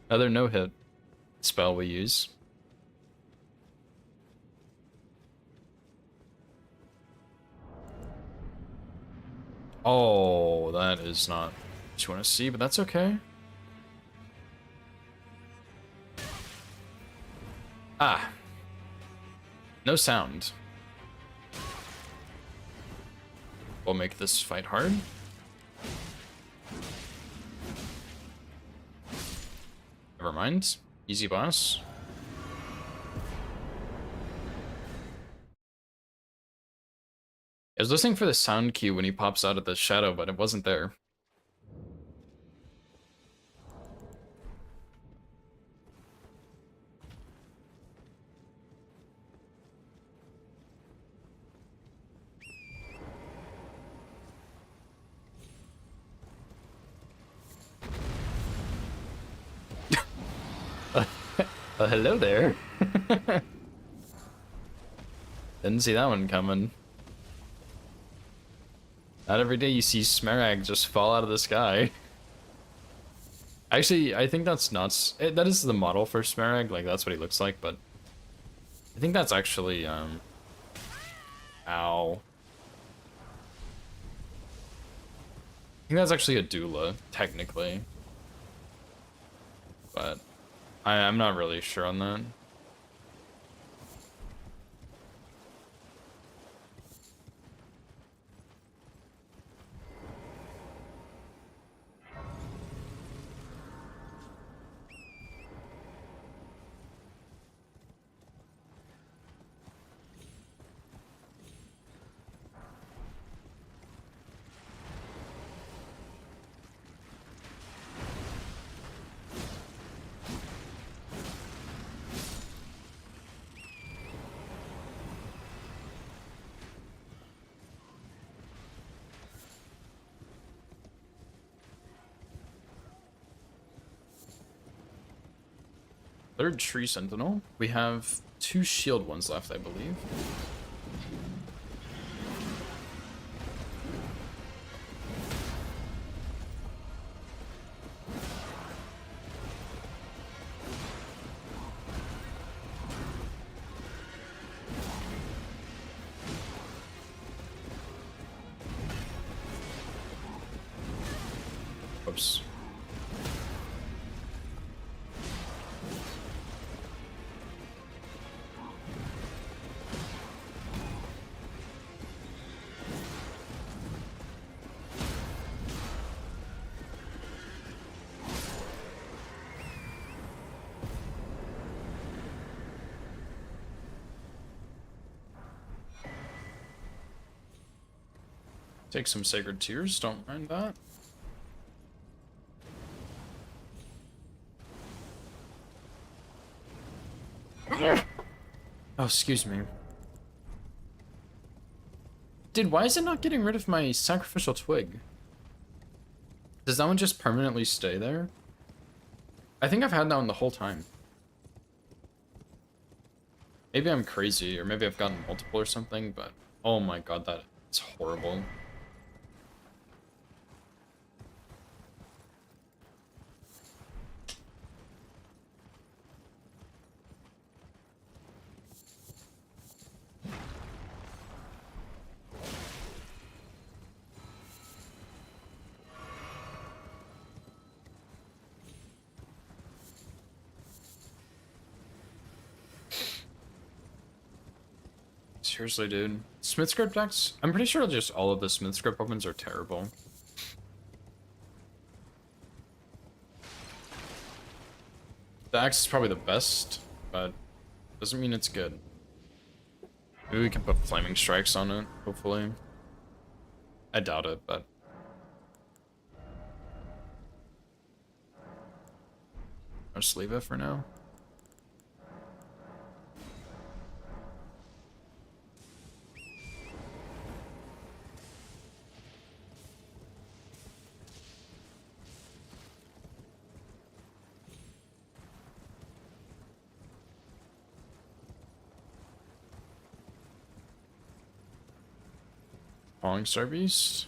Another no-hit spell we use. Oh, that is not what you want to see, but that's okay. Ah. No sound. We'll make this fight hard. Never mind. Easy boss. I was listening for the sound cue when he pops out of the shadow, but it wasn't there. Hello there. Didn't see that one coming. Not every day you see Smaragd just fall out of the sky. Actually, I think that's nuts. That is the model for Smaragd, like that's what he looks like, but I think that's actually, ow. I think that's actually a doula, technically. But I'm not really sure on that. Third tree sentinel. We have 2 shield ones left, I believe. Oops. Take some Sacred Tears, don't mind that. Oh, excuse me. Dude, why is it not getting rid of my sacrificial twig? Does that one just permanently stay there? I think I've had that one the whole time. Maybe I'm crazy, or maybe I've gotten multiple or something, but oh my god, that's horrible. Seriously, dude. Smith script decks? I'm pretty sure just all of the Smith script weapons are terrible. The axe is probably the best, but doesn't mean it's good. Maybe we can put flaming strikes on it, hopefully. I doubt it, but I'll just leave it for now. Falling Star Beast.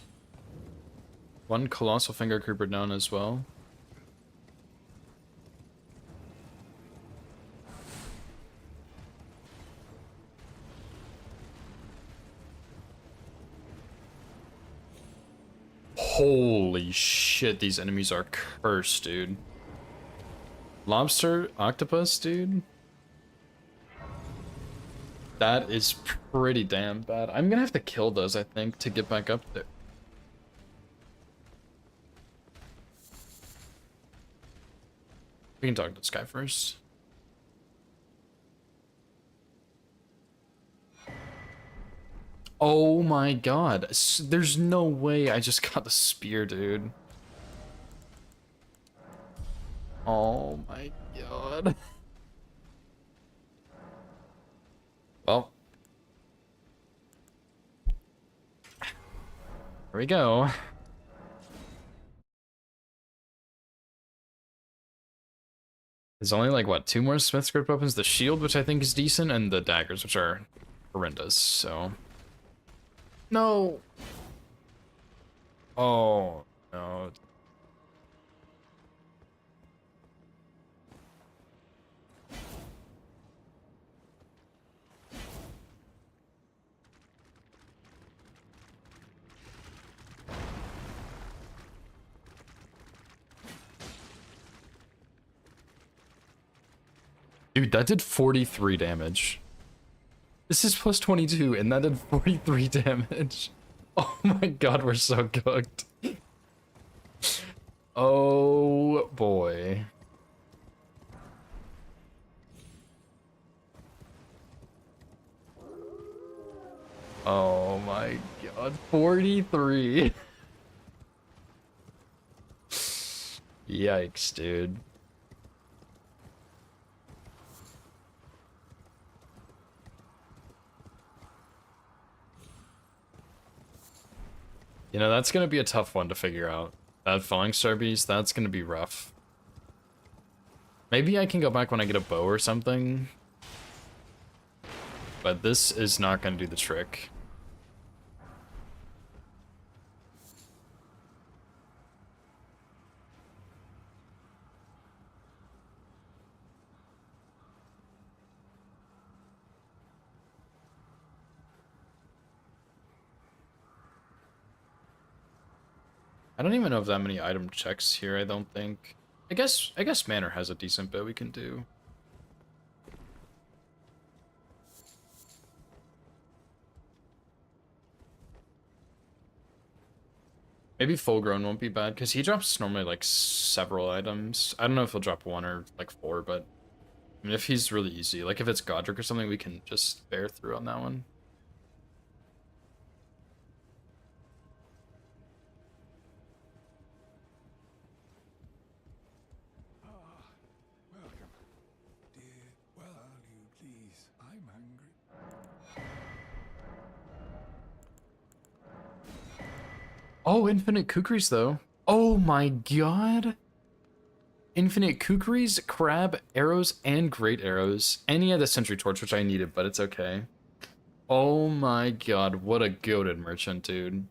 One Colossal Finger Creeper down as well. Holy shit, these enemies are cursed, dude. Lobster, octopus, dude. That is pretty damn bad. I'm gonna have to kill those, I think, to get back up there. We can talk to this guy first. Oh my god. There's no way I just got the spear, dude. Oh my god. Well. Here we go. There's only like, what, 2 more Smith's Grip weapons? The shield, which I think is decent, and the daggers, which are horrendous, so... No! Oh, no. Dude, that did 43 damage. This is plus 22, and that did 43 damage. Oh my god, we're so cooked. Oh boy. Oh my god, 43. Yikes, dude. You know, that's gonna be a tough one to figure out. That Falling Star Beast, that's gonna be rough. Maybe I can go back when I get a bow or something. But this is not gonna do the trick. I don't even know if that many item checks here, I don't think. I guess Manor has a decent bit we can do. Maybe Full Grown won't be bad, because he drops normally like several items. I don't know if he'll drop 1 or like 4, but I mean, if he's really easy, like if it's Godric or something, we can just bear through on that one. Welcome. Dear, well are you, please? I'm hungry. Oh, Infinite Kukris, though. Oh my god. Infinite Kukris, Crab, Arrows, and Great Arrows. And he had the Sentry Torch, which I needed, but it's okay. Oh my god, what a goated merchant, dude.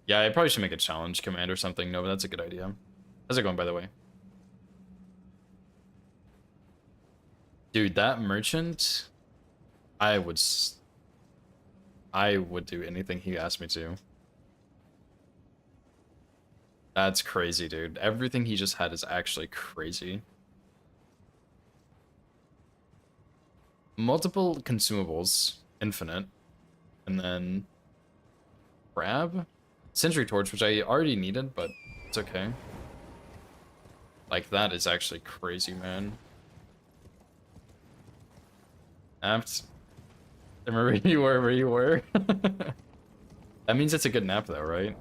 Yeah, I probably should make a challenge command or something. No, but that's a good idea. How's it going, by the way? Dude, that merchant, I would do anything he asked me to. That's crazy, dude. Everything he just had is actually crazy. Multiple consumables, infinite, and then Crab, Sentry Torch, which I already needed, but it's okay. Like, that is actually crazy, man. Napped. Remember where you were? That means it's a good nap, though, right?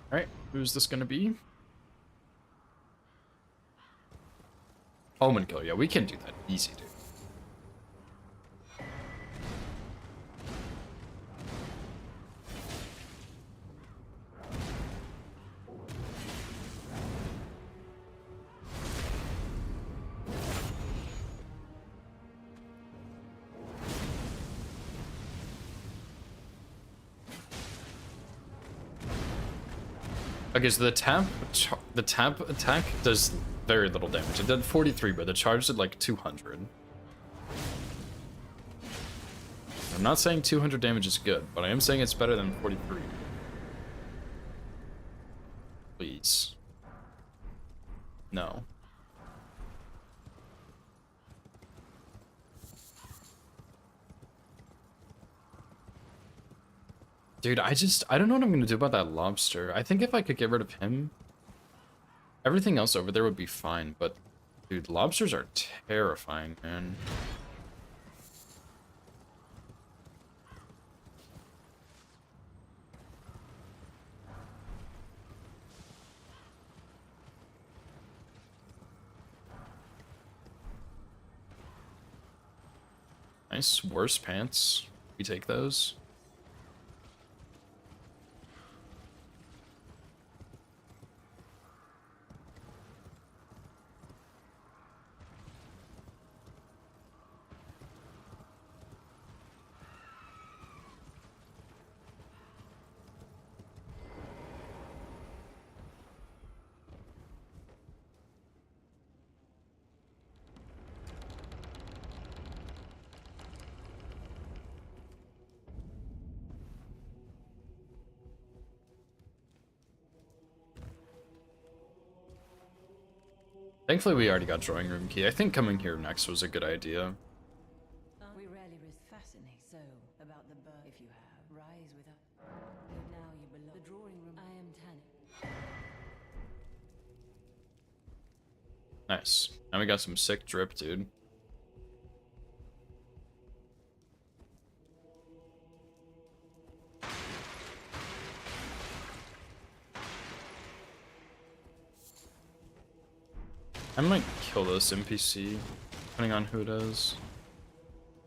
Alright, who's this gonna be? Omen Killer, yeah, we can do that easy, dude. Okay, so the tap attack does very little damage. It did 43, but the charge did like 200. I'm not saying 200 damage is good, but I am saying it's better than 43. Please. No. Dude, I don't know what I'm gonna do about that lobster. I think if I could get rid of him, everything else over there would be fine, but dude, lobsters are terrifying, man. Nice, worse pants. We take those. Thankfully, we already got drawing room key. I think coming here next was a good idea. We rarely fascinate so about the bird. If you have, rise with us. But now you belong. The drawing room. I am Tanny. Nice. Now we got some sick drip, dude. I might kill this NPC, depending on who it is.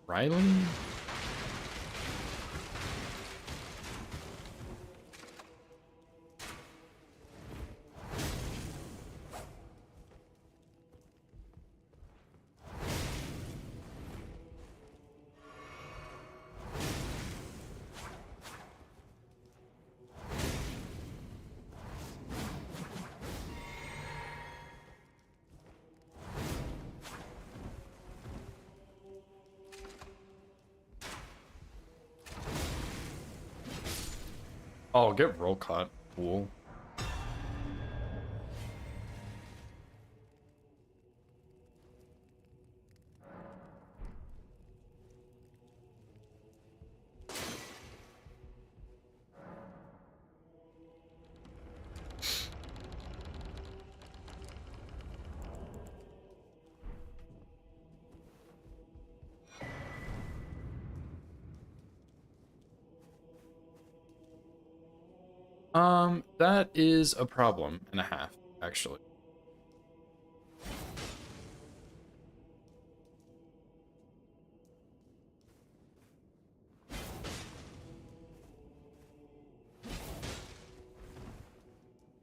Riley? Oh, get roll caught. Cool. That is a problem and a half, actually.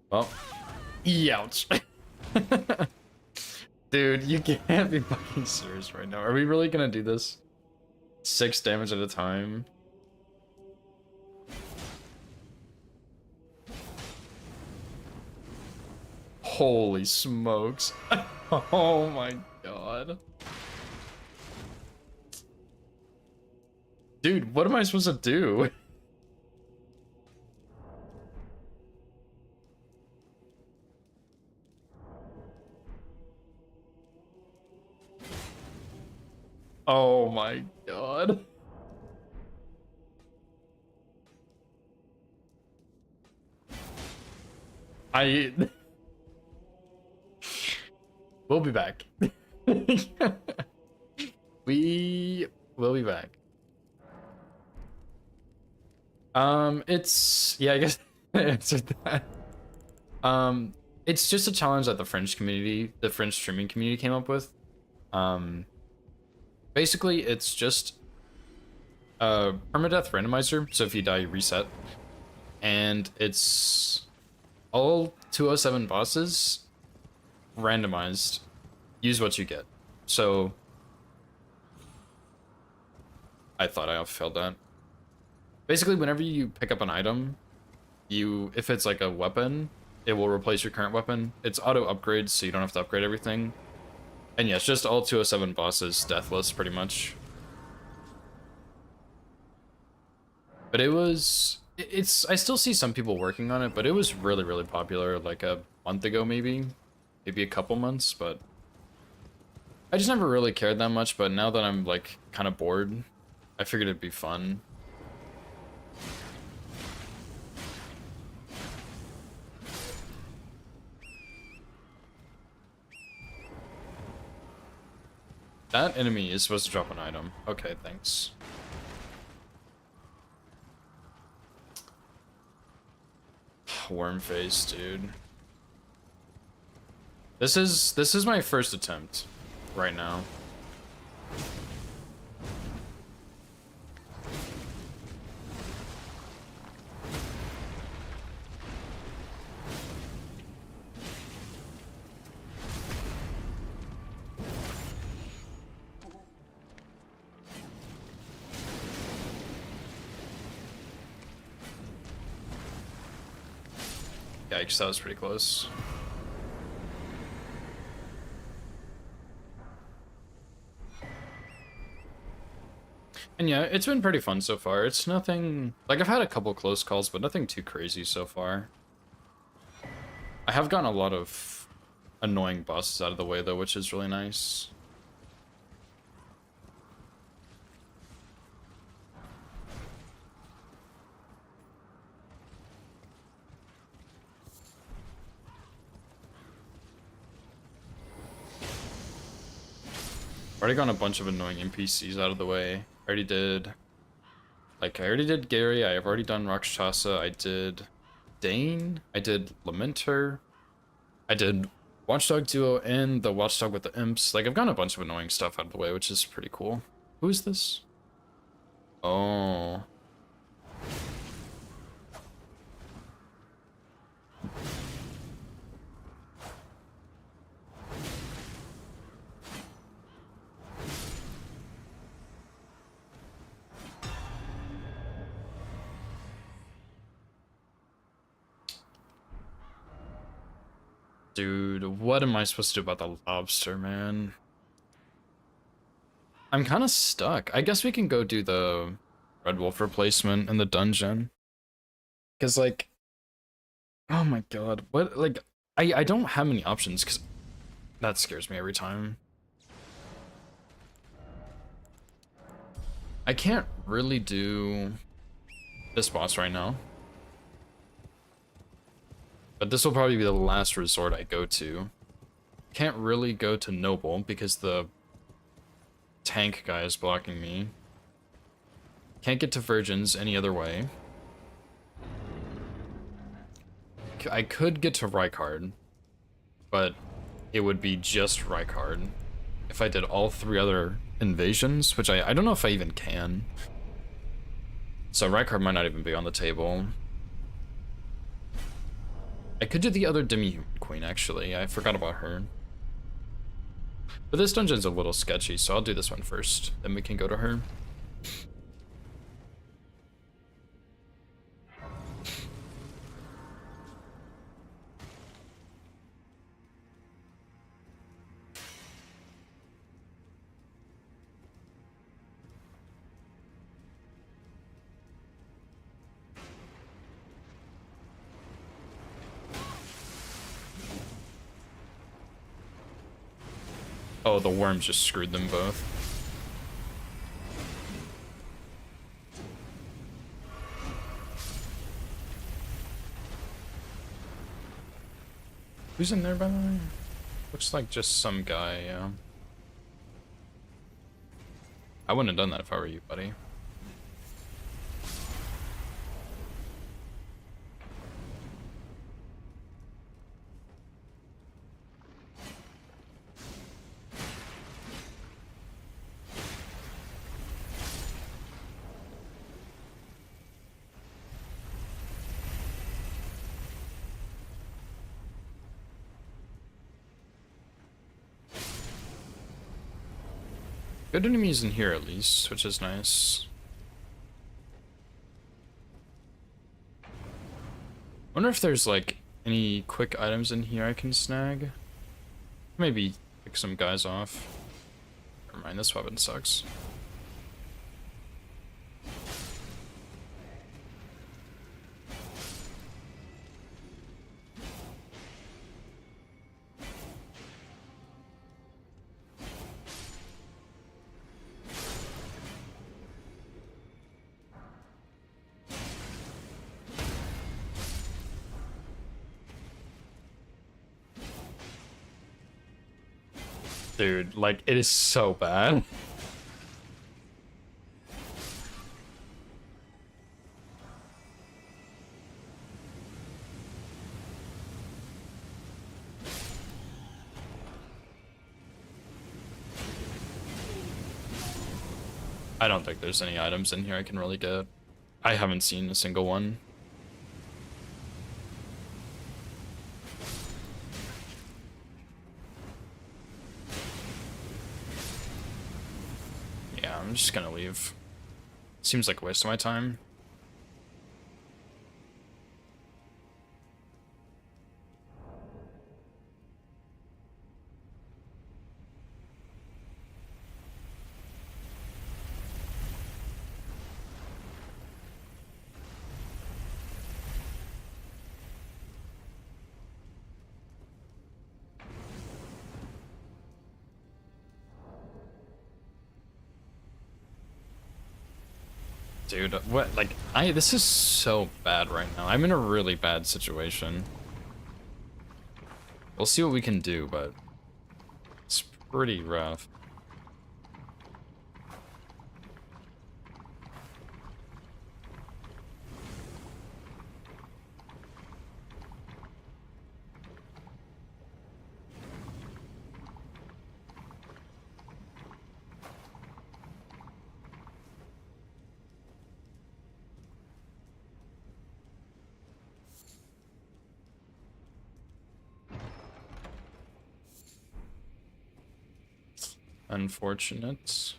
Well, ouch. Dude, you can't be fucking serious right now. Are we really gonna do this? 6 damage at a time? Holy smokes. Oh my god. Dude, what am I supposed to do? Oh my god. We'll be back. We will be back. Yeah, I guess I answered that. It's just a challenge that the French streaming community came up with. Basically, it's just a PermaDeath randomizer, so if you die, you reset. And it's all 207 bosses randomized. Use what you get. So I thought I failed that. Basically, whenever you pick up an item, if it's like a weapon, it will replace your current weapon. It's auto upgrades, so you don't have to upgrade everything. And yes, just all 207 bosses deathless, pretty much. But it was... I still see some people working on it, but it was really, really popular like a month ago, maybe a couple months, but I just never really cared that much. But now that I'm like kind of bored, I figured it'd be fun. That enemy is supposed to drop an item. Okay, thanks. Worm face, dude. This is my first attempt right now. Yikes, that was pretty close. And yeah, it's been pretty fun so far. It's nothing... Like, I've had a couple close calls, but nothing too crazy so far. I have gotten a lot of annoying bosses out of the way, though, which is really nice. Already gotten a bunch of annoying NPCs out of the way. I already did Gary, I have already done Rakshasa, I did Dane, I did Lamenter, I did Watchdog Duo and the Watchdog with the Imps. Like, I've gotten a bunch of annoying stuff out of the way, which is pretty cool. Who is this? Oh. Dude, what am I supposed to do about the lobster, man? I'm kind of stuck. I guess we can go do the Red Wolf replacement in the dungeon. Because, like... Oh my god, what, like... I don't have many options, because... That scares me every time. I can't really do this boss right now. But this will probably be the last resort I go to. Can't really go to Noble because the tank guy is blocking me. Can't get to Virgins any other way. I could get to Rykard, but it would be just Rykard. If I did all 3 other invasions, which I don't know if I even can. So Rykard might not even be on the table. I could do the other Demi-Human Queen, actually. I forgot about her. But this dungeon's a little sketchy, so I'll do this one first. Then we can go to her. Oh, the worms just screwed them both. Who's in there, by the way? Looks like just some guy, yeah. I wouldn't have done that if I were you, buddy. Good enemies in here at least, which is nice. Wonder if there's like Any quick items in here I can snag? Maybe pick some guys off. Never mind, this weapon sucks. Dude, like, it is so bad. I don't think there's any items in here I can really get. I haven't seen a single one. Yeah, I'm just gonna leave. Seems like a waste of my time. Dude, what, like, this is so bad right now. I'm in a really bad situation. We'll see what we can do, but it's pretty rough. Unfortunate.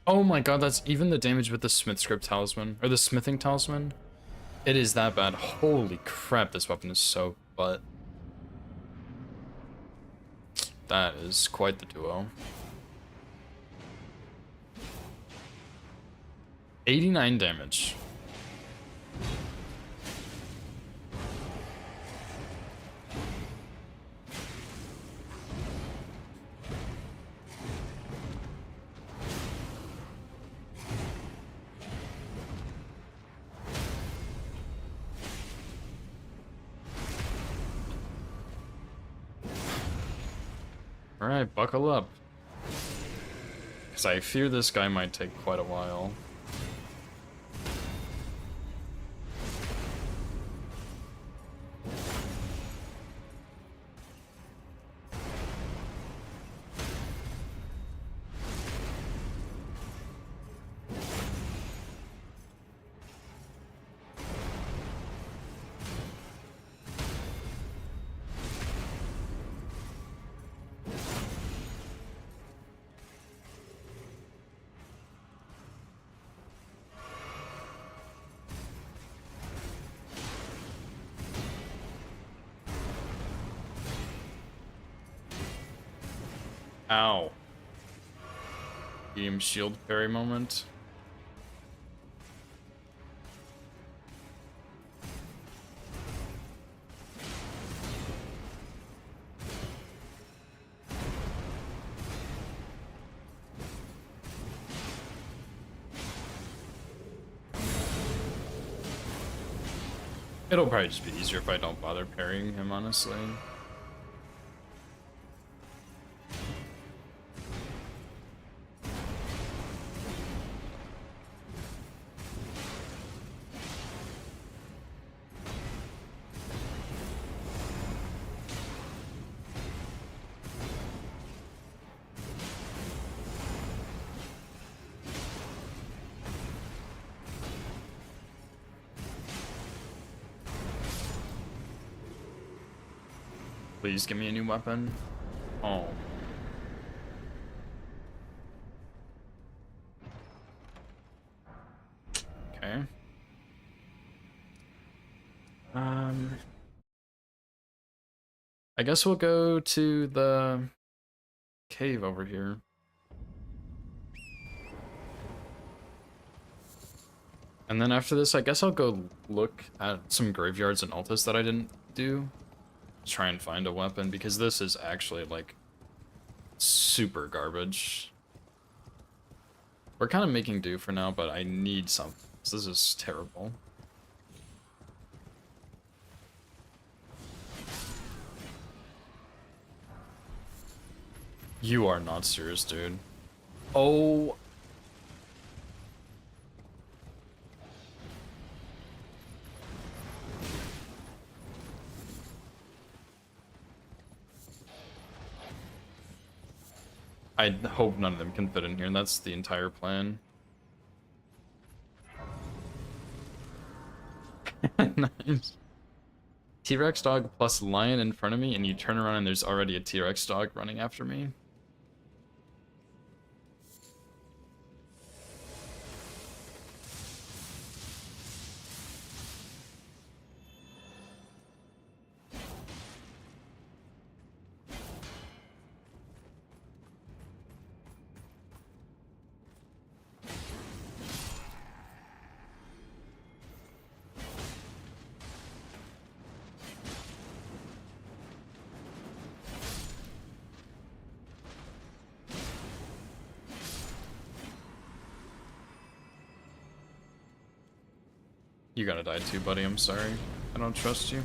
Oh my god, that's even the damage with the Smith Script Talisman, or the Smithing Talisman. It is that bad. Holy crap, this weapon is so butt. That is quite the duo. 89 damage. Alright, buckle up. Because I fear this guy might take quite a while. Ow. Game shield parry moment. It'll probably just be easier if I don't bother parrying him, honestly. Please give me a new weapon. Oh. Okay. I guess we'll go to the cave over here. And then after this, I guess I'll go look at some graveyards and altas that I didn't do. Try and find a weapon, because this is actually, like, super garbage. We're kind of making do for now, but I need something. This is terrible. You are not serious, dude. Oh. I hope none of them can fit in here, and that's the entire plan. Nice. T-Rex dog plus lion in front of me, and you turn around and there's already a T-Rex dog running after me. You gotta die too, buddy. I'm sorry. I don't trust you.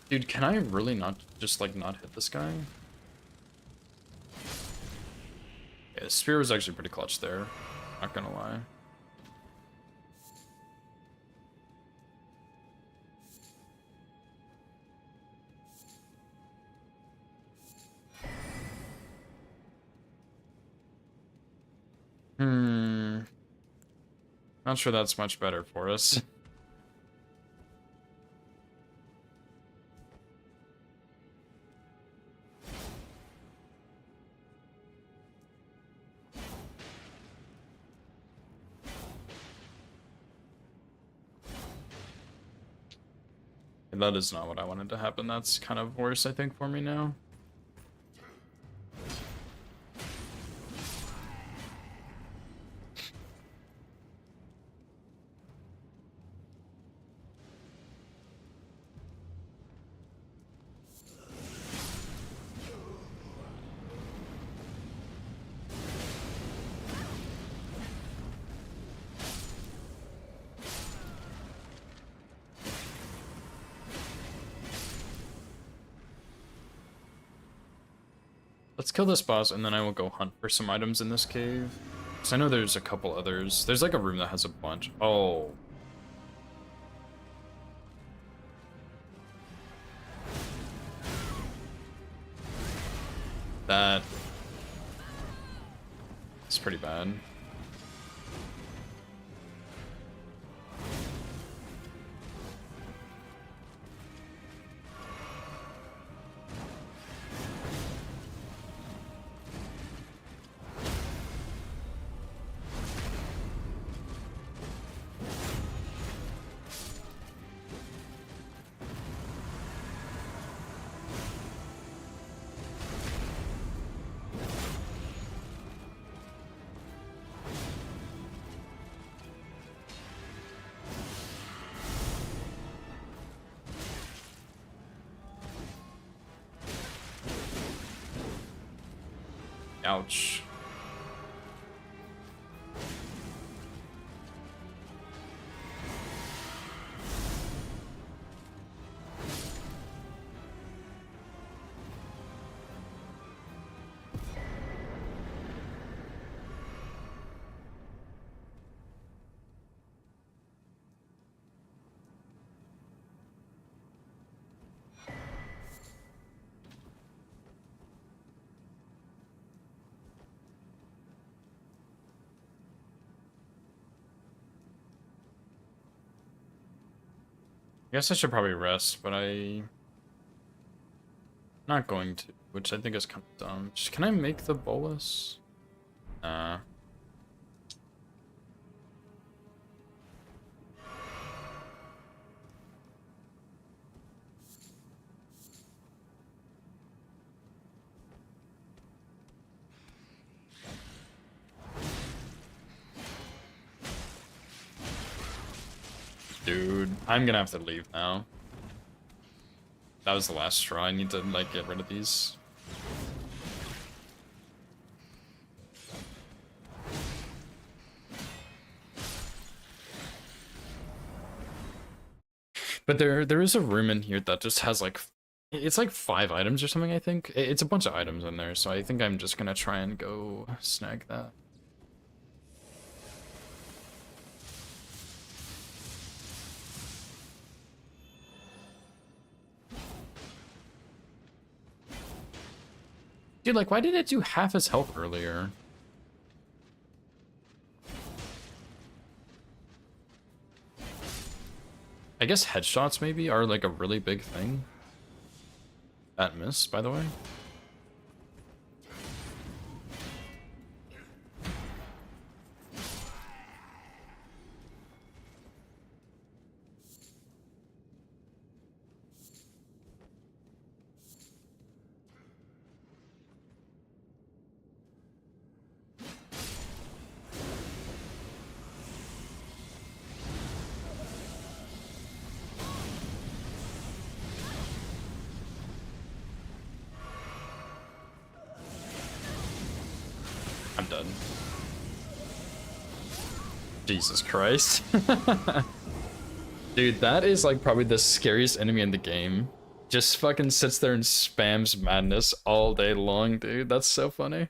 Dude, can I really not just, like, not hit this guy? Yeah, spear was actually pretty clutch there. Not gonna lie. Not sure that's much better for us. That is not what I wanted to happen. That's kind of worse, I think, for me now. Let's kill this boss, and then I will go hunt for some items in this cave. Because I know there's a couple others. There's like a room that has a bunch. Oh. That is pretty bad. Ouch. guess I should probably rest, but not going to, which I think is kind of dumb. Can I make the bolus? Nah. Dude, I'm gonna have to leave now. That was the last straw. I need to, like, get rid of these. But there is a room in here that just has, like, it's like 5 items or something, I think. It's a bunch of items in there, so I think I'm just gonna try and go snag that. Dude, like, why did it do half his health earlier? I guess headshots maybe are like a really big thing. That miss, by the way. I'm done. Jesus Christ. Dude, that is like probably the scariest enemy in the game. Just fucking sits there and spams madness all day long, dude. That's so funny.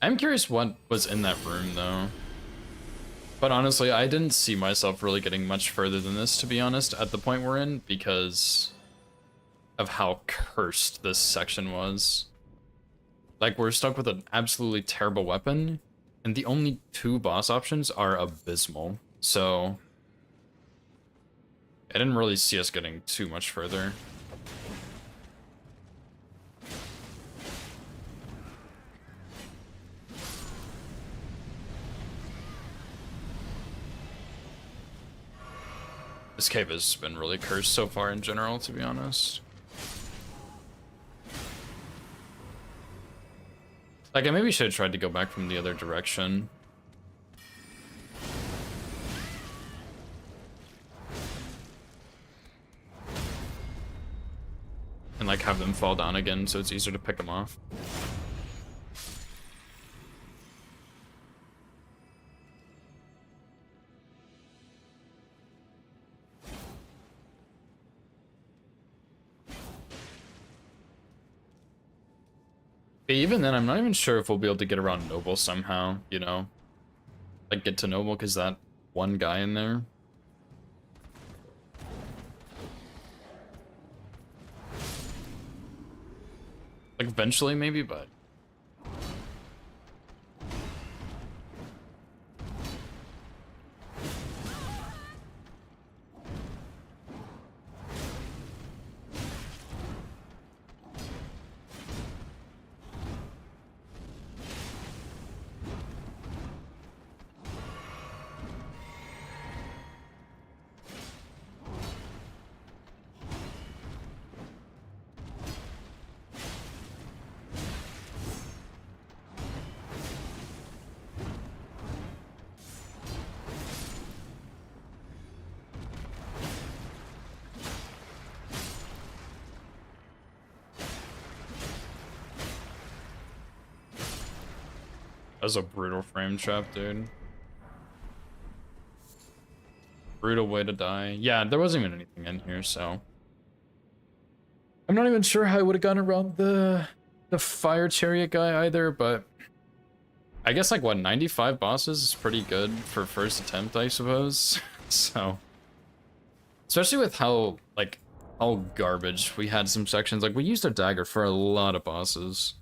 I'm curious what was in that room, though. But honestly, I didn't see myself really getting much further than this, to be honest, at the point we're in, because of how cursed this section was. Like, we're stuck with an absolutely terrible weapon, and the only 2 boss options are abysmal. So I didn't really see us getting too much further. This cave has been really cursed so far in general, to be honest. Like, I maybe should have tried to go back from the other direction. And, like, have them fall down again so it's easier to pick them off. But even then, I'm not even sure if we'll be able to get around Noble somehow, you know? Like, get to Noble, because that one guy in there. Like, eventually, maybe, but... That was a brutal frame trap, dude. Brutal way to die. Yeah, there wasn't even anything in here, so... I'm not even sure how I would have gotten around the fire chariot guy either, but... I guess, like, what, 95 bosses is pretty good for first attempt, I suppose. So... Especially with how, like, how garbage we had some sections. Like, we used a dagger for a lot of bosses.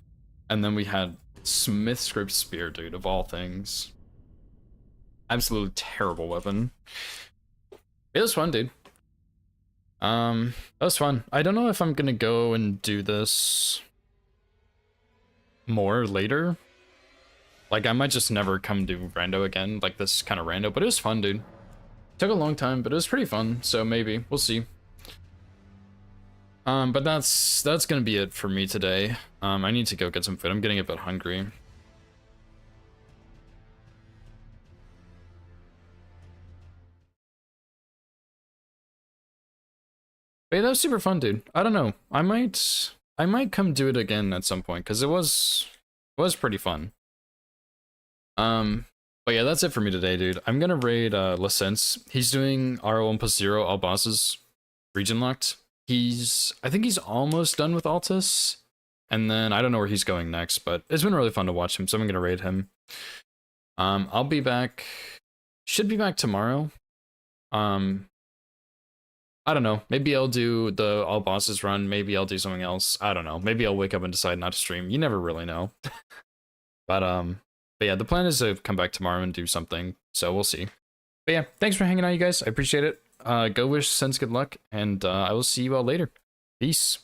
And then we had Smith script spear, dude, of all things. Absolutely terrible weapon. It was fun, dude. That was fun. I don't know if I'm gonna go and do this more later. Like, I might just never come do rando again, like this kind of rando, but it was fun, dude. Took a long time, but it was pretty fun, so maybe. We'll see. But that's gonna be it for me today. I need to go get some food. I'm getting a bit hungry. But yeah, that was super fun, dude. I don't know. I might come do it again at some point, because it was pretty fun. But yeah, that's it for me today, dude. I'm gonna raid License. He's doing R1+0 all bosses region locked. I think he's almost done with Altus. And then I don't know where he's going next, but it's been really fun to watch him, so I'm gonna raid him. I'll be back. Should be back tomorrow. I don't know. Maybe I'll do the all bosses run. Maybe I'll do something else. I don't know. Maybe I'll wake up and decide not to stream. You never really know. But yeah, the plan is to come back tomorrow and do something. So we'll see. But yeah, thanks for hanging out, you guys. I appreciate it. Go wish Sense good luck, and I will see you all later. Peace.